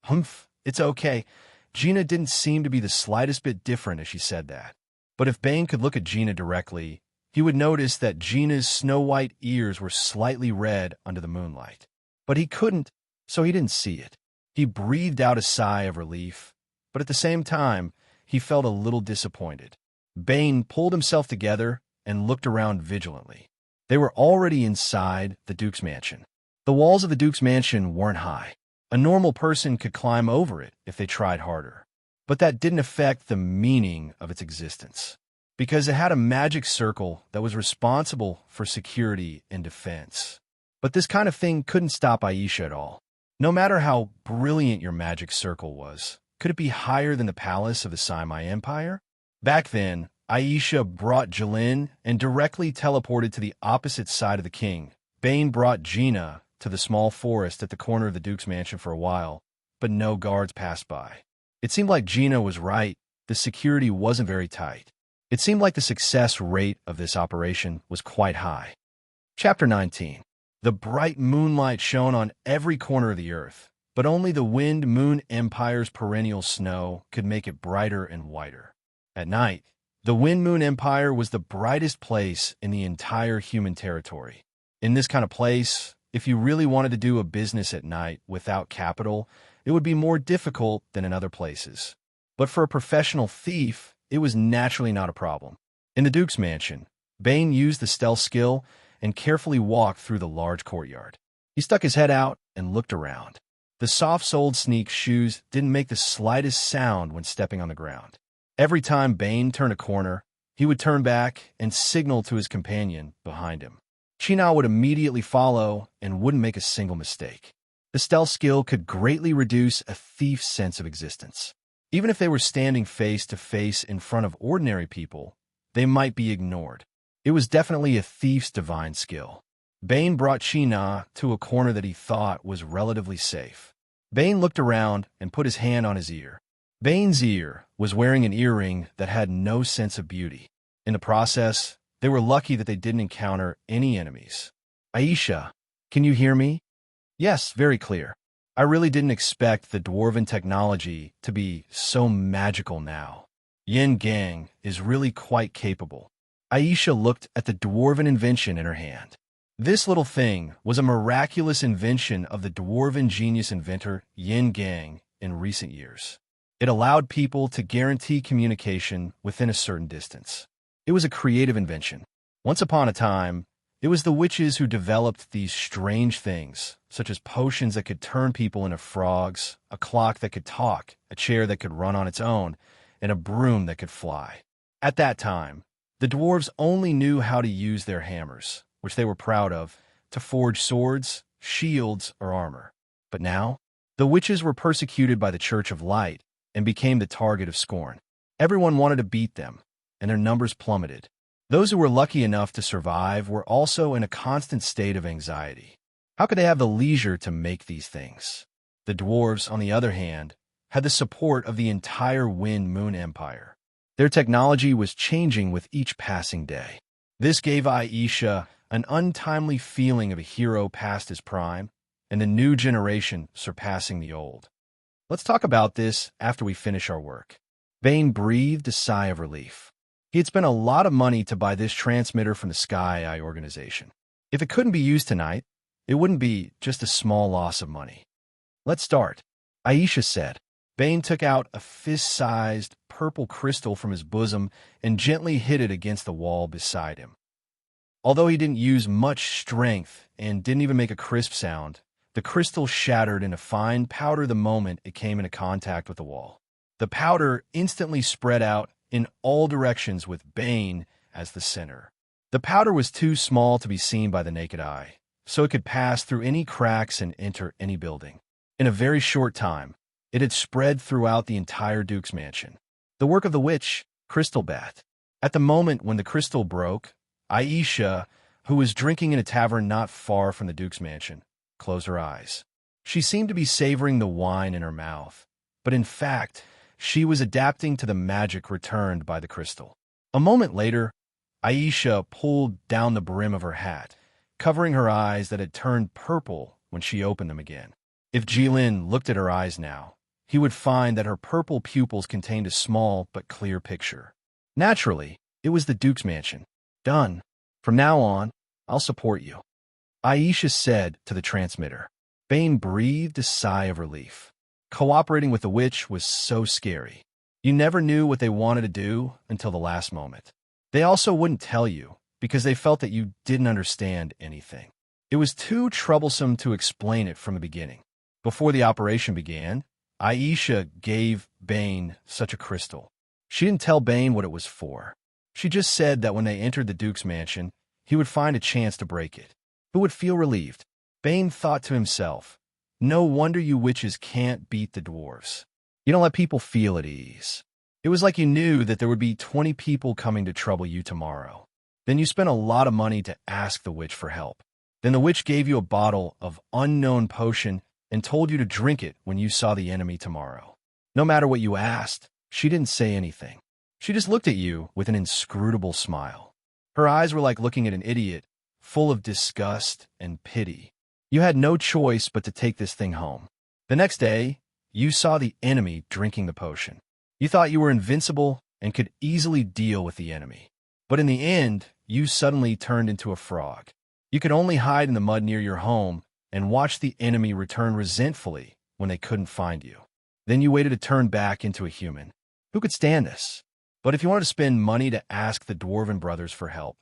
[SPEAKER 1] Humph, it's okay. Gina didn't seem to be the slightest bit different as she said that. But if Bane could look at Gina directly, he would notice that Gina's snow-white ears were slightly red under the moonlight. But he couldn't, so he didn't see it. He breathed out a sigh of relief, but at the same time, he felt a little disappointed. Bane pulled himself together and looked around vigilantly. They were already inside the Duke's mansion. The walls of the Duke's mansion weren't high. A normal person could climb over it if they tried harder. But that didn't affect the meaning of its existence, because it had a magic circle that was responsible for security and defense. But this kind of thing couldn't stop Aisha at all. No matter how brilliant your magic circle was, could it be higher than the palace of the Saimai Empire? Back then, Aisha brought Jilin and directly teleported to the opposite side of the king. Bane brought Gina to the small forest at the corner of the Duke's mansion for a while, but no guards passed by. It seemed like Gina was right. The security wasn't very tight. It seemed like the success rate of this operation was quite high. Chapter 19. The bright moonlight shone on every corner of the earth, but only the Wind-Moon Empire's perennial snow could make it brighter and whiter. At night, the Wind-Moon Empire was the brightest place in the entire human territory. In this kind of place, if you really wanted to do a business at night without capital, it would be more difficult than in other places. But for a professional thief, it was naturally not a problem. In the Duke's mansion, Bane used the stealth skill and carefully walked through the large courtyard. He stuck his head out and looked around. The soft-soled sneak shoes didn't make the slightest sound when stepping on the ground. Every time Bane turned a corner, he would turn back and signal to his companion behind him. China would immediately follow and wouldn't make a single mistake. The stealth skill could greatly reduce a thief's sense of existence. Even if they were standing face to face in front of ordinary people, they might be ignored. It was definitely a thief's divine skill. Bane brought China to a corner that he thought was relatively safe. Bane looked around and put his hand on his ear. Bane's ear was wearing an earring that had no sense of beauty. In the process, they were lucky that they didn't encounter any enemies. Aisha, can you hear me? Yes, very clear. I really didn't expect the dwarven technology to be so magical now. Yin Gang is really quite capable. Aisha looked at the dwarven invention in her hand. This little thing was a miraculous invention of the dwarven genius inventor Yin Gang in recent years. It allowed people to guarantee communication within a certain distance. It was a creative invention. Once upon a time, it was the witches who developed these strange things, such as potions that could turn people into frogs, a clock that could talk, a chair that could run on its own, and a broom that could fly. At that time, the dwarves only knew how to use their hammers, which they were proud of, to forge swords, shields, or armor. But now, the witches were persecuted by the Church of Light and became the target of scorn. Everyone wanted to beat them, and their numbers plummeted. Those who were lucky enough to survive were also in a constant state of anxiety. How could they have the leisure to make these things? The dwarves, on the other hand, had the support of the entire Wind-Moon Empire. Their technology was changing with each passing day. This gave Aisha an untimely feeling of a hero past his prime, and the new generation surpassing the old. Let's talk about this after we finish our work. Bane breathed a sigh of relief. He had spent a lot of money to buy this transmitter from the Sky Eye organization. If it couldn't be used tonight, it wouldn't be just a small loss of money. Let's start, Aisha said. Bane took out a fist-sized purple crystal from his bosom and gently hit it against the wall beside him. Although he didn't use much strength and didn't even make a crisp sound, the crystal shattered into fine powder the moment it came into contact with the wall. The powder instantly spread out in all directions with Bane as the center. The powder was too small to be seen by the naked eye, so it could pass through any cracks and enter any building. In a very short time, it had spread throughout the entire Duke's mansion. The work of the witch, Crystal Bat. At the moment when the crystal broke, Aisha, who was drinking in a tavern not far from the Duke's mansion, closed her eyes. She seemed to be savoring the wine in her mouth, but in fact, she was adapting to the magic returned by the crystal. A moment later, Aisha pulled down the brim of her hat, covering her eyes that had turned purple when she opened them again. If Jilin looked at her eyes now, he would find that her purple pupils contained a small but clear picture. Naturally, it was the Duke's mansion. Done. From now on, I'll support you, Aisha said to the transmitter. Bane breathed a sigh of relief. Cooperating with the witch was so scary. You never knew what they wanted to do until the last moment. They also wouldn't tell you because they felt that you didn't understand anything. It was too troublesome to explain it from the beginning. Before the operation began, Aisha gave Bane such a crystal. She didn't tell Bane what it was for. She just said that when they entered the Duke's mansion, he would find a chance to break it. Who would feel relieved? Bane thought to himself, no wonder you witches can't beat the dwarves. You don't let people feel at ease. It was like you knew that there would be 20 people coming to trouble you tomorrow. Then you spent a lot of money to ask the witch for help. Then the witch gave you a bottle of unknown potion and told you to drink it when you saw the enemy tomorrow. No matter what you asked, she didn't say anything. She just looked at you with an inscrutable smile. Her eyes were like looking at an idiot, full of disgust and pity. You had no choice but to take this thing home. The next day, you saw the enemy drinking the potion. You thought you were invincible and could easily deal with the enemy. But in the end, you suddenly turned into a frog. You could only hide in the mud near your home and watch the enemy return resentfully when they couldn't find you. Then you waited to turn back into a human. Who could stand this? But if you wanted to spend money to ask the Dwarven brothers for help,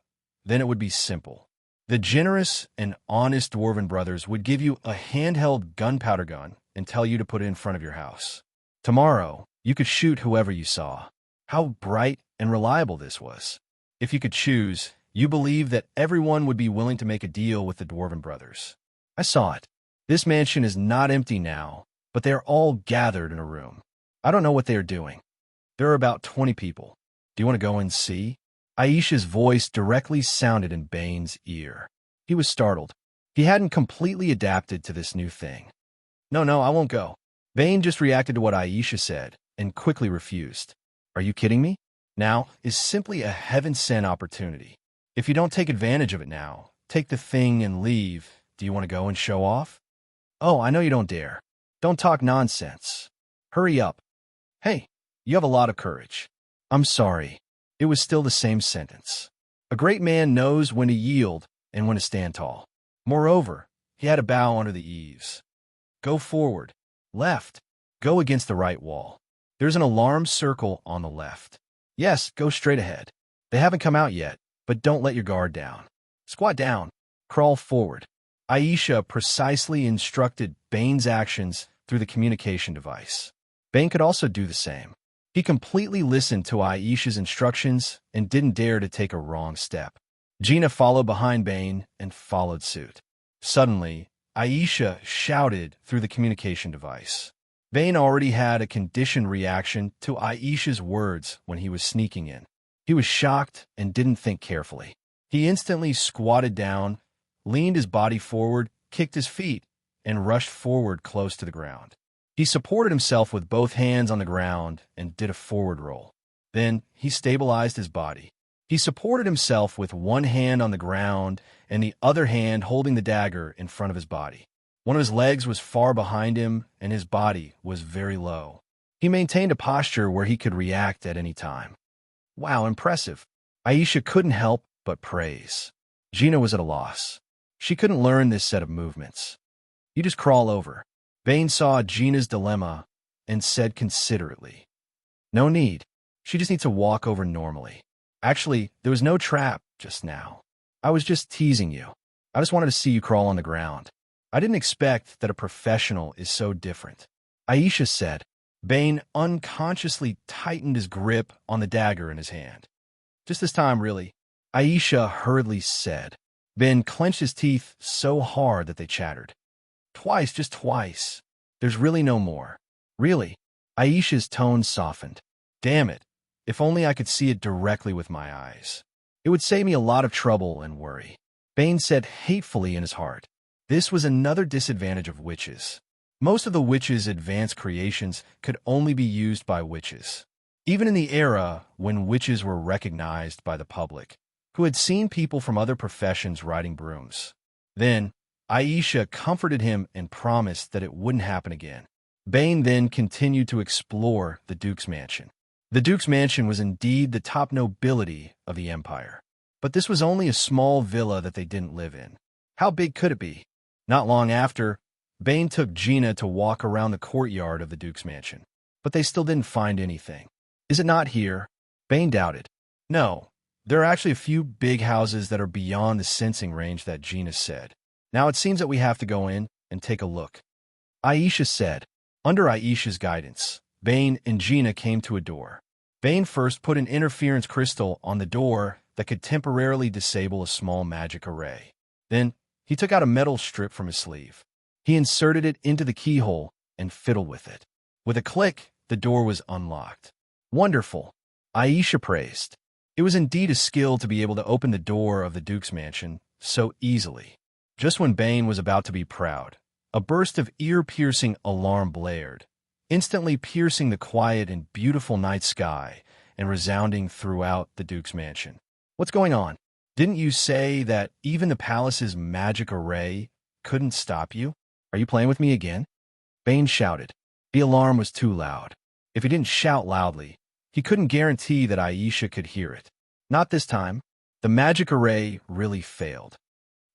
[SPEAKER 1] then it would be simple. The generous and honest Dwarven brothers would give you a handheld gunpowder gun and tell you to put it in front of your house. Tomorrow, you could shoot whoever you saw. How bright and reliable this was. If you could choose, you believed that everyone would be willing to make a deal with the Dwarven brothers. I saw it. This mansion is not empty now, but they are all gathered in a room. I don't know what they are doing. There are about 20 people. Do you want to go and see? Aisha's voice directly sounded in Bane's ear. He was startled. He hadn't completely adapted to this new thing. No, I won't go. Bane just reacted to what Aisha said and quickly refused. Are you kidding me? Now is simply a heaven-sent opportunity. If you don't take advantage of it now, take the thing and leave, do you want to go and show off? Oh, I know you don't dare. Don't talk nonsense. Hurry up. Hey, you have a lot of courage. I'm sorry. It was still the same sentence. A great man knows when to yield and when to stand tall. Moreover, he had a bow under the eaves. Go forward. Left. Go against the right wall. There's an alarm circle on the left. Yes, go straight ahead. They haven't come out yet, but don't let your guard down. Squat down. Crawl forward. Aisha precisely instructed Bane's actions through the communication device. Bane could also do the same. He completely listened to Aisha's instructions and didn't dare to take a wrong step. Gina followed behind Bane and followed suit. Suddenly, Aisha shouted through the communication device. Bane already had a conditioned reaction to Aisha's words when he was sneaking in. He was shocked and didn't think carefully. He instantly squatted down, leaned his body forward, kicked his feet, and rushed forward close to the ground. He supported himself with both hands on the ground and did a forward roll. Then he stabilized his body. He supported himself with one hand on the ground and the other hand holding the dagger in front of his body. One of his legs was far behind him and his body was very low. He maintained a posture where he could react at any time. Wow, impressive. Aisha couldn't help but praise. Gina was at a loss. She couldn't learn this set of movements. You just crawl over. Bane saw Gina's dilemma and said considerately, no need. She just needs to walk over normally. Actually, there was no trap just now. I was just teasing you. I just wanted to see you crawl on the ground. I didn't expect that a professional is so different. Aisha said. Bane unconsciously tightened his grip on the dagger in his hand. Just this time, really. Aisha hurriedly said. Ben clenched his teeth so hard that they chattered. Twice, just twice. There's really no more. Really. Aisha's tone softened. Damn it. If only I could see it directly with my eyes. It would save me a lot of trouble and worry. Bane said hatefully in his heart. This was another disadvantage of witches. Most of the witches' advanced creations could only be used by witches. Even in the era when witches were recognized by the public, who had seen people from other professions riding brooms. Then, Aisha comforted him and promised that it wouldn't happen again. Bane then continued to explore the Duke's mansion. The Duke's mansion was indeed the top nobility of the empire. But this was only a small villa that they didn't live in. How big could it be? Not long after, Bane took Gina to walk around the courtyard of the Duke's mansion. But they still didn't find anything. Is it not here? Bane doubted. No, there are actually a few big houses that are beyond the sensing range that Gina said. Now it seems that we have to go in and take a look. Aisha said. Under Aisha's guidance, Bane and Gina came to a door. Bane first put an interference crystal on the door that could temporarily disable a small magic array. Then, he took out a metal strip from his sleeve. He inserted it into the keyhole and fiddled with it. With a click, the door was unlocked. Wonderful, Aisha praised. It was indeed a skill to be able to open the door of the Duke's mansion so easily. Just when Bane was about to be proud, a burst of ear-piercing alarm blared, instantly piercing the quiet and beautiful night sky and resounding throughout the Duke's mansion. What's going on? Didn't you say that even the palace's magic array couldn't stop you? Are you playing with me again? Bane shouted. The alarm was too loud. If he didn't shout loudly, he couldn't guarantee that Aisha could hear it. Not this time. The magic array really failed.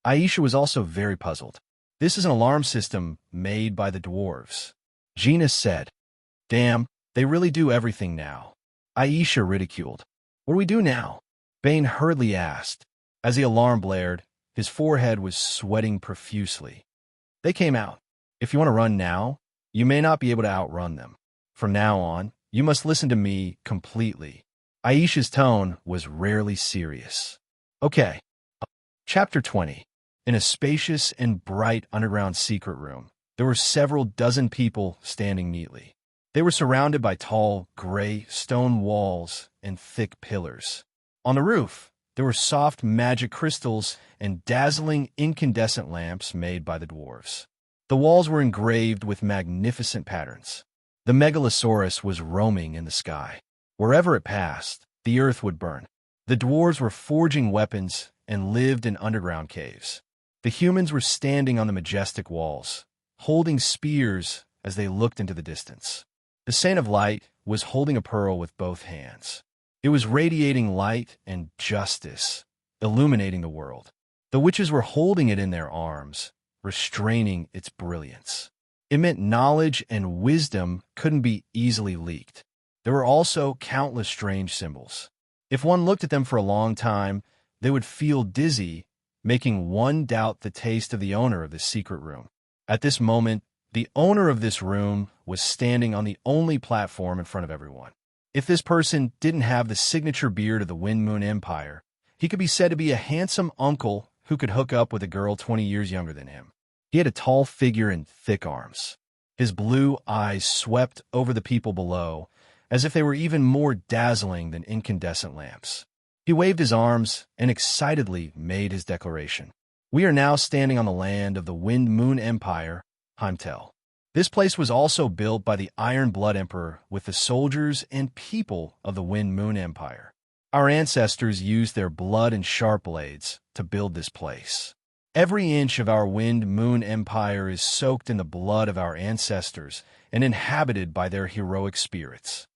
[SPEAKER 1] Aisha was also very puzzled. This is an alarm system made by the dwarves. Gina said. Damn, they really do everything now. Aisha ridiculed. What do we do now? Bane hurriedly asked. As the alarm blared, his forehead was sweating profusely. They came out. If you want to run now, you may not be able to outrun them. From now on, you must listen to me completely. Aisha's tone was rarely serious. Okay. Chapter 20. In a spacious and bright underground secret room, there were several dozen people standing neatly. They were surrounded by tall, gray stone walls and thick pillars. On the roof, there were soft magic crystals and dazzling incandescent lamps made by the dwarves. The walls were engraved with magnificent patterns. The megalosaurus was roaming in the sky. Wherever it passed, the earth would burn. The dwarves were forging weapons and lived in underground caves. The humans were standing on the majestic walls, holding spears as they looked into the distance. The Saint of Light was holding a pearl with both hands. It was radiating light and justice, illuminating the world. The witches were holding it in their arms, restraining its brilliance. It meant knowledge and wisdom couldn't be easily leaked. There were also countless strange symbols. If one looked at them for a long time, they would feel dizzy, making one doubt the taste of the owner of this secret room. At this moment, the owner of this room was standing on the only platform in front of everyone. If this person didn't have the signature beard of the Wind Moon Empire, he could be said to be a handsome uncle who could hook up with a girl 20 years younger than him. He had a tall figure and thick arms. His blue eyes swept over the people below, as if they were even more dazzling than incandescent lamps. He waved his arms and excitedly made his declaration. We are now standing on the land of the Wind Moon Empire, Heimtel. This place was also built by the Iron Blood Emperor with the soldiers and people of the Wind Moon Empire. Our ancestors used their blood and sharp blades to build this place. Every inch of our Wind Moon Empire is soaked in the blood of our ancestors and inhabited by their heroic spirits.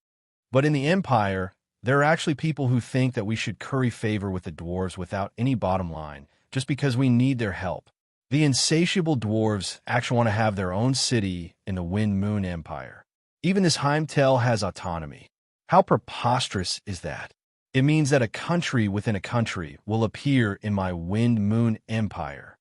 [SPEAKER 1] But in the Empire, there are actually people who think that we should curry favor with the dwarves without any bottom line, just because we need their help. The insatiable dwarves actually want to have their own city in the Wind Moon Empire. Even this Heimtel has autonomy. How preposterous is that? It means that a country within a country will appear in my Wind Moon Empire.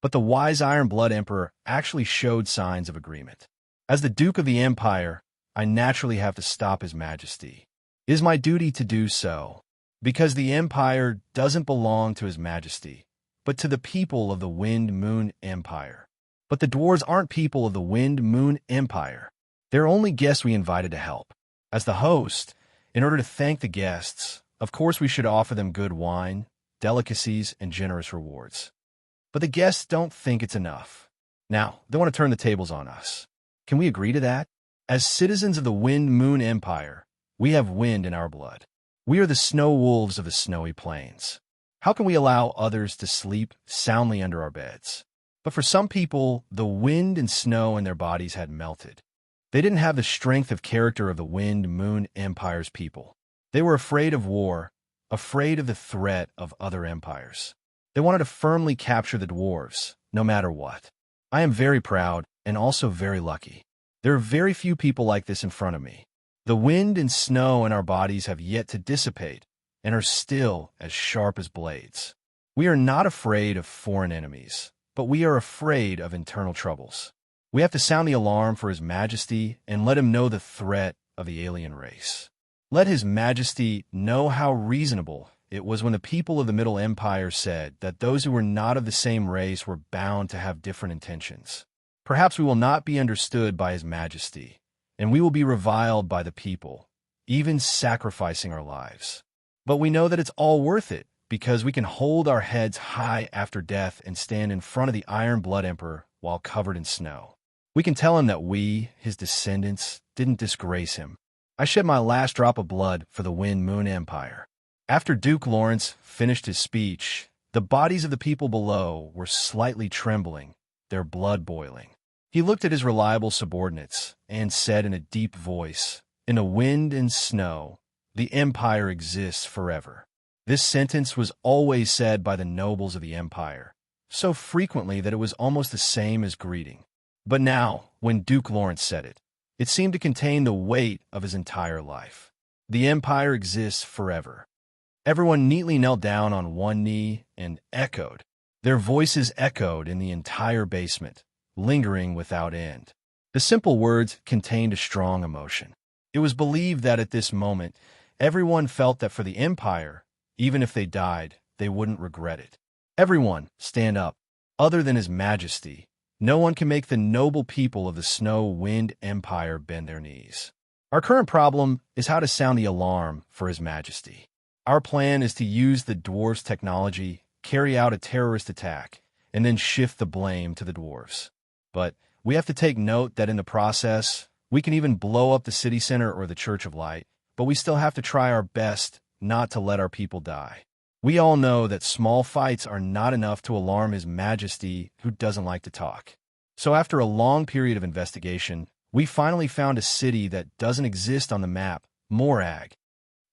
[SPEAKER 1] But the wise Iron Blood Emperor actually showed signs of agreement. As the Duke of the Empire, I naturally have to stop His Majesty. It is my duty to do so, because the Empire doesn't belong to His Majesty, but to the people of the Wind Moon Empire. But the dwarves aren't people of the Wind Moon Empire. They're only guests we invited to help. As the host, in order to thank the guests, of course we should offer them good wine, delicacies, and generous rewards. But the guests don't think it's enough. Now, they want to turn the tables on us. Can we agree to that? As citizens of the Wind Moon Empire, we have wind in our blood. We are the snow wolves of the snowy plains. How can we allow others to sleep soundly under our beds? But for some people, the wind and snow in their bodies had melted. They didn't have the strength of character of the Wind Moon Empire's people. They were afraid of war, afraid of the threat of other empires. They wanted to firmly capture the dwarves, no matter what. I am very proud and also very lucky. There are very few people like this in front of me. The wind and snow in our bodies have yet to dissipate, and are still as sharp as blades. We are not afraid of foreign enemies, but we are afraid of internal troubles. We have to sound the alarm for His Majesty and let him know the threat of the alien race. Let His Majesty know how reasonable it was when the people of the Middle Empire said that those who were not of the same race were bound to have different intentions. Perhaps we will not be understood by His Majesty, and we will be reviled by the people, even sacrificing our lives. But we know that it's all worth it because we can hold our heads high after death and stand in front of the Iron Blood Emperor while covered in snow. We can tell him that we, his descendants, didn't disgrace him. I shed my last drop of blood for the Wind Moon Empire. After Duke Lawrence finished his speech, the bodies of the people below were slightly trembling, their blood boiling. He looked at his reliable subordinates and said in a deep voice, "In the wind and snow, the Empire exists forever." This sentence was always said by the nobles of the Empire, so frequently that it was almost the same as greeting. But now, when Duke Lawrence said it, it seemed to contain the weight of his entire life. The Empire exists forever. Everyone neatly knelt down on one knee and echoed. Their voices echoed in the entire basement, lingering without end. The simple words contained a strong emotion. It was believed that at this moment, everyone felt that for the Empire, even if they died, they wouldn't regret it. Everyone, stand up. Other than His Majesty, no one can make the noble people of the Snow Wind Empire bend their knees. Our current problem is how to sound the alarm for His Majesty. Our plan is to use the dwarves' technology, carry out a terrorist attack, and then shift the blame to the dwarves. But we have to take note that in the process, we can even blow up the city center or the Church of Light, but we still have to try our best not to let our people die. We all know that small fights are not enough to alarm His Majesty, who doesn't like to talk. So after a long period of investigation, we finally found a city that doesn't exist on the map, Morag.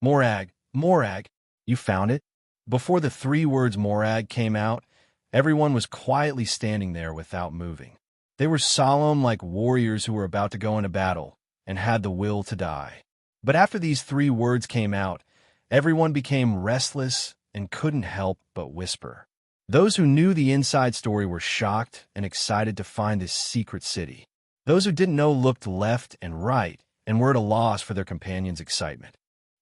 [SPEAKER 1] Morag, you found it? Before the 3 words Morag came out, everyone was quietly standing there without moving. They were solemn like warriors who were about to go into battle and had the will to die. But after these 3 words came out, everyone became restless and couldn't help but whisper. Those who knew the inside story were shocked and excited to find this secret city. Those who didn't know looked left and right and were at a loss for their companions' excitement.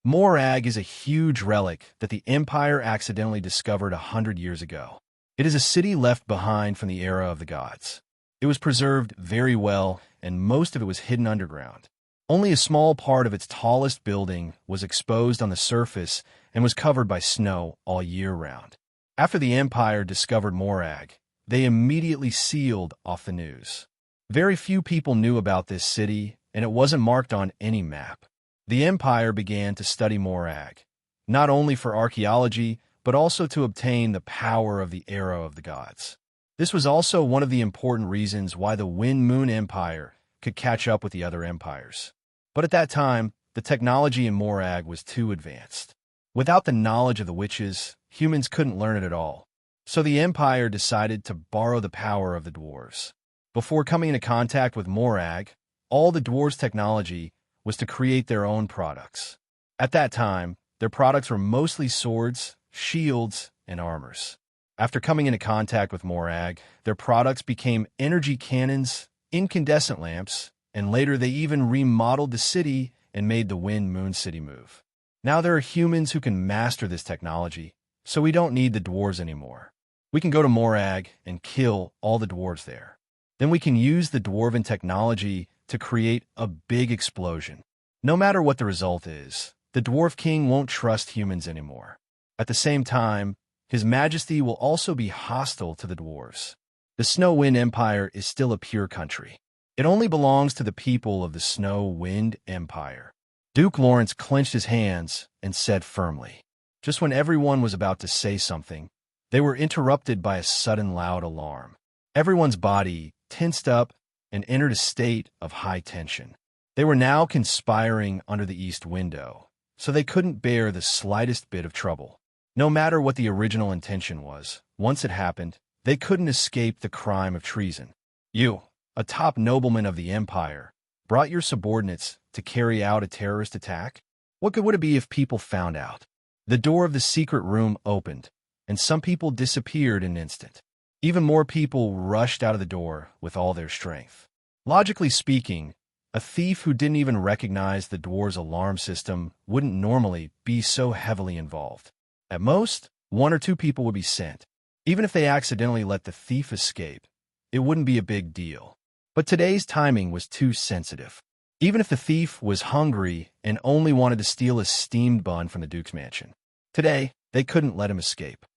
[SPEAKER 1] Morag is a huge relic that the Empire accidentally discovered 100 years ago. It is a city left behind from the era of the gods. It was preserved very well, and most of it was hidden underground. Only a small part of its tallest building was exposed on the surface and was covered by snow all year round. After the Empire discovered Morag, they immediately sealed off the news. Very few people knew about this city, and it wasn't marked on any map. The Empire began to study Morag, not only for archaeology, but also to obtain the power of the era of the gods. This was also one of the important reasons why the Wind Moon Empire could catch up with the other empires. But at that time, the technology in Morag was too advanced. Without the knowledge of the witches, humans couldn't learn it at all. So the Empire decided to borrow the power of the dwarves. Before coming into contact with Morag, all the dwarves' technology was to create their own products. At that time, their products were mostly swords, shields, and armors. After coming into contact with Morag, their products became energy cannons, incandescent lamps, and later they even remodeled the city and made the Wind Moon City move. Now there are humans who can master this technology, so we don't need the dwarves anymore. We can go to Morag and kill all the dwarves there. Then we can use the dwarven technology to create a big explosion. No matter what the result is, the Dwarf King won't trust humans anymore. At the same time, His Majesty will also be hostile to the dwarves. The Snow Wind Empire is still a pure country. It only belongs to the people of the Snow Wind Empire. Duke Lawrence clenched his hands and said firmly. Just when everyone was about to say something, they were interrupted by a sudden loud alarm. Everyone's body tensed up and entered a state of high tension. They were now conspiring under the east window, so they couldn't bear the slightest bit of trouble. No matter what the original intention was, once it happened, they couldn't escape the crime of treason. You, a top nobleman of the Empire, brought your subordinates to carry out a terrorist attack? What good would it be if people found out? The door of the secret room opened, and some people disappeared in an instant. Even more people rushed out of the door with all their strength. Logically speaking, a thief who didn't even recognize the dwarves' alarm system wouldn't normally be so heavily involved. At most, 1 or 2 people would be sent. Even if they accidentally let the thief escape, it wouldn't be a big deal. But today's timing was too sensitive. even if the thief was hungry and only wanted to steal a steamed bun from the Duke's mansion. Today, they couldn't let him escape.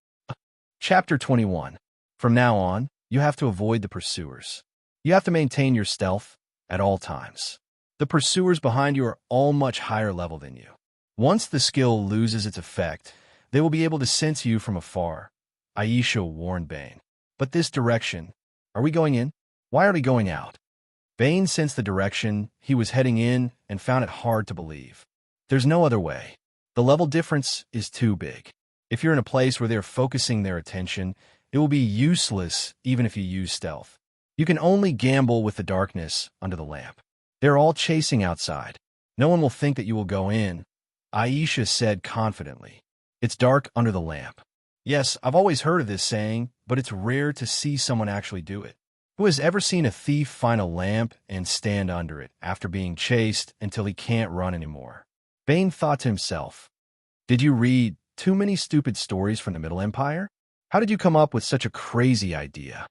[SPEAKER 1] Chapter 21. From now on, you have to avoid the pursuers. You have to maintain your stealth at all times. The pursuers behind you are all much higher level than you. Once the skill loses its effect, they will be able to sense you from afar, Aisha warned Bane. But this direction, are we going in? Why are we going out? Bane sensed the direction he was heading in and found it hard to believe. There's no other way. The level difference is too big. If you're in a place where they're focusing their attention, it will be useless even if you use stealth. You can only gamble with the darkness under the lamp. They're all chasing outside. No one will think that you will go in, Aisha said confidently. It's dark under the lamp. Yes, I've always heard of this saying, but it's rare to see someone actually do it. Who has ever seen a thief find a lamp and stand under it after being chased until he can't run anymore? Bane thought to himself, did you read too many stupid stories from the Middle Empire? How did you come up with such a crazy idea?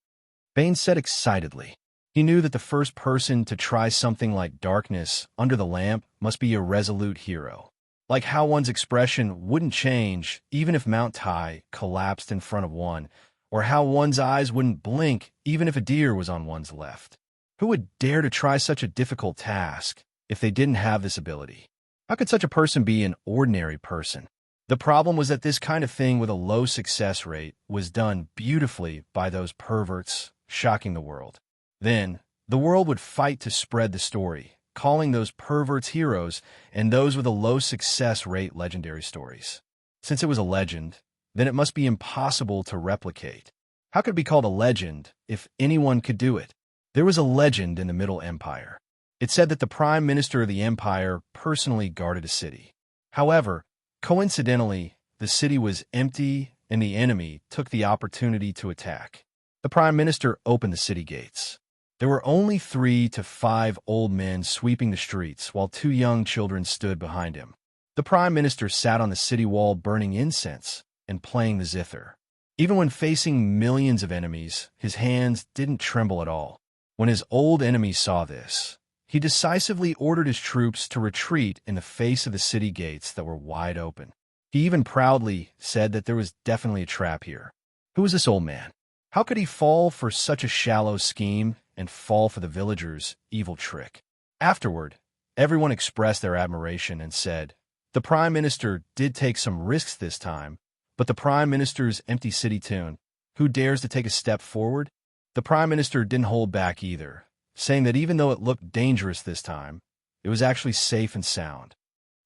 [SPEAKER 1] Bane said excitedly. He knew that the first person to try something like darkness under the lamp must be a resolute hero. Like how one's expression wouldn't change even if Mount Tai collapsed in front of one, or how one's eyes wouldn't blink even if a deer was on one's left. Who would dare to try such a difficult task if they didn't have this ability? How could such a person be an ordinary person? The problem was that this kind of thing with a low success rate was done beautifully by those perverts, shocking the world. Then, the world would fight to spread the story, calling those perverts heroes and those with a low success rate legendary stories. Since it was a legend, then it must be impossible to replicate. How could it be called a legend if anyone could do it? There was a legend in the Middle Empire. It said that the Prime Minister of the Empire personally guarded a city. However, coincidentally, the city was empty and the enemy took the opportunity to attack. The Prime Minister opened the city gates. There were only 3 to 5 old men sweeping the streets while 2 young children stood behind him. The Prime Minister sat on the city wall burning incense and playing the zither. Even when facing millions of enemies, his hands didn't tremble at all. When his old enemy saw this, he decisively ordered his troops to retreat in the face of the city gates that were wide open. He even proudly said that there was definitely a trap here. Who was this old man? How could he fall for such a shallow scheme and fall for the villagers' evil trick? Afterward, everyone expressed their admiration and said, the Prime Minister did take some risks this time, but the Prime Minister's empty city tune, who dares to take a step forward? The Prime Minister didn't hold back either, saying that even though it looked dangerous this time, it was actually safe and sound.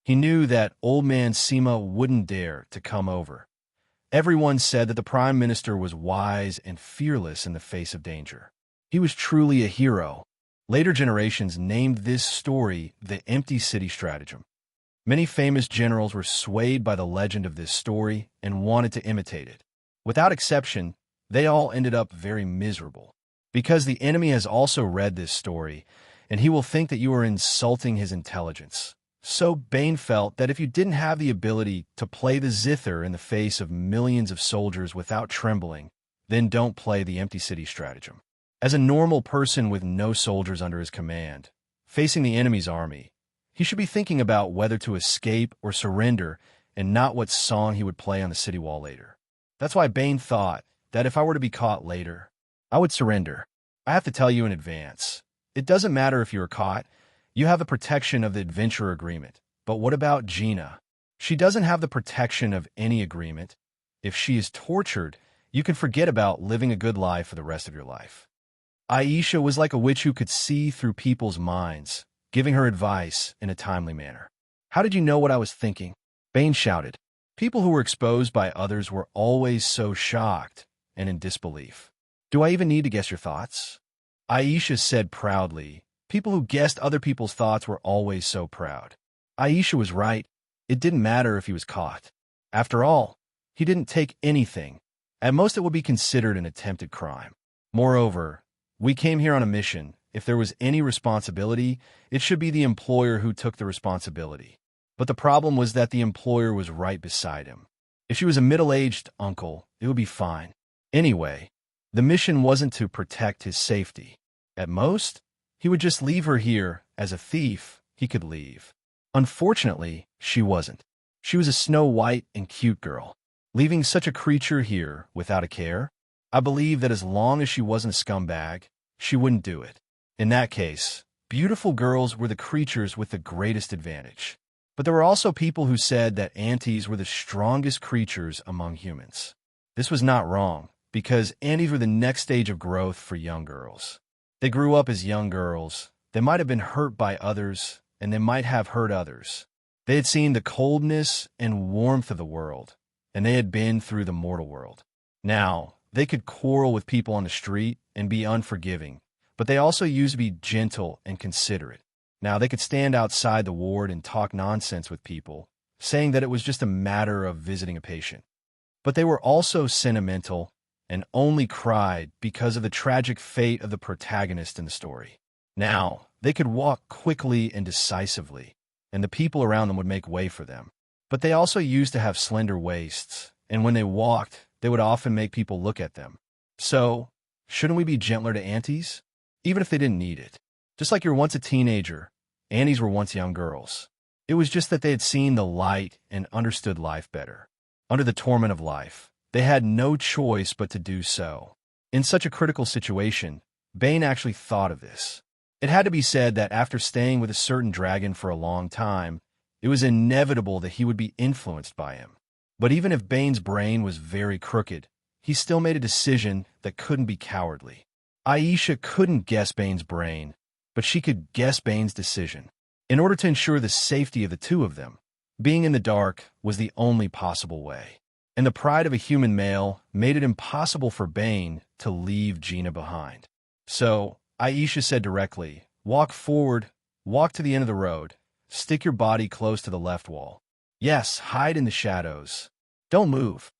[SPEAKER 1] He knew that old man Sima wouldn't dare to come over. Everyone said that the Prime Minister was wise and fearless in the face of danger. He was truly a hero. Later generations named this story the Empty City Stratagem. Many famous generals were swayed by the legend of this story and wanted to imitate it. Without exception, they all ended up very miserable. Because the enemy has also read this story, and he will think that you are insulting his intelligence. So Bane felt that if you didn't have the ability to play the zither in the face of millions of soldiers without trembling, then don't play the Empty City Stratagem. As a normal person with no soldiers under his command, facing the enemy's army, he should be thinking about whether to escape or surrender and not what song he would play on the city wall later. That's why Bane thought that if I were to be caught later, I would surrender. I have to tell you in advance. It doesn't matter if you are caught. You have the protection of the adventure agreement. But what about Gina? She doesn't have the protection of any agreement. If she is tortured, you can forget about living a good life for the rest of your life. Aisha was like a witch who could see through people's minds, giving her advice in a timely manner. How did you know what I was thinking? Bane shouted. People who were exposed by others were always so shocked and in disbelief. Do I even need to guess your thoughts? Aisha said proudly. People who guessed other people's thoughts were always so proud. Aisha was right. It didn't matter if he was caught. After all, he didn't take anything. At most, it would be considered an attempted crime. Moreover, we came here on a mission. If there was any responsibility, it should be the employer who took the responsibility. But the problem was that the employer was right beside him. If she was a middle-aged uncle, it would be fine. Anyway, the mission wasn't to protect his safety. At most, he would just leave her here as a thief he could leave. Unfortunately, she wasn't. She was a snow-white and cute girl. Leaving such a creature here without a care? I believe that as long as she wasn't a scumbag, she wouldn't do it. In that case, beautiful girls were the creatures with the greatest advantage. But there were also people who said that antis were the strongest creatures among humans. This was not wrong, because antis were the next stage of growth for young girls. They grew up as young girls. They might have been hurt by others, and they might have hurt others. They had seen the coldness and warmth of the world, and they had been through the mortal world. Now, they could quarrel with people on the street and be unforgiving, but they also used to be gentle and considerate. Now, they could stand outside the ward and talk nonsense with people, saying that it was just a matter of visiting a patient. But they were also sentimental and only cried because of the tragic fate of the protagonist in the story. Now, they could walk quickly and decisively, and the people around them would make way for them. But they also used to have slender waists, and when they walked, they would often make people look at them. So, shouldn't we be gentler to antis? Even if they didn't need it. Just like you're once a teenager, antis were once young girls. It was just that they had seen the light and understood life better. Under the torment of life, they had no choice but to do so. In such a critical situation, Bane actually thought of this. It had to be said that after staying with a certain dragon for a long time, it was inevitable that he would be influenced by him. But even if Bane's brain was very crooked, he still made a decision that couldn't be cowardly. Aisha couldn't guess Bane's brain, but she could guess Bane's decision. In order to ensure the safety of the two of them, being in the dark was the only possible way. And the pride of a human male made it impossible for Bane to leave Gina behind. So, Aisha said directly, "Walk forward, walk to the end of the road, stick your body close to the left wall. Yes, hide in the shadows. Don't move."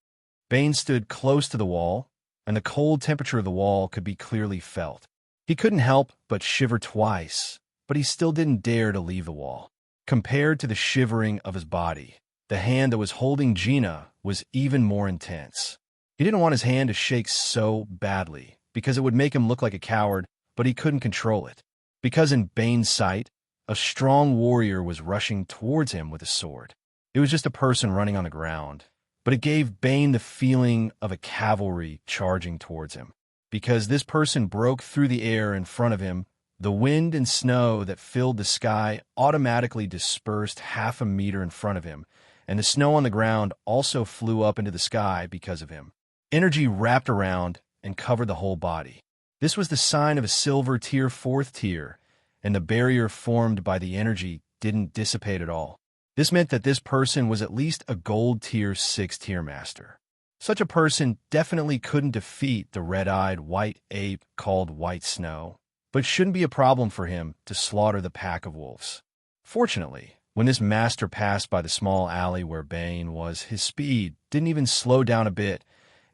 [SPEAKER 1] Bane stood close to the wall, and the cold temperature of the wall could be clearly felt. He couldn't help but shiver twice, but he still didn't dare to leave the wall. Compared to the shivering of his body, the hand that was holding Gina was even more intense. He didn't want his hand to shake so badly, because it would make him look like a coward, but he couldn't control it. Because in Bane's sight, a strong warrior was rushing towards him with a sword. It was just a person running on the ground, but it gave Bane the feeling of a cavalry charging towards him. Because this person broke through the air in front of him, the wind and snow that filled the sky automatically dispersed half a meter in front of him, and the snow on the ground also flew up into the sky because of him. Energy wrapped around and covered the whole body. This was the sign of a silver tier 4th tier, and the barrier formed by the energy didn't dissipate at all. This meant that this person was at least a gold tier 6 tier master. Such a person definitely couldn't defeat the red-eyed white ape called White Snow, but shouldn't be a problem for him to slaughter the pack of wolves. Fortunately, when this master passed by the small alley where Bane was, his speed didn't even slow down a bit,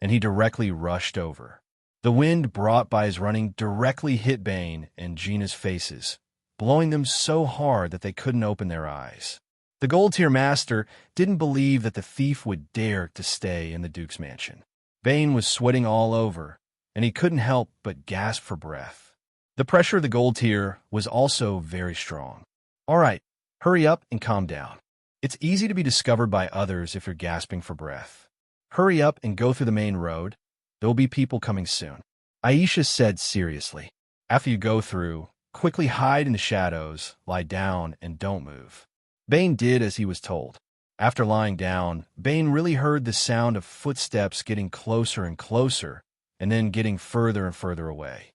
[SPEAKER 1] and he directly rushed over. The wind brought by his running directly hit Bane and Gina's faces, blowing them so hard that they couldn't open their eyes. The gold-tier master didn't believe that the thief would dare to stay in the Duke's mansion. Bane was sweating all over, and he couldn't help but gasp for breath. The pressure of the gold tier was also very strong. "All right, hurry up and calm down. It's easy to be discovered by others if you're gasping for breath. Hurry up and go through the main road. There will be people coming soon," Aisha said seriously. "After you go through, quickly hide in the shadows, lie down, and don't move." Bane did as he was told. After lying down, Bane really heard the sound of footsteps getting closer and closer, and then getting further and further away.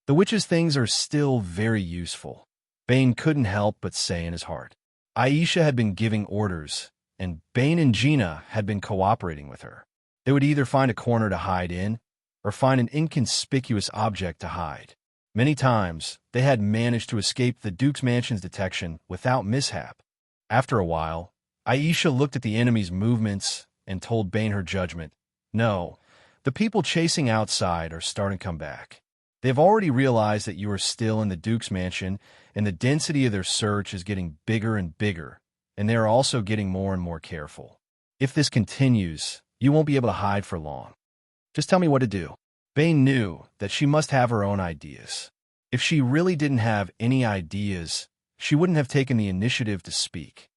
[SPEAKER 1] The witch's things are still very useful, Bane couldn't help but say in his heart. Aisha had been giving orders, and Bane and Gina had been cooperating with her. They would either find a corner to hide in, or find an inconspicuous object to hide. Many times, they had managed to escape the Duke's mansion's detection without mishap. After a while, Aisha looked at the enemy's movements and told Bane her judgment. "No, the people chasing outside are starting to come back. They've already realized that you are still in the Duke's mansion, and the density of their search is getting bigger and bigger, and they are also getting more and more careful. If this continues, you won't be able to hide for long. Just tell me what to do." Bane knew that she must have her own ideas. If she really didn't have any ideas, she wouldn't have taken the initiative to speak.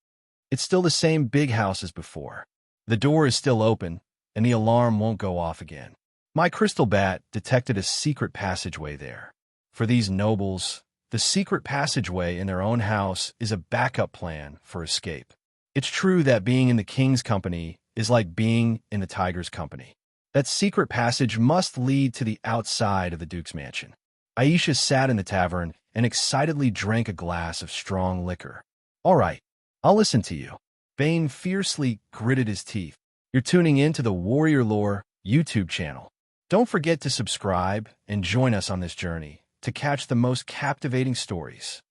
[SPEAKER 1] It's still the same big house as before. The door is still open, and the alarm won't go off again. My crystal bat detected a secret passageway there. For these nobles, the secret passageway in their own house is a backup plan for escape. It's true that being in the king's company is like being in the tiger's company. That secret passage must lead to the outside of the duke's mansion. Aisha sat in the tavern and excitedly drank a glass of strong liquor. All right, I'll listen to you. Bane fiercely gritted his teeth. You're tuning in to the Warrior Lore YouTube channel. Don't forget to subscribe and join us on this journey to catch the most captivating stories.